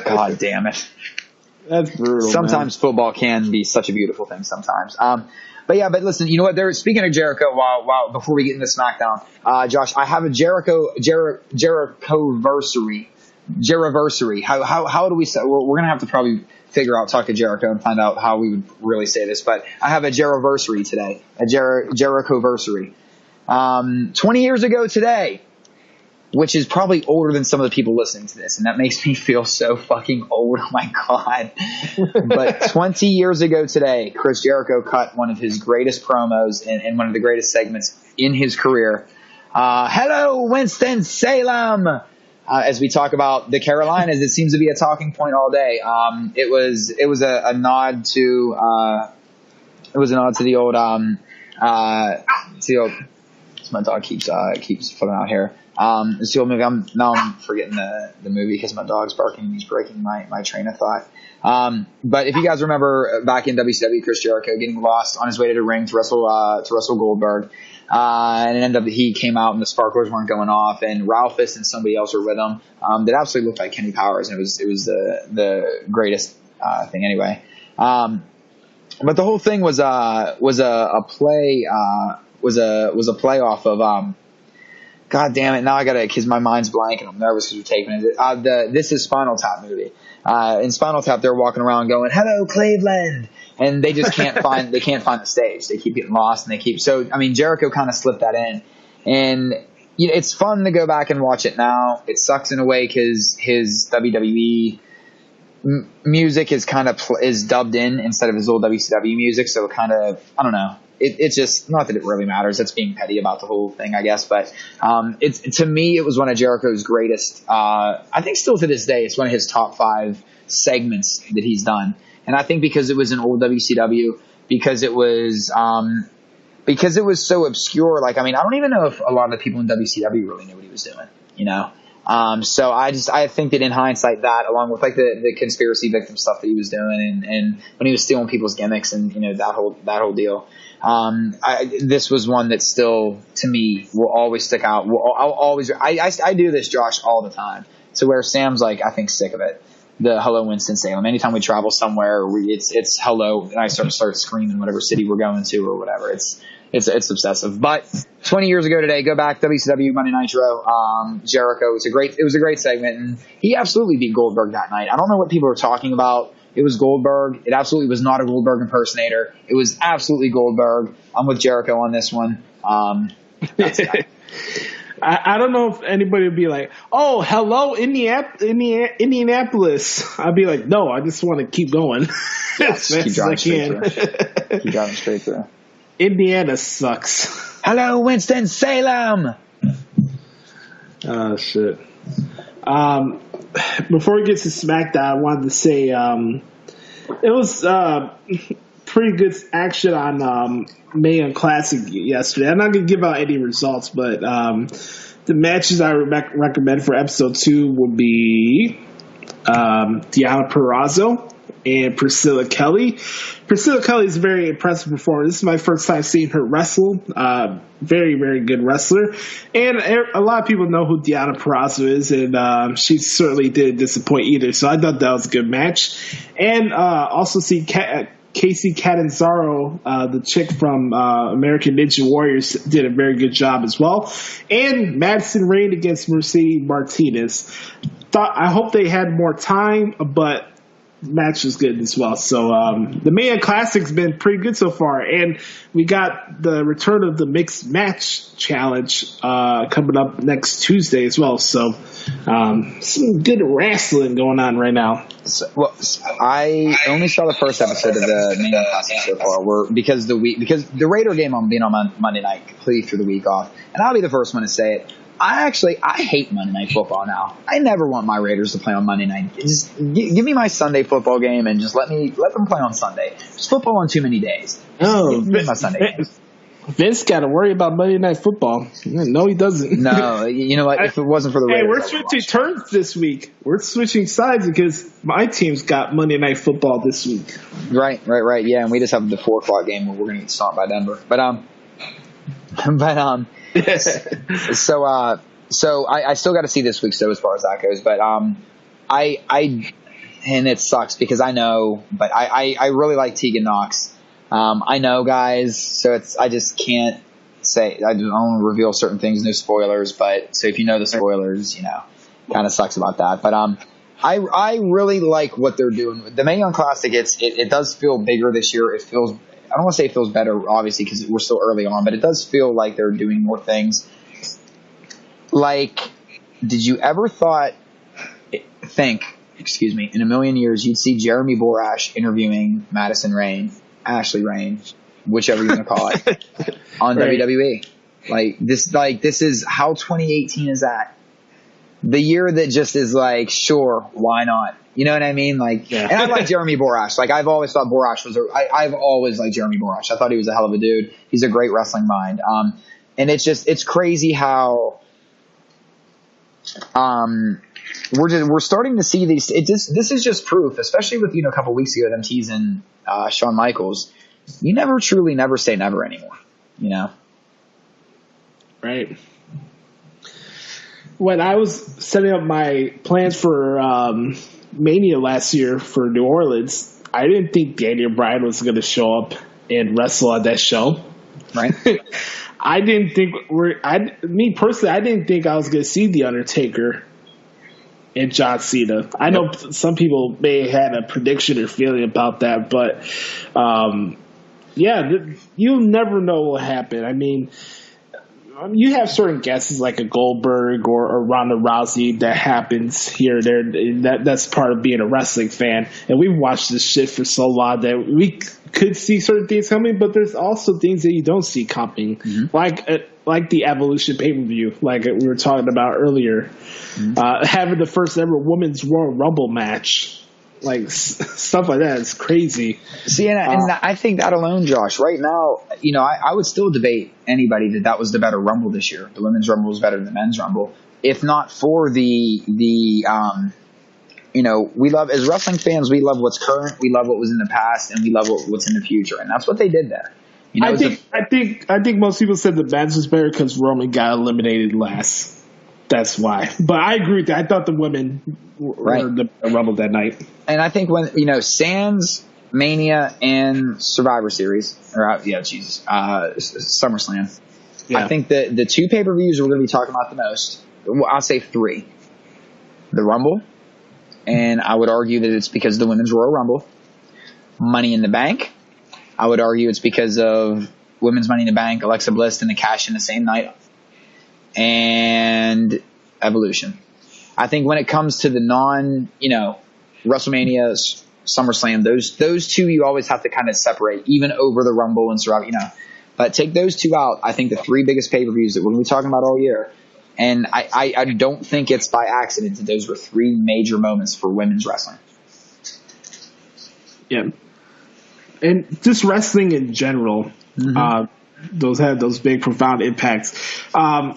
God damn it. That's brutal. Sometimes football can be such a beautiful thing sometimes. But listen, you know what? Speaking of Jericho, before we get into SmackDown, Josh, I have a Jericho-versary. How do we say? We're going to have to probably talk to Jericho and find out how we would really say this. But I have a Jericho-versary today, a Jericho-versary. 20 years ago today, which is probably older than some of the people listening to this, and that makes me feel so fucking old. Oh my God. But 20 years ago today, Chris Jericho cut one of his greatest promos and one of the greatest segments in his career. Hello, Winston-Salem. As we talk about the Carolinas, it seems to be a talking point all day. It was a nod to the old my dog keeps flipping out here. It's the old movie. I'm forgetting the movie because my dog's barking and he's breaking my train of thought. But if you guys remember back in WCW, Chris Jericho getting lost on his way to the ring to wrestle Goldberg. And it ended up that he came out and the sparklers weren't going off, and Ralphus and somebody else were with him. That absolutely looked like Kenny Powers, and it was the greatest thing anyway. But the whole thing was a play off of God damn it! Now I gotta, because my mind's blank and I'm nervous because we're taping it. This is Spinal Tap movie. In Spinal Tap, they're walking around going, "Hello, Cleveland," and they just can't find the stage. They keep getting lost, and Jericho kind of slipped that in, and it's fun to go back and watch it now. It sucks in a way because his WWE music is kind of is dubbed in instead of his old WCW music, so it kind of, I don't know. It's just not that it really matters. That's being petty about the whole thing, I guess. But to me, it was one of Jericho's greatest. I think still to this day, it's one of his top 5 segments that he's done. And I think because it was an old WCW, because it was so obscure. Like, I don't even know if a lot of the people in WCW really knew what he was doing. So I think that in hindsight, that along with like the conspiracy victim stuff that he was doing and when he was stealing people's gimmicks and that whole deal. This was one that still, to me, will always stick out. I do this, Josh, all the time, to where Sam's like, I think, sick of it. The hello Winston-Salem. Anytime we travel somewhere, it's hello, and I start screaming whatever city we're going to or whatever. It's obsessive. But 20 years ago today, go back, WCW Monday Nitro, Jericho. It was a great segment, and he absolutely beat Goldberg that night. I don't know what people are talking about. It was Goldberg. It absolutely was not a Goldberg impersonator. It was absolutely Goldberg. I'm with Jericho on this one. That's that. I don't know if anybody would be like, "Oh, hello, Indianapolis." I'd be like, "No, I just want to keep going." Yes, keep driving straight through. Keep driving straight through. Indiana sucks. Hello, Winston-Salem. Oh shit. Before we get to SmackDown, I wanted to say it was pretty good action on Mayhem Classic yesterday. I'm not going to give out any results, but the matches I recommend for episode 2 would be Deonna Purrazzo and Priscilla Kelly. Priscilla Kelly is a very impressive performer. This is my first time seeing her wrestle. Very, very good wrestler. And a lot of people know who Deonna Purrazzo is, and she certainly didn't disappoint either. So I thought that was a good match. And also see Casey Catanzaro, the chick from American Ninja Warriors, did a very good job as well. And Madison Rayne against Mercedes Martinez. I hope they had more time, but match was good as well. So the Mania Classic's been pretty good so far, and we got the return of the Mixed Match Challenge coming up next Tuesday as well. So some good wrestling going on right now. I only saw the first episode of the Mania Classic so far, because the Raider game on being on Monday night completely threw the week off, and I'll be the first one to say it. I hate Monday Night Football now. I never want my Raiders to play on Monday night. Just give me my Sunday football game and just let them play on Sunday. Just football on too many days. Oh, give me my Sunday games. Vince got to worry about Monday Night Football. No, he doesn't. No, you know what? If it wasn't for the Raiders, we're switching turns this week. We're switching sides because my team's got Monday Night Football this week. Right. Yeah, and we just have the 4:00 game where we're going to get stomped by Denver. So I still got to see this week's show as far as that goes, but and it sucks because I know, but I really like Tegan Knox. I know, guys, so I just can't say, I don't want to reveal certain things, no spoilers, but so if you know the spoilers, kind of sucks about that. But I really like what they're doing. The Mania Classic, it does feel bigger this year. It feels, I don't want to say it feels better, obviously, because we're still early on, but it does feel like they're doing more things. Like, did you ever think, in a million years, you'd see Jeremy Borash interviewing Ashley Rain, whichever you want to call it, on right. WWE? This is how 2018 is that? The year that just is like, sure, why not? You know what I mean? And I like Jeremy Borash. I've always thought Borash I've always liked Jeremy Borash. I thought he was a hell of a dude. He's a great wrestling mind. And it's crazy how, we're starting to see these. This is just proof, especially with a couple weeks ago them teasing Shawn Michaels. You never say never anymore. Right. When I was setting up my plans for Mania last year for New Orleans, I didn't think Daniel Bryan was going to show up and wrestle at that show. Right. I didn't think I didn't think I was going to see The Undertaker and John Cena. I know some people may have had a prediction or feeling about that, but you'll never know what will happen. I mean, you have certain guesses like a Goldberg or Ronda Rousey that happens here or there. That's part of being a wrestling fan. And we've watched this shit for so long that we could see certain things coming, but there's also things that you don't see coming, like the Evolution pay-per-view, like we were talking about earlier. Having the first ever women's Royal Rumble match. Stuff like that is crazy. See, and I think that alone, Josh, right now, I would still debate anybody that was the better Rumble this year. The women's Rumble was better than the men's Rumble. If not for we love, as wrestling fans, we love what's current, we love what was in the past, and we love what's in the future. And that's what they did there. I think most people said the men's was better because Roman got eliminated last. That's why. But I agree with that. I thought the women were the Rumble that night. And I think when, Sans, Mania, and Survivor Series, SummerSlam, I think the two pay-per-views we're going to be talking about the most, I'll say three. The Rumble, and I would argue that it's because of the Women's Royal Rumble. Money in the Bank, I would argue it's because of Women's Money in the Bank, Alexa Bliss, and the cash in the same night. And Evolution. I think when it comes to the WrestleMania, SummerSlam, those two you always have to kind of separate, even over the Rumble and Survivor, But take those two out. I think the three biggest pay-per-views that we're going to be talking about all year, and I don't think it's by accident that those were three major moments for women's wrestling. Yeah. And just wrestling in general. Those had those big, profound impacts. I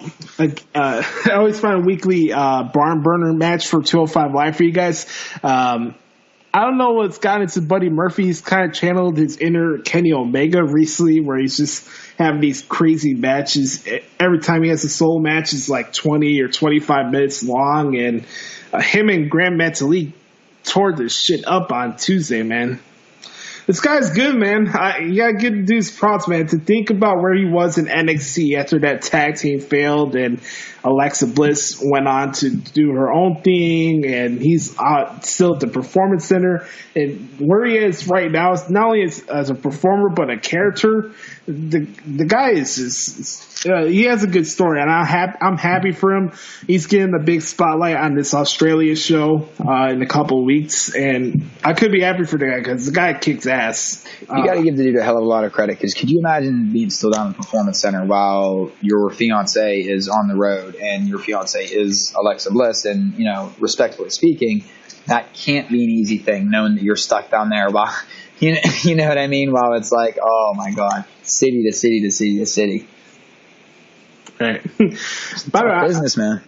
always find a weekly barn burner match for 205 Live for you guys. I don't know what's gotten into Buddy Murphy. He's kind of channeled his inner Kenny Omega recently, where he's just having these crazy matches. Every time he has a solo match, it's like 20 or 25 minutes long. And him and Grand Metalik tore this shit up on Tuesday, man. This guy's good, man. You gotta give the dude's props, man. To think about where he was in NXT after that tag team failed, and Alexa Bliss went on to do her own thing, and he's still at the Performance Center. And where he is right now is not only as a performer but a character. The guy he has a good story, and I'm happy for him. He's getting a big spotlight on this Australia show in a couple of weeks, and I could be happy for the guy because the guy kicks ass. You got to give the dude a hell of a lot of credit, because could you imagine being still down in the Performance Center while your fiance is on the road and your fiance is Alexa Bliss, and respectfully speaking, that can't be an easy thing, knowing that you're stuck down there while you know what I mean, while it's like, oh my god, city to city to city to city. Right. By the way, business, man.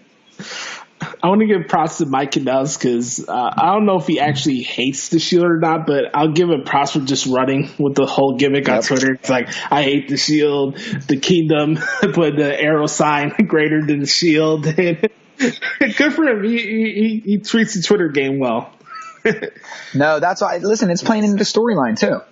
I want to give props to Mike Kanellis because I don't know if he actually hates the Shield or not, but I'll give him props for just running with the whole gimmick on Twitter. It's like, I hate the Shield, the Kingdom, put the arrow sign greater than the Shield. Good for him. He treats the Twitter game well. No, that's why. Listen, it's playing into the storyline too.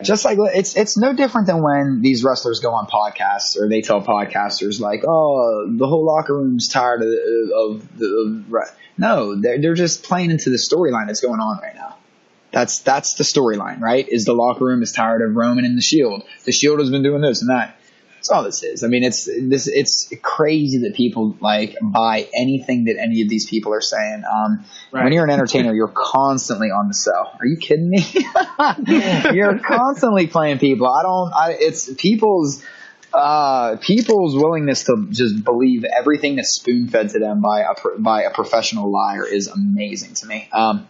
Just like it's no different than when these wrestlers go on podcasts or they tell podcasters like, "Oh, the whole locker room's tired of the." No, they're just playing into the storyline that's going on right now. That's the storyline, right? Is the locker room is tired of Roman and the Shield. The Shield has been doing this and that. That's all this is. I mean, it's crazy that people like buy anything that any of these people are saying. Right. When you're an entertainer, you're constantly on the sell. Are you kidding me? You're constantly playing people. It's people's willingness to just believe everything that's spoon fed to them by a professional liar is amazing to me. By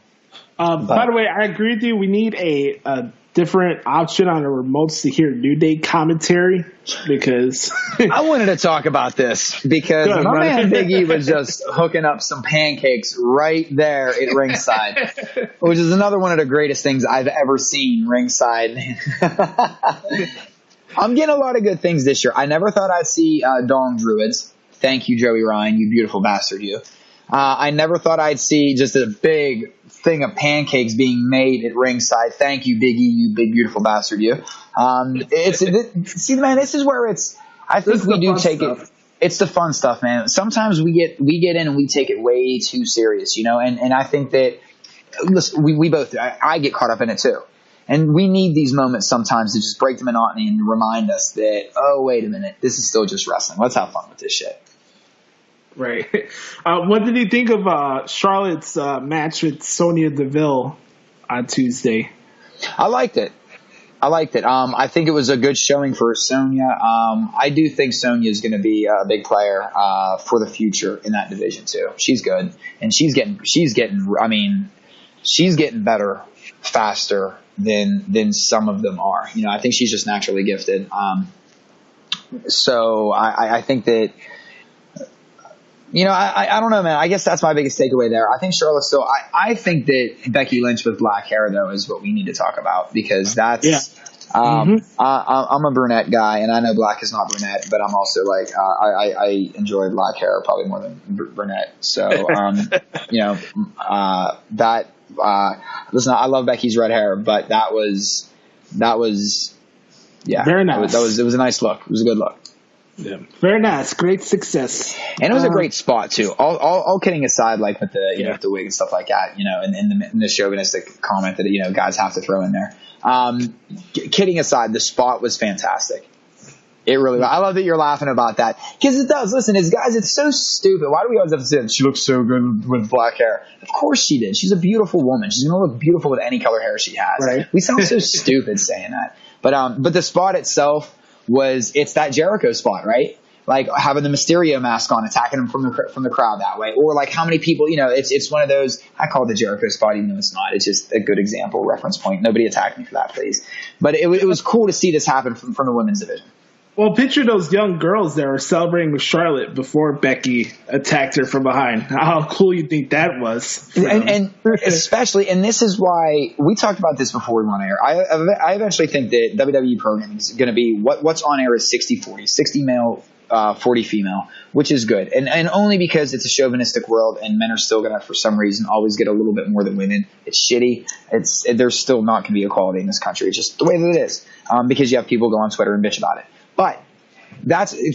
the way, I agree with you. We need a different option on the remotes to hear New Day commentary, because I wanted to talk about this because my man Big E was just hooking up some pancakes right there at ringside, which is another one of the greatest things I've ever seen ringside. I'm getting a lot of good things this year. I never thought I'd see Dong Druids. Thank you, Joey Ryan, you beautiful bastard, you. I never thought I'd see just a big thing of pancakes being made at ringside. Thank you, Big E, you big beautiful bastard, you. See, man, this is where it's. I think we do take it. It's the fun stuff, man. Sometimes we get in and we take it way too serious, And I think that listen, we both. I get caught up in it too, and we need these moments sometimes to just break the monotony and remind us that, oh, wait a minute, this is still just wrestling. Let's have fun with this shit. Right. What did you think of Charlotte's match with Sonya Deville on Tuesday? I liked it. I think it was a good showing for Sonya. I do think Sonya is going to be a big player for the future in that division too. She's good, and she's getting better faster than some of them are. I think she's just naturally gifted. So I think that. I don't know, man. I guess that's my biggest takeaway there. I think Charlotte's still – I think that Becky Lynch with black hair, though, is what we need to talk about, because that's I'm a brunette guy, and I know black is not brunette, but I'm also like I enjoy black hair probably more than brunette. So, listen, I love Becky's red hair, but that was very nice. It was a nice look. It was a good look. Yeah. Very nice. Great success. And it was a great spot too. All kidding aside, like with the with the wig and stuff like that, and the chauvinistic comment that guys have to throw in there. Kidding aside, the spot was fantastic. It really was. I love that you're laughing about that, because it does. Listen, guys, it's so stupid. Why do we always have to say she looks so good with black hair? Of course she did. She's a beautiful woman. She's gonna look beautiful with any color hair she has. Right. We sound so stupid saying that, but the spot itself. It's that Jericho spot, right? Like having the Mysterio mask on, attacking him from the crowd that way, or like how many people, it's one of those. I call it the Jericho spot, even though it's not. It's just a good example, reference point. Nobody attack me for that, please. But it was cool to see this happen from the women's division. Well, picture those young girls that were celebrating with Charlotte before Becky attacked her from behind. How cool you think that was? And especially, and this is why we talked about this before we went on air. I eventually think that WWE programming is going to be what's on air is 60-40, 60 male, 40 female, which is good. And only because it's a chauvinistic world and men are still going to, for some reason, always get a little bit more than women. It's shitty. There's still not going to be equality in this country. It's just the way that it is, because you have people go on Twitter and bitch about it. But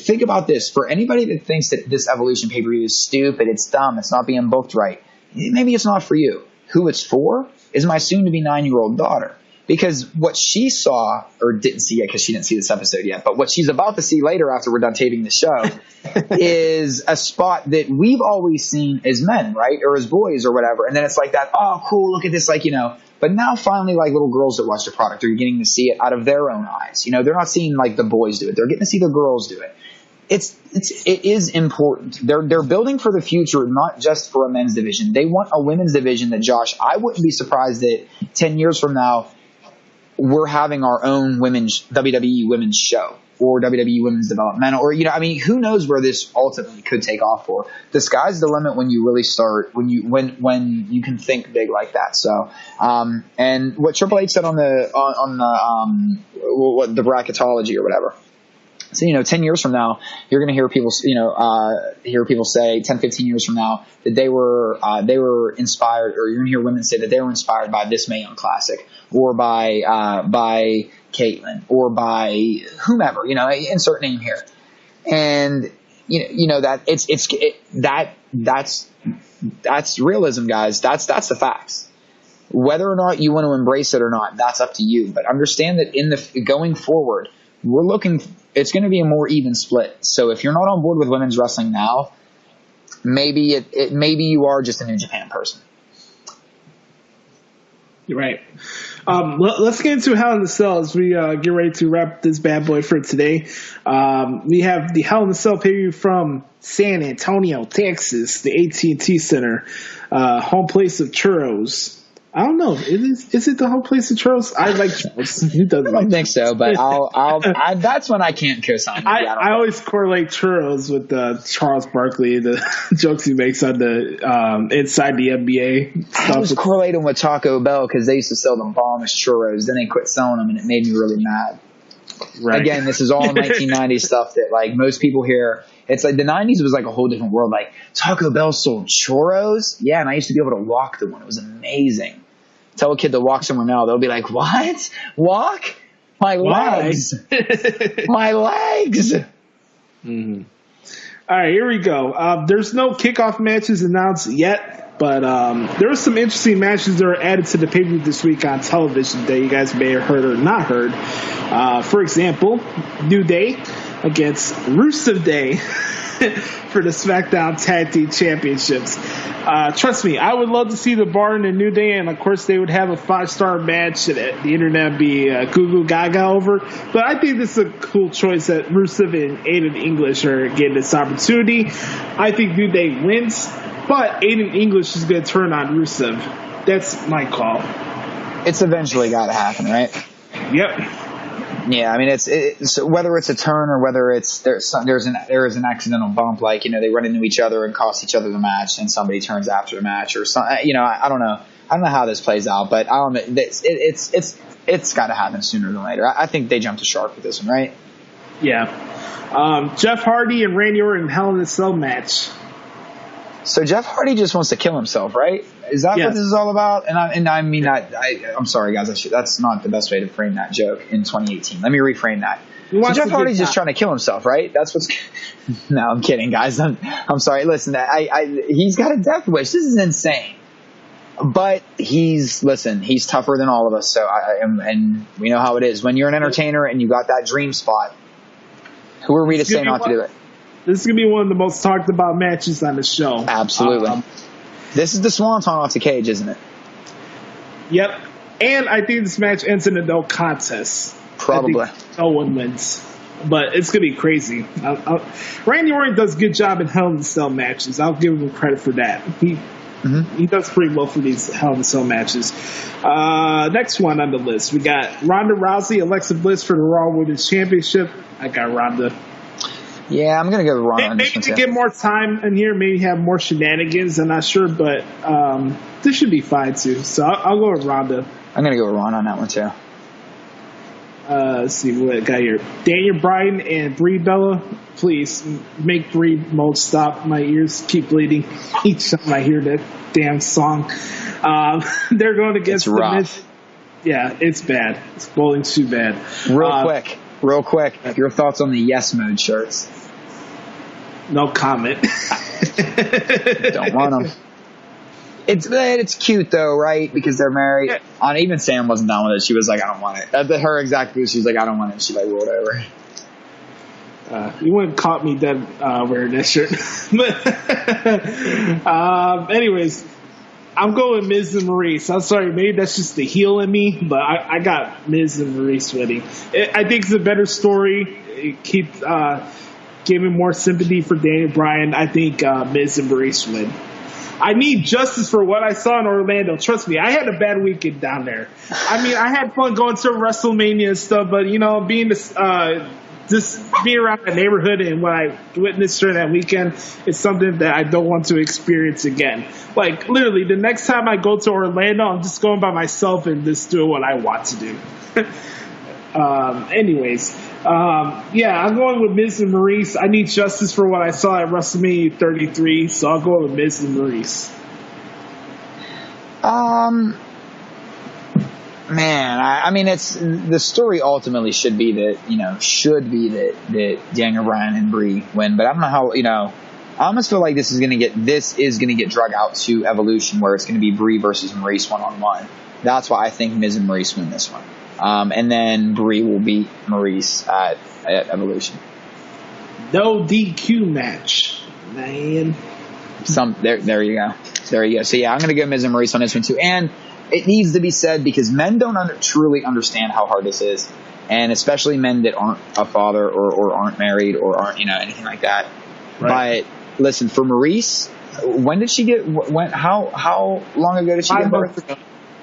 think about this. For anybody that thinks that this Evolution pay-per-view is stupid, it's dumb, it's not being booked right, maybe it's not for you. Who it's for is my soon-to-be 9-year-old daughter. Because what she saw, or didn't see yet because she didn't see this episode yet, but what she's about to see later after we're done taping the show is a spot that we've always seen as men, right? Or as boys or whatever. And then it's like that, oh, cool, look at this, like, But now finally, like, little girls that watch the product are getting to see it out of their own eyes. They're not seeing, like, the boys do it. They're getting to see the girls do it. It is important. They're building for the future, not just for a men's division. They want a women's division that, Josh, I wouldn't be surprised that 10 years from now, we're having our own WWE women's show or WWE women's developmental, or, who knows where this ultimately could take off for. The sky's the limit when you really start, when you can think big like that. So, and what Triple H said on the bracketology or whatever. So, 10 years from now, you're going to hear people say 10, 15 years from now that they were inspired, or you're going to hear women say that they were inspired by this Mae Young Classic or by Caitlyn or by whomever, insert name here. And, that's realism, guys. That's the facts. Whether or not you want to embrace it or not, that's up to you. But understand that going forward, it's going to be a more even split. So if you're not on board with women's wrestling now, maybe maybe you are just a New Japan person. Right. Let's get into Hell in a Cell as we get ready to wrap this bad boy for today. We have the Hell in a Cell pay-per-view from San Antonio, Texas, the AT&T Center, home place of churros. I don't know. Is it the whole place of churros? I like churros. Who doesn't? I don't think so, but that's when I can't co-sign. I always correlate churros with Charles Barkley, the jokes he makes on the inside the NBA stuff. I was correlating with Taco Bell because they used to sell them bomb as churros. Then they quit selling them, and it made me really mad. Right. Again, this is all 1990s stuff that, like, most people here. It's like the 90s was like a whole different world. Like, Taco Bell sold churros. Yeah, and I used to be able to walk to one. It was amazing. Tell a kid to walk somewhere now, they'll be like, what? Walk? My legs. My legs. Mm-hmm. All right, here we go. There's no kickoff matches announced yet, but there were some interesting matches that were added to the pay-per-view this week on television that you guys may have heard or not heard. For example, New Day against Rusev Day for the SmackDown Tag Team Championships. Trust me, I would love to see the Bar and the New Day, and of course they would have a 5-star match that the internet would be goo goo gaga over. But I think this is a cool choice that Rusev and Aiden English are getting this opportunity. I think New Day wins, but Aiden English is going to turn on Rusev. That's my call. It's eventually got to happen, right? Yep. Yeah, I mean, it's whether it's a turn or whether there is an accidental bump, like, they run into each other and cost each other the match, and somebody turns after the match or something. I don't know. I don't know how this plays out, but it's got to happen sooner than later. I think they jumped the shark with this one, right? Yeah. Jeff Hardy and Randy Orton Hell in a Cell match. So Jeff Hardy just wants to kill himself, right? Is that what this is all about? I'm sorry, guys. That's not the best way to frame that joke in 2018. Let me reframe that. So Jeff Hardy's just trying to kill himself, right? That's what's. No, I'm kidding, guys. I'm sorry. Listen, he's got a death wish. This is insane. But he's tougher than all of us. So and we know how it is when you're an entertainer and you got that dream spot. Who are we to say not to do it? This is going to be one of the most talked about matches on the show. Absolutely. This is the swanton off the cage, isn't it? Yep. And I think this match ends in a no contest. Probably. No one wins. But it's going to be crazy. Randy Orton does a good job in Hell in a Cell matches. I'll give him credit for that. He does pretty well for these Hell in a Cell matches. Next one on the list. We got Ronda Rousey, Alexa Bliss for the Raw Women's Championship. I got Ronda. Yeah, I'm going to go with Ronda. Maybe to get more time in here, maybe have more shenanigans. I'm not sure, but this should be fine too. So I'll go with Ronda. I'm going to go with Ronda on that one too. Let's see what I got here. Daniel Bryan and Brie Bella. Please make Brie Mold stop. My ears keep bleeding each time I hear that damn song. They're going against the Miz. Yeah, it's bad. It's bowling too bad. Real quick. Your thoughts on the Yes Mode shirts? No comment. Don't want them. It's cute though, right? Because they're married. Yeah. Even Sam wasn't down with it. She was like, I don't want it. Her exact view, she was like, I don't want it. She like rolled over. You wouldn't caught me dead wearing that shirt. But anyways, I'm going Miz and Maurice. I'm sorry, maybe that's just the heel in me, but I got Miz and Maurice winning. I think it's a better story. It keeps giving more sympathy for Daniel Bryan. I think Miz and Maurice win. I need justice for what I saw in Orlando. Trust me, I had a bad weekend down there. I mean, I had fun going to WrestleMania and stuff, but, being just being around the neighborhood and what I witnessed during that weekend is something that I don't want to experience again. Like, literally, the next time I go to Orlando, I'm just going by myself and just doing what I want to do. I'm going with Miz and Maurice. I need justice for what I saw at WrestleMania 33, so I'll go with Miz and Maurice. I mean, it's the story ultimately should be that Daniel Bryan and Brie win, but I don't know how. I almost feel like this is gonna get drug out to Evolution, where it's gonna be Brie versus Maurice 1-on-1. That's why I think Miz and Maurice win this one. And then Brie will beat Maurice at Evolution. No DQ match, man. There you go. So yeah, I'm gonna go Miz and Maurice on this one too. And it needs to be said because men don't truly understand how hard this is, and especially men that aren't a father or aren't married or aren't anything like that. Right. But listen, for Maurice, when did she get? How long ago did she get birth?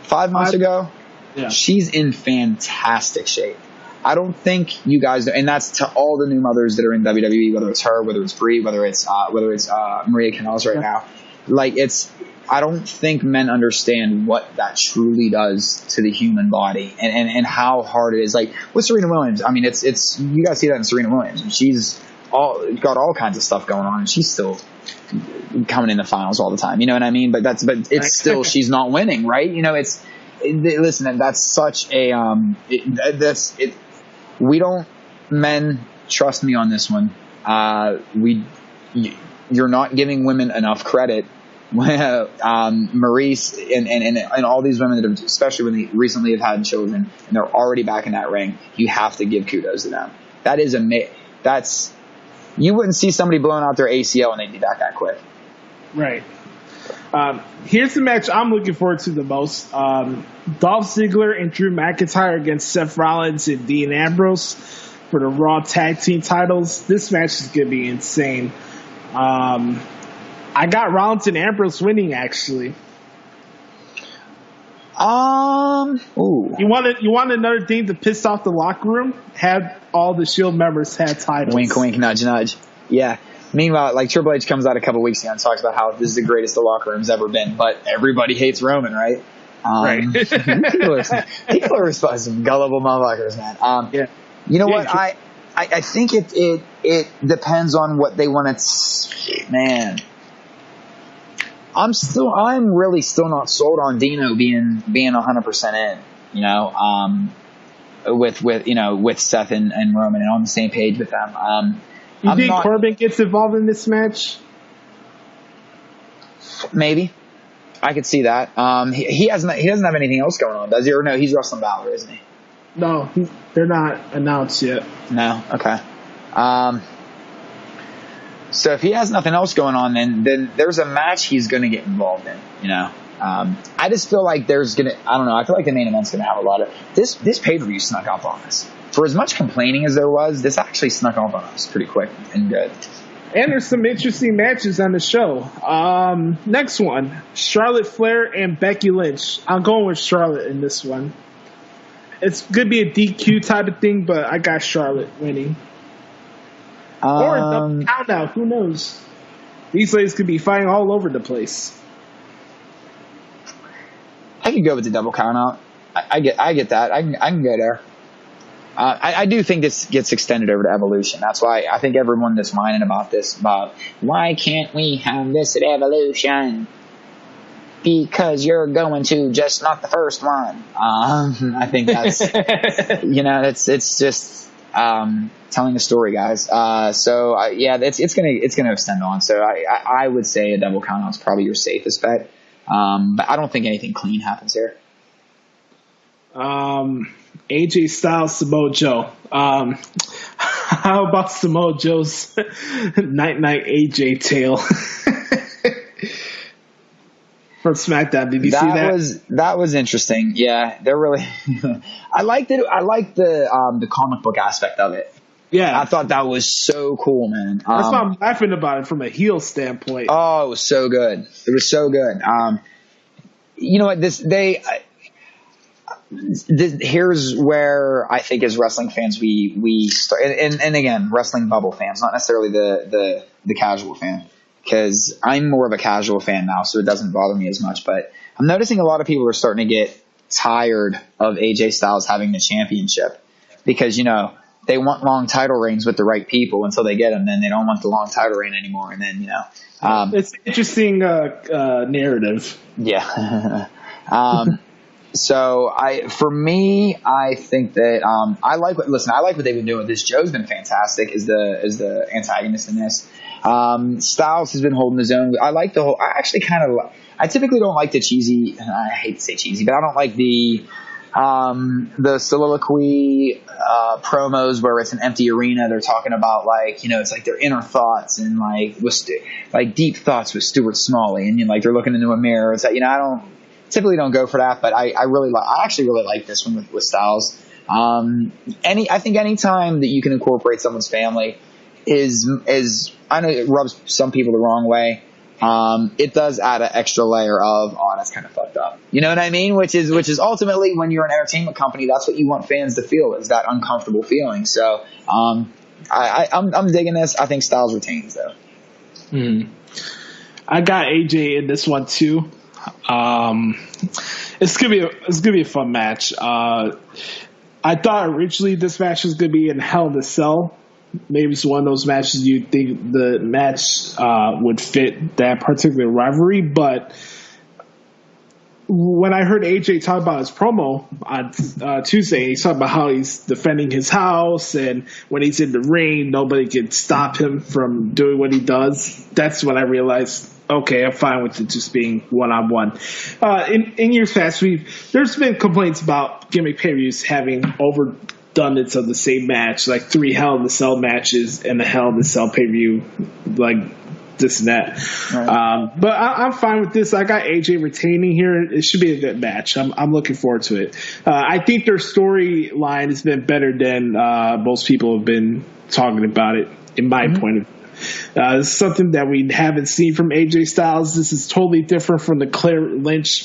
5 months ago. Yeah. She's in fantastic shape. I don't think you guys know, and that's to all the new mothers that are in WWE, whether it's her, whether it's Brie, whether it's Maria Kanellis right now. I don't think men understand what that truly does to the human body and how hard it is. Like with Serena Williams, I mean, it's you guys see that in Serena Williams. She's got all kinds of stuff going on, and she's still coming in the finals all the time. You know what I mean? But it's still she's not winning, right? Listen, that's such a we don't, men, trust me on this one. You're not giving women enough credit. Maurice and all these women that have, especially when they recently have had children and they're already back in that ring, you have to give kudos to them. That is you wouldn't see somebody blowing out their ACL and they'd be back that quick. Right. Here's the match I'm looking forward to the most. Dolph Ziggler and Drew McIntyre against Seth Rollins and Dean Ambrose for the Raw Tag Team titles. This match is going to be insane. I got Rollins and Ambrose winning, actually. Ooh. You want another thing to piss off the locker room? Have all the Shield members have titles. Wink, wink, nudge, nudge. Yeah. Meanwhile, like Triple H comes out a couple weeks ago and talks about how this is the greatest the locker room's ever been, but everybody hates Roman, right? Right. People are some gullible motherfuckers, man. Yeah. You know what? I think it depends on what they want to. Man, I'm really still not sold on Dino being 100% in. With Seth and Roman and on the same page with them. You think Corbin gets involved in this match? Maybe. I could see that. He doesn't have anything else going on, does he? Or no, he's wrestling Balor, isn't he? No, they're not announced yet. No? Okay. So if he has nothing else going on, then there's a match he's going to get involved in, I just feel like I feel like the main event's going to have a lot of this pay-per-view snuck up on us. For as much complaining as there was, this actually snuck up on us pretty quick and good. And there's some interesting matches on the show. Next one, Charlotte Flair and Becky Lynch. I'm going with Charlotte in this one. It's going to be a DQ type of thing, but I got Charlotte winning. Or a double count out. Who knows? These ladies could be fighting all over the place. I can go with the double count out. I get that. I can go there. I do think this gets extended over to Evolution. That's why I think everyone that's whining about this, about why can't we have this at Evolution? Because you're going to just not the first one. I think that's, it's just telling a story, guys. It's gonna extend on. So I would say a double count out is probably your safest bet. But I don't think anything clean happens here. AJ Styles, Samoa Joe. How about Samoa Joe's night AJ tail from SmackDown? Did you see that? That was interesting. Yeah, they're really. I liked it. I liked the comic book aspect of it. Yeah, I thought that was so cool, man. That's why I'm laughing about it from a heel standpoint. Oh, it was so good. It was so good. You know what? Here's where I think as wrestling fans we start, and again, wrestling bubble fans, not necessarily the casual fan, because I'm more of a casual fan now, so it doesn't bother me as much. But I'm noticing a lot of people are starting to get tired of AJ Styles having the championship, because they want long title reigns with the right people until they get them, then they don't want the long title reign anymore, and then it's an interesting narrative. Yeah. So for me, I think that I like what they've been doing with this. Joe's been fantastic as the antagonist in this. Styles has been holding his own. I like I typically don't like the cheesy. I hate to say cheesy, but I don't like the soliloquy promos where it's an empty arena. They're talking about it's like their inner thoughts and like deep thoughts with Stuart Smalley, and they're looking into a mirror. It's like I typically don't go for that, but I actually really like this one with Styles. I think any time that you can incorporate someone's family is I know it rubs some people the wrong way. It does add an extra layer of, that's kind of fucked up. You know what I mean? Which is ultimately, when you're an entertainment company, that's what you want fans to feel, is that uncomfortable feeling. So, I'm digging this. I think Styles retains though. I got AJ in this one too. It's gonna be a fun match. I thought originally this match was gonna be in Hell in a Cell. Maybe it's one of those matches you think the match would fit that particular rivalry, but when I heard AJ talk about his promo on Tuesday, he's talking about how he's defending his house, and when he's in the ring, nobody can stop him from doing what he does. That's when I realized, okay, I'm fine with it just being one-on-one. In years past, there's been complaints about gimmick pay-per-views having overdone it of the same match, like 3 Hell in a Cell matches and the Hell in a Cell pay-per-view, like this and that. Right. But I'm fine with this. I got AJ retaining here. It should be a good match. I'm looking forward to it. I think their storyline has been better than most people have been talking about it, in my point of view. This is something that we haven't seen from AJ Styles. This is totally different from the Claire Lynch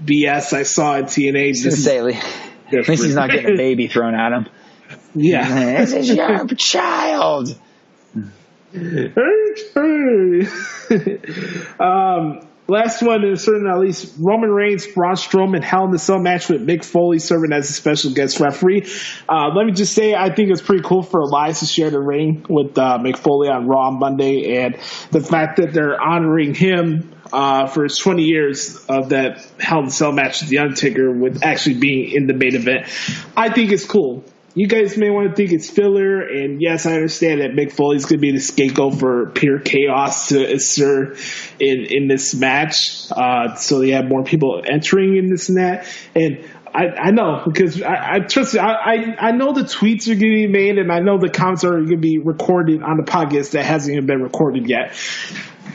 BS I saw at TNA. At least he's not getting a baby thrown at him. Yeah. This is your child. Last one, and certainly not least, Roman Reigns, Braun Strowman, Hell in a Cell match with Mick Foley serving as a special guest referee. Let me just say, I think it's pretty cool for Elias to share the ring with Mick Foley on Raw on Monday, and the fact that they're honoring him for his 20 years of that Hell in a Cell match with The Undertaker with actually being in the main event, I think it's cool. You guys may want to think it's filler, and yes, I understand that Mick Foley's going to be the scapegoat for pure chaos to assert in this match, so they have more people entering in this and that. And I know, because I trust you. I know the tweets are going to be made, and I know the comments are going to be recorded on the podcast that hasn't even been recorded yet.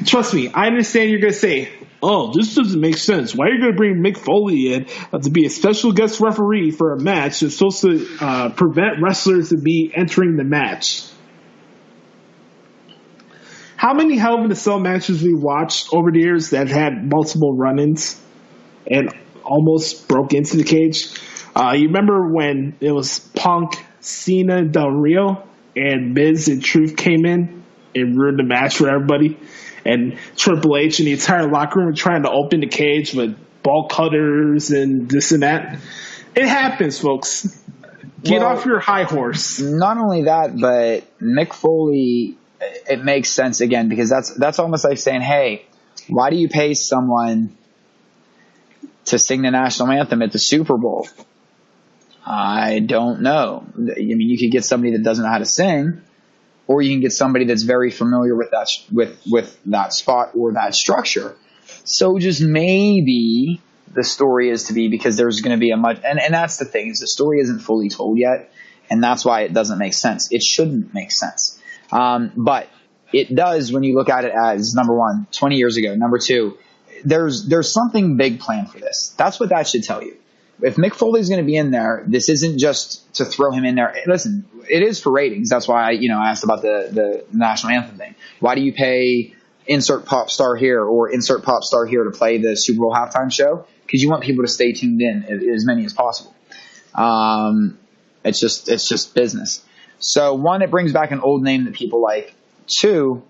Trust me, I understand you're going to say, oh, this doesn't make sense. Why are you going to bring Mick Foley in to be a special guest referee for a match that's supposed to prevent wrestlers to be entering the match? How many Hell in a Cell matches we watched over the years that had multiple run-ins and almost broke into the cage? You remember when it was Punk, Cena, Del Rio, and Miz and Truth came in and ruined the match for everybody? And Triple H and the entire locker room were trying to open the cage with ball cutters and this and that. It happens, folks. Get off your high horse. Not only that, but Mick Foley, it makes sense again because that's almost like saying, hey, why do you pay someone to sing the national anthem at the Super Bowl? I don't know. I mean, you could get somebody that doesn't know how to sing, or you can get somebody that's very familiar with that with that spot or that structure. So just maybe the story is to be because there's going to be and that's the thing is the story isn't fully told yet, and that's why it doesn't make sense. It shouldn't make sense, but it does when you look at it as number one, 20 years ago. Number two, there's something big planned for this. That's what that should tell you. If Mick Foley's going to be in there, this isn't just to throw him in there. Listen, it is for ratings. That's why I asked about the national anthem thing. Why do you pay insert pop star here or insert pop star here to play the Super Bowl halftime show? Because you want people to stay tuned in, as many as possible. It's just business. So one, it brings back an old name that people like. Two,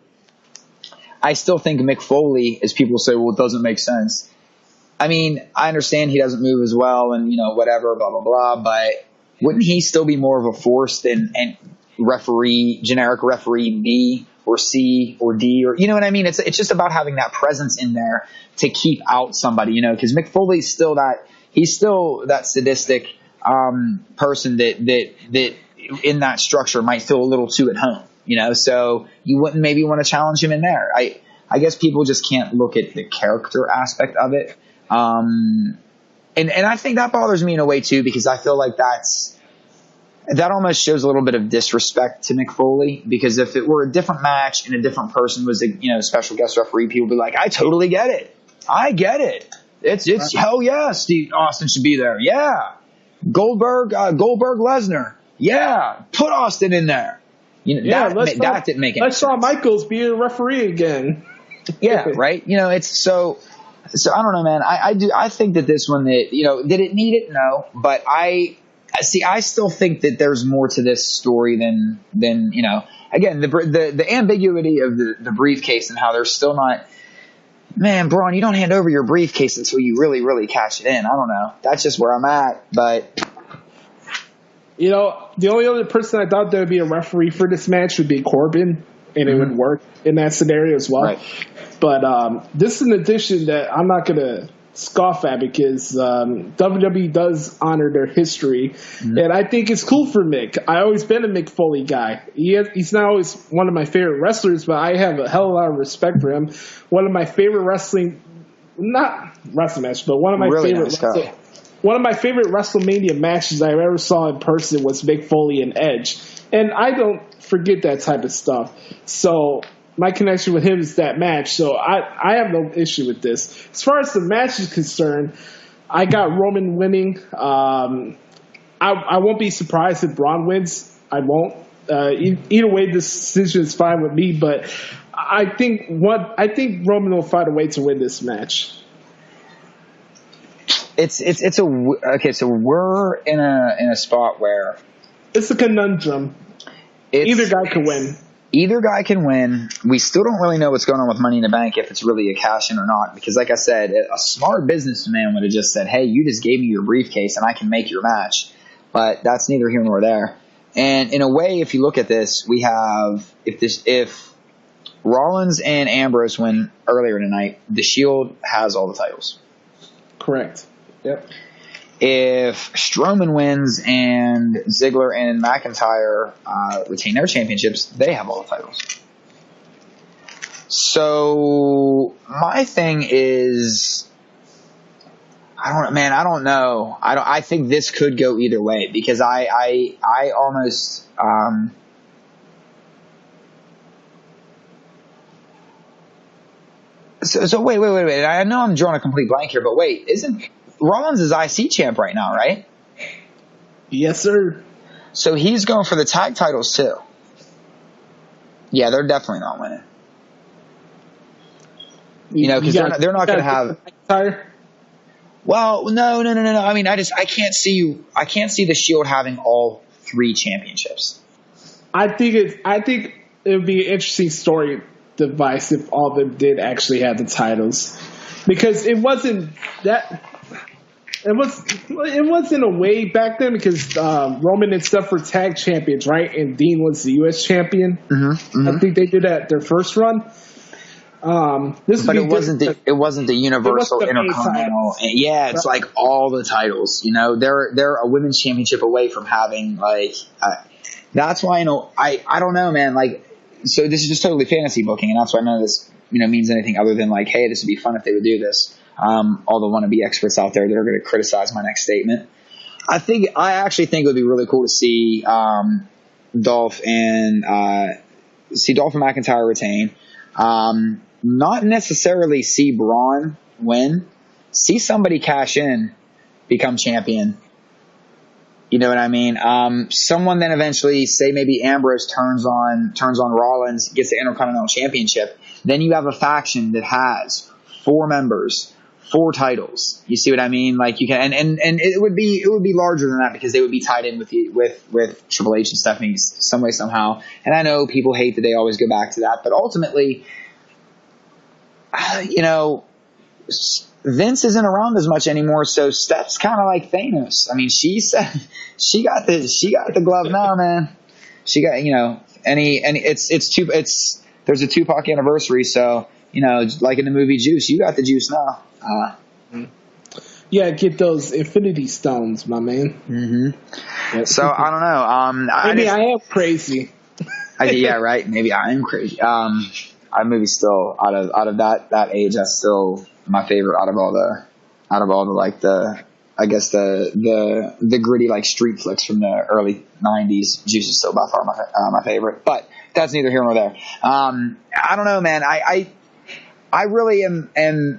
I still think Mick Foley, as people say, well, it doesn't make sense. I mean, I understand he doesn't move as well and, whatever, blah, blah, blah, but wouldn't he still be more of a force than generic referee B or C or D or, you know what I mean? It's just about having that presence in there to keep out somebody, because Mick Foley's still that sadistic person that in that structure might feel a little too at home, so you wouldn't maybe want to challenge him in there. I guess people just can't look at the character aspect of it. And I think that bothers me in a way too, because I feel like that almost shows a little bit of disrespect to Mick Foley, because if it were a different match and a different person was a special guest referee, people would be like, I totally get it. I get it. It's hell yeah, Steve Austin should be there. Yeah. Goldberg Lesnar. Yeah. Put Austin in there. That didn't make any sense. Let's Shawn Michaels be a referee again. Yeah, right. It's so I don't know, man. I think that this one did it need it? No, but I still think that there's more to this story than again the ambiguity of the briefcase and how there's still not. Man, Braun, you don't hand over your briefcase until you really, really cash it in. I don't know. That's just where I'm at, but. The only other person I thought there would be a referee for this match would be Corbin, and it would work in that scenario as well. Right. But this is an addition that I'm not going to scoff at because WWE does honor their history, and I think it's cool for Mick. I've always been a Mick Foley guy. He's not always one of my favorite wrestlers, but I have a hell of a lot of respect for him. One of my favorite not wrestling match, but one of my really favorite nice one of my favorite WrestleMania matches I ever saw in person was Mick Foley and Edge. And I don't forget that type of stuff. So my connection with him is that match. So I have no issue with this. As far as the match is concerned, I got Roman winning. I won't be surprised if Braun wins. I won't. Either way, this decision is fine with me. But I think Roman will find a way to win this match. Okay. So we're in a spot where it's a conundrum. Either guy can win. Either guy can win. We still don't really know what's going on with Money in the Bank, if it's really a cash in or not. Because, like I said, a smart businessman would have just said, "Hey, you just gave me your briefcase, and I can make your match." But that's neither here nor there. And in a way, if you look at this, we have if Rollins and Ambrose win earlier tonight, the Shield has all the titles. Correct. Yep. If Strowman wins and Ziggler and McIntyre retain their championships, they have all the titles. So my thing is, I don't know. I think this could go either way because I almost. So wait. I know I'm drawing a complete blank here, but wait, isn't Rollins is IC champ right now, right? Yes, sir. So he's going for the tag titles too. Yeah, they're definitely not winning. Because they're not going to have. Well, no. I mean, I can't see the Shield having all three championships. I think it would be an interesting story device if all of them did actually have the titles, because it wasn't it was in a way back then because Roman and Steph were tag champions, right? And Dean was the U.S. champion. I think they did that their first run. But it wasn't the Universal Intercontinental. Yeah, it's like all the titles. You know, they're a women's championship away from having like. That's why I don't know, man. Like, so this is just totally fantasy booking, and that's why none of this means anything other than like, hey, this would be fun if they would do this. All the wannabe experts out there that are going to criticize my next statement. I actually think it would be really cool to see Dolph and McIntyre retain. Not necessarily see Braun win. See somebody cash in, become champion. You know what I mean? Someone then eventually, say maybe Ambrose turns on Rollins, gets the Intercontinental Championship. Then you have a faction that has 4 members, 4 titles. You see what I mean? Like you can, and it would be larger than that because they would be tied in with Triple H and Stephanie some way somehow. And I know people hate that they always go back to that, but ultimately, Vince isn't around as much anymore, so Steph's kind of like Thanos. I mean, she got the glove now, man. She got there's a Tupac anniversary, so like in the movie Juice, you got the juice now. Yeah, get those Infinity Stones, my man. Mm-hmm. So I don't know. Maybe I am crazy. Yeah, right. Maybe I am crazy. I'm maybe still out of that age. That's still my favorite out of all the like the I guess the gritty like street flicks from the early '90s. Juice is still by far my favorite, but that's neither here nor there. I don't know, man. I really am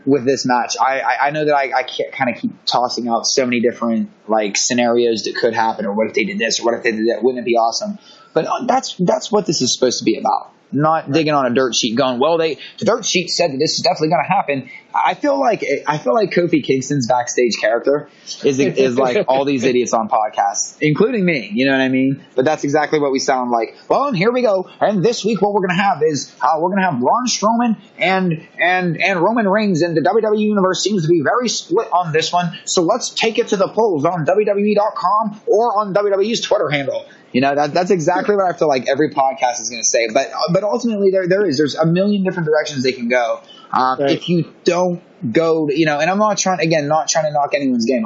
with this match. I know that I can't kind of keep tossing out so many different like scenarios that could happen, or what if they did this, or what if they did that? Wouldn't it be awesome? But that's what this is supposed to be about. Not digging on a dirt sheet going, well, the dirt sheet said that this is definitely going to happen. I feel like Kofi Kingston's backstage character is like all these idiots on podcasts, including me. You know what I mean? But that's exactly what we sound like. Well, and here we go. And this week, what we're going to have is we're going to have Braun Strowman and Roman Reigns, and the WWE universe seems to be very split on this one. So let's take it to the polls on WWE.com or on WWE's Twitter handle. That's exactly what I feel like every podcast is going to say. But ultimately, there's a million different directions they can go. Right. If you don't go, and I'm not trying to knock anyone's game.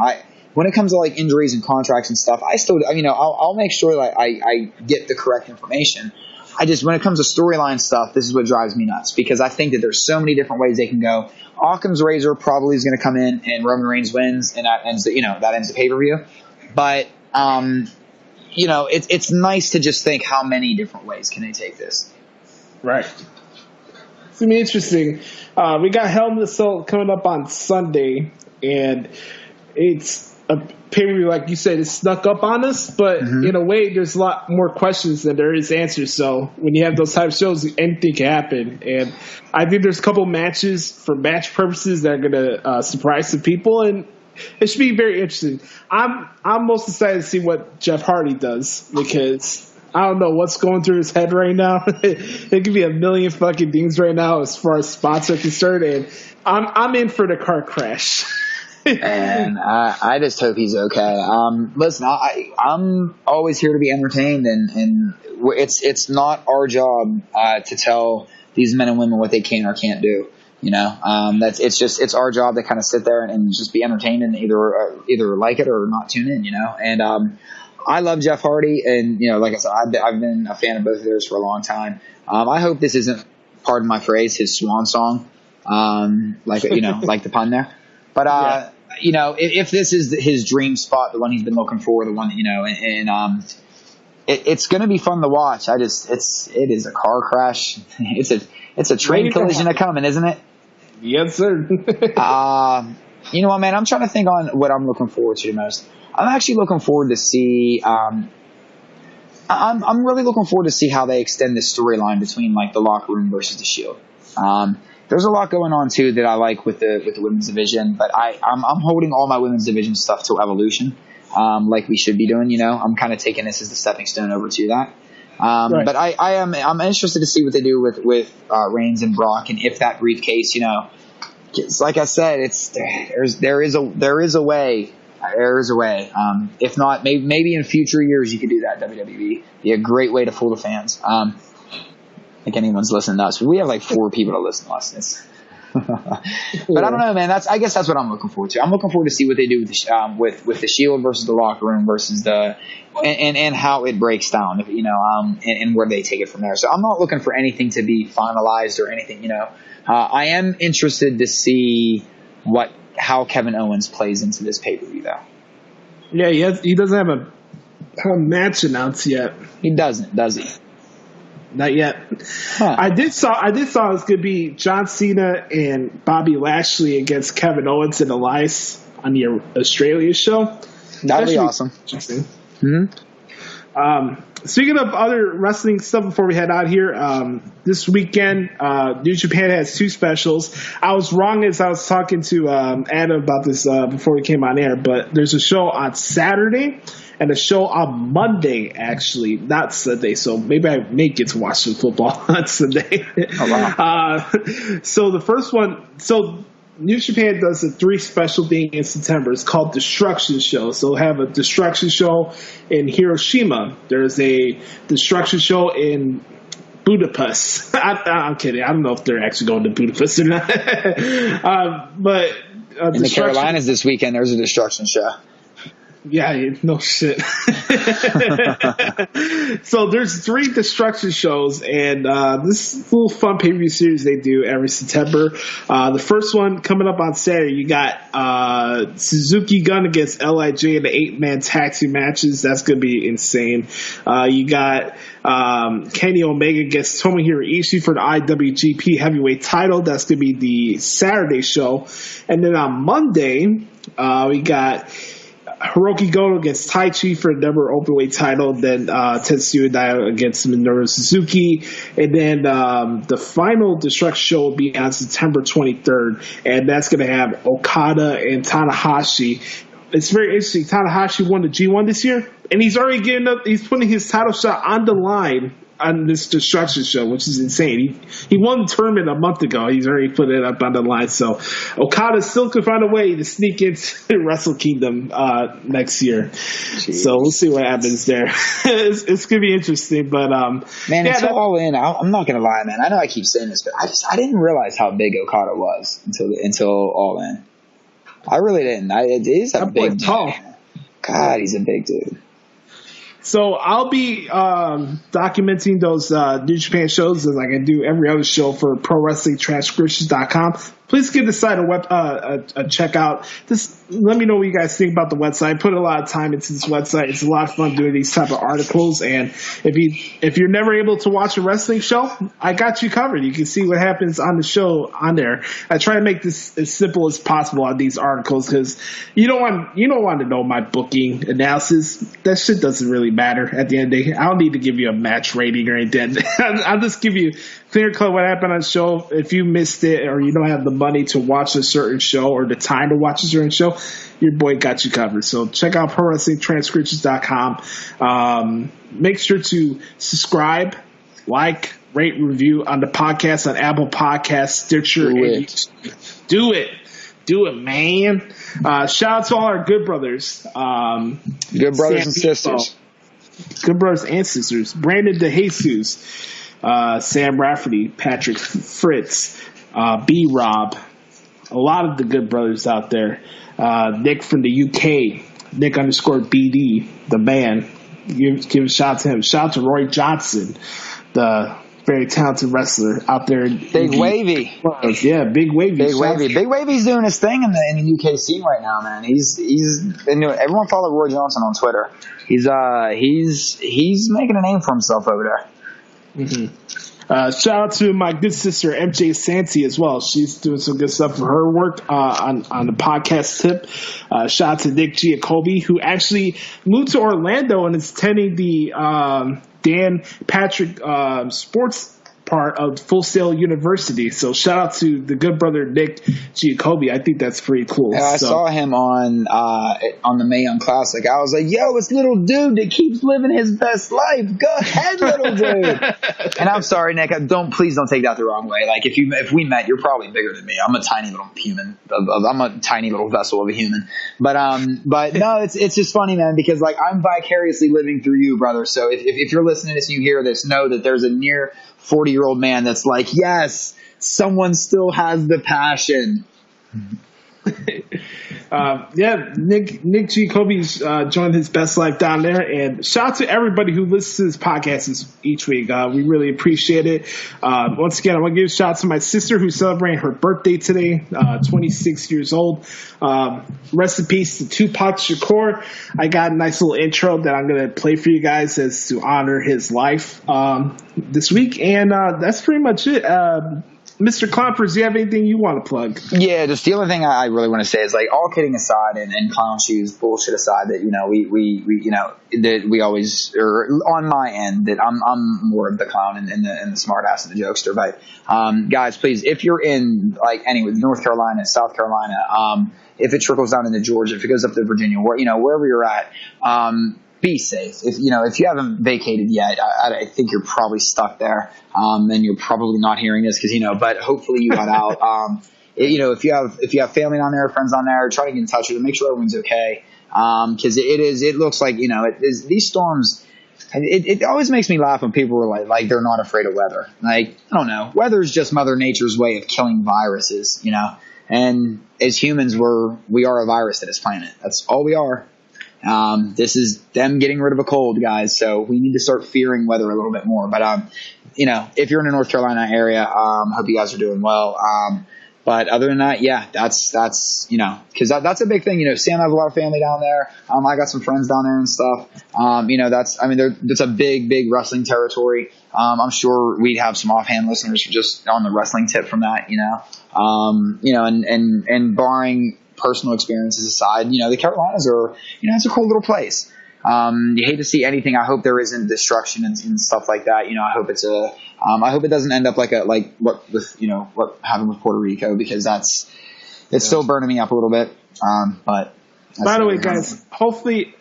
When it comes to like injuries and contracts and stuff, I still, I'll make sure that I get the correct information. When it comes to storyline stuff, this is what drives me nuts because I think that there's so many different ways they can go. Occam's razor probably is going to come in and Roman Reigns wins, and that ends the pay-per-view. But it's nice to just think how many different ways can they take this. Right. It's going to be interesting. We got Hell in the Cell coming up on Sunday, and it's a pay-per-view, like you said, it snuck up on us, but in a way, there's a lot more questions than there is answers. So when you have those type of shows, anything can happen. And I think there's a couple matches for match purposes that are going to surprise some people, and it should be very interesting. I'm most excited to see what Jeff Hardy does because I don't know what's going through his head right now. It could be a million fucking things right now as far as spots are concerned, and I'm in for the car crash. And I just hope he's okay. Listen, I'm always here to be entertained, and it's not our job to tell these men and women what they can or can't do. It's our job to kind of sit there and just be entertained and either like it or not tune in, And I love Jeff Hardy, and like I said, I've been a fan of both of theirs for a long time. I hope this isn't, pardon my phrase, his swan song, like the pun there. But if this is his dream spot, the one he's been looking for, the one it's going to be fun to watch. It is a car crash. It's a train collision coming, isn't it? Yes, sir. You know what, man? I'm trying to think on what I'm looking forward to the most. I'm actually looking forward to see. I'm really looking forward to see how they extend this storyline between like the locker room versus the Shield. There's a lot going on too that I like with the women's division, but I'm holding all my women's division stuff to Evolution, like we should be doing. I'm kind of taking this as the stepping stone over to that. Right. But I'm interested to see what they do with Reigns and Brock, and if that briefcase, it's like I said, there is a way There is a way. If not, maybe in future years you could do that, WWE. Be a great way to fool the fans. I think anyone's listening to us. We have like 4 people to listen to us. But I don't know, man. I guess that's what I'm looking forward to. I'm looking forward to see what they do with the Shield versus the locker room versus and how it breaks down, and where they take it from there. So I'm not looking for anything to be finalized or anything, I am interested to see how Kevin Owens plays into this pay-per-view, though. Yeah, he doesn't have a match announced yet. He doesn't, does he? Not yet. Huh. I did saw it was going to be John Cena and Bobby Lashley against Kevin Owens and Elias on the Australia show. That'd be awesome. Interesting. Mm-hmm. Speaking of other wrestling stuff before we head out here, this weekend, New Japan has 2 specials. I was wrong as I was talking to Adam about this before we came on air, but there's a show on Saturday and a show on Monday, actually, not Sunday. So maybe I may get to watch some football on Sunday. Oh, wow. So the first one, New Japan does a 3 special thing in September. It's called Destruction Show. So we'll have a Destruction Show in Hiroshima. There's a Destruction Show in Budapest. I'm kidding. I don't know if they're actually going to Budapest or not. But in the Carolinas this weekend, there's a Destruction Show. Yeah, no shit. So there's 3 Destruction shows, and this little fun pay-per-view series they do every September. The first one coming up on Saturday, you got Suzuki Gun against LIJ in the 8-man tag team matches. That's going to be insane. You got Kenny Omega against Tomohiro Ishii for the IWGP Heavyweight title. That's going to be the Saturday show. And then on Monday, we got Hiroki Goto against Taichi for the number openweight title. Then Tetsuya Naito against Minoru Suzuki. And then the final Destruction show will be on September 23rd. And that's going to have Okada and Tanahashi. It's very interesting. Tanahashi won the G1 this year. And he's already he's putting his title shot on the line on this Destruction show, which is insane. He won the tournament a month ago. He's already put it up on the line. So Okada still could find a way to sneak into Wrestle Kingdom next year. Jeez. So we'll see what happens there. It's going to be interesting. But man, it's All In. I'm not going to lie, man. I know I keep saying this, but I didn't realize how big Okada was until All In. I really didn't. He's a big tall. God, he's a big dude. So I'll be documenting those New Japan shows as I can do every other show for ProWrestlingTranscriptions.com. Please give the site a check out. Let me know what you guys think about the website. I put a lot of time into this website. It's a lot of fun doing these type of articles. And if you're never able to watch a wrestling show, I got you covered. You can see what happens on the show on there. I try to make this as simple as possible on these articles because you don't want to know my booking analysis. That shit doesn't really matter at the end of the day. I don't need to give you a match rating or anything. I'll just give you clear cut what happened on the show. If you missed it or you don't have the money to watch a certain show or the time to watch a certain show, your boy got you covered. So check out ProWrestlingTranscriptions.com. Make sure to subscribe, like, rate, review on the podcast on Apple Podcasts, Stitcher, and YouTube. Do it, man. Shout out to all our good brothers. Good brothers and sisters. Good brothers and sisters. Brandon DeJesus, Sam Rafferty, Patrick Fritz, B-Rob, a lot of the good brothers out there. Nick from the UK, Nick _BD, the man. Give a shout out to him. Shout out to Roy Johnson, the very talented wrestler out there. Big Wavy. Yeah, Big Wavy. Big Wavy's doing his thing in the UK scene right now, man. He's everyone follow Roy Johnson on Twitter. He's making a name for himself over there. Mm-hmm. Shout out to my good sister MJ Santi as well. She's doing some good stuff for her work on the podcast tip. Shout out to Nick Giacobbe, who actually moved to Orlando and is attending the Dan Patrick Sports part of Full Sail University. So shout out to the good brother Nick Giacobbe. I think that's pretty cool. Yeah, I saw him on the Mae Young Classic. I was like, yo, it's little dude that keeps living his best life. Go ahead, little dude. And I'm sorry, Nick. Please don't take that the wrong way. Like if we met, you're probably bigger than me. I'm a tiny little human. I'm a tiny little vessel of a human. But no, it's just funny, man, because like I'm vicariously living through you, brother. So if you're listening to this and you hear this, know that there's a near 40-year-old man that's like, yes, someone still has the passion. Nick Giacobbe's joined his best life down there, and shout out to everybody who listens to this podcast each week. We really appreciate it. Once again, I want to give a shout out to my sister who's celebrating her birthday today, 26 years old. Rest in peace to Tupac Shakur. I got a nice little intro that I'm going to play for you guys as to honor his life this week, and that's pretty much it. Mr. Clompers, do you have anything you want to plug? Yeah, just the only thing I really want to say is, like, all kidding aside and clown shoes bullshit aside, that, you know, that we always, or on my end, that I'm more of the clown and the smart ass and the jokester. But guys, please, if you're in like anywhere, North Carolina, South Carolina, if it trickles down into Georgia, if it goes up to Virginia, wherever you're at, be safe. If you haven't vacated yet, I think you're probably stuck there, and you're probably not hearing this because but hopefully you got out. If you have family on there, friends on there, try to get in touch with them, make sure everyone's okay. Because it looks like these storms. It always makes me laugh when people are like they're not afraid of weather. Like, I don't know, weather is just Mother Nature's way of killing viruses. And as humans, we are a virus to this planet. That's all we are. This is them getting rid of a cold, guys. So we need to start fearing weather a little bit more. But, if you're in the North Carolina area, hope you guys are doing well. But other than that, yeah, that's because that's a big thing. Sam has a lot of family down there. I got some friends down there and stuff. That's a big wrestling territory. I'm sure we'd have some offhand listeners just on the wrestling tip from that, and barring personal experiences aside, the Carolinas are, it's a cool little place. You hate to see anything. I hope there isn't destruction and stuff like that. I hope I hope it doesn't end up like what happened with Puerto Rico, because it's still burning me up a little bit. But by the way, guys, hopefully,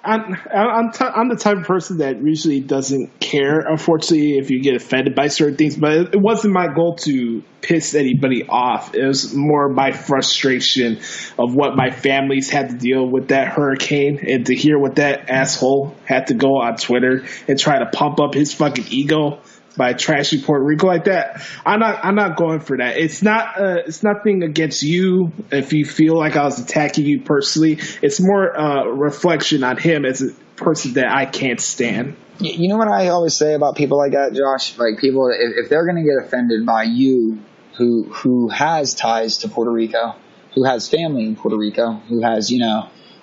I'm the type of person that usually doesn't care, unfortunately, if you get offended by certain things. But it wasn't my goal to piss anybody off. It was more my frustration of what my family's had to deal with that hurricane, and to hear what that asshole had to go on Twitter and try to pump up his fucking ego by trashing Puerto Rico like that. I'm not going for that. It's nothing against you if you feel like I was attacking you personally. It's more a reflection on him as a person that I can't stand. You know what I always say about people like that, Josh? Like, people, if they're going to get offended by you, who has ties to Puerto Rico, who has family in Puerto Rico, who has,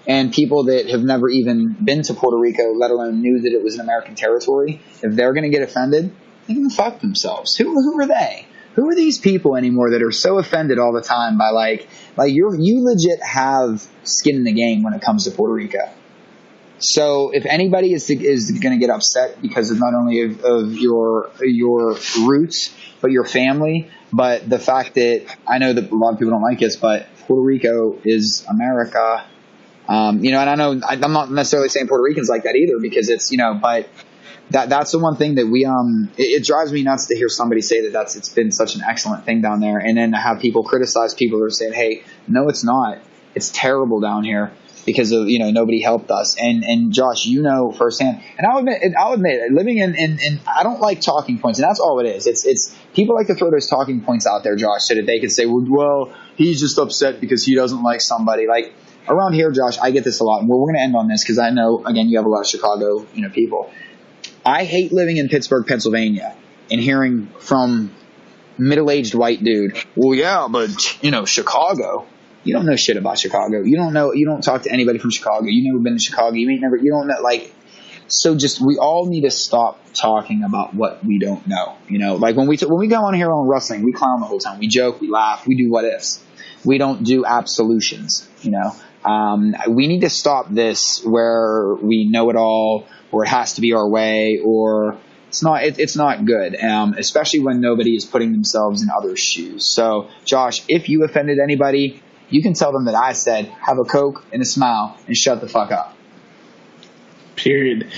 and people that have never even been to Puerto Rico, let alone knew that it was an American territory, if they're going to get offended, they can fuck themselves. Who are they? Who are these people anymore that are so offended all the time by like you legit have skin in the game when it comes to Puerto Rico. So if anybody is going to get upset because of not only of your roots, but your family, but the fact that, I know that a lot of people don't like this, but Puerto Rico is America. And I know I'm not necessarily saying Puerto Ricans like that either, because it's, but that's the one thing that we it drives me nuts to hear somebody say that it's been such an excellent thing down there, and then to have people criticize people who are saying, hey, no, it's not. It's terrible down here because of nobody helped us. And Josh, firsthand, and I'll admit living in I don't like talking points, and that's all it is. It's people like to throw those talking points out there, Josh, so that they can say, well, he's just upset because he doesn't like somebody. Like, around here, Josh, I get this a lot, and we're going to end on this because I know, again, you have a lot of Chicago people. I hate living in Pittsburgh, Pennsylvania, and hearing from middle-aged white dude, well, yeah, but, Chicago. You don't know shit about Chicago. You don't talk to anybody from Chicago. You've never been to Chicago. You don't know, so just, we all need to stop talking about what we don't know. Like when we go on here on wrestling, we clown the whole time. We joke, we laugh, we do what ifs. We don't do absolutions, we need to stop this where we know it all, or it has to be our way, or It's not good, especially when nobody is putting themselves in others' shoes. So, Josh, if you offended anybody, you can tell them that I said, have a Coke and a smile and shut the fuck up. Period.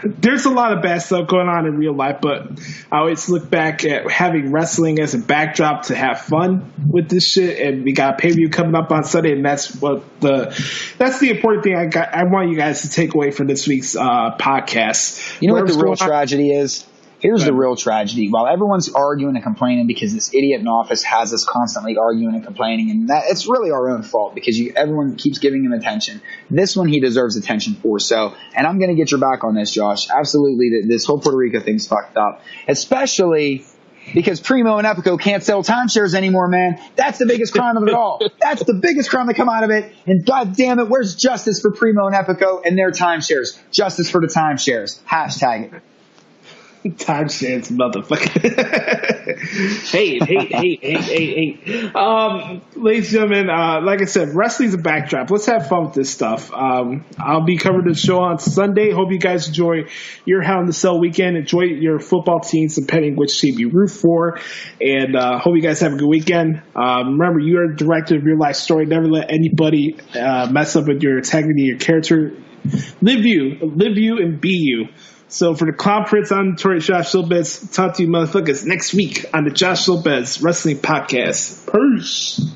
There's a lot of bad stuff going on in real life, but I always look back at having wrestling as a backdrop to have fun with this shit. And we got a pay-per-view coming up on Sunday, and that's the important thing I want you guys to take away from this week's podcast. You know what the real tragedy is? Here's the real tragedy. While everyone's arguing and complaining because this idiot in office has us constantly arguing and complaining, and that it's really our own fault because everyone keeps giving him attention. This one he deserves attention for. So, and I'm going to get your back on this, Josh. Absolutely, this whole Puerto Rico thing's fucked up, especially because Primo and Epico can't sell timeshares anymore, man. That's the biggest crime of it all. That's the biggest crime to come out of it. And God damn it, where's justice for Primo and Epico and their timeshares? Justice for the timeshares. Hashtag it. Timestamps, motherfucker. Hey. Ladies and gentlemen, like I said, wrestling's a backdrop. Let's have fun with this stuff. I'll be covering the show on Sunday. Hope you guys enjoy your Hell in the Cell weekend. Enjoy your football teams, depending which team you root for. And hope you guys have a good weekend. Remember, you are the director of your life story. Never let anybody mess up with your integrity, your character. Live you, and be you. So for the Clown Prince, I'm Notorious Josh Lopez. Talk to you motherfuckers next week on the Josh Lopez Wrestling Podcast. Peace.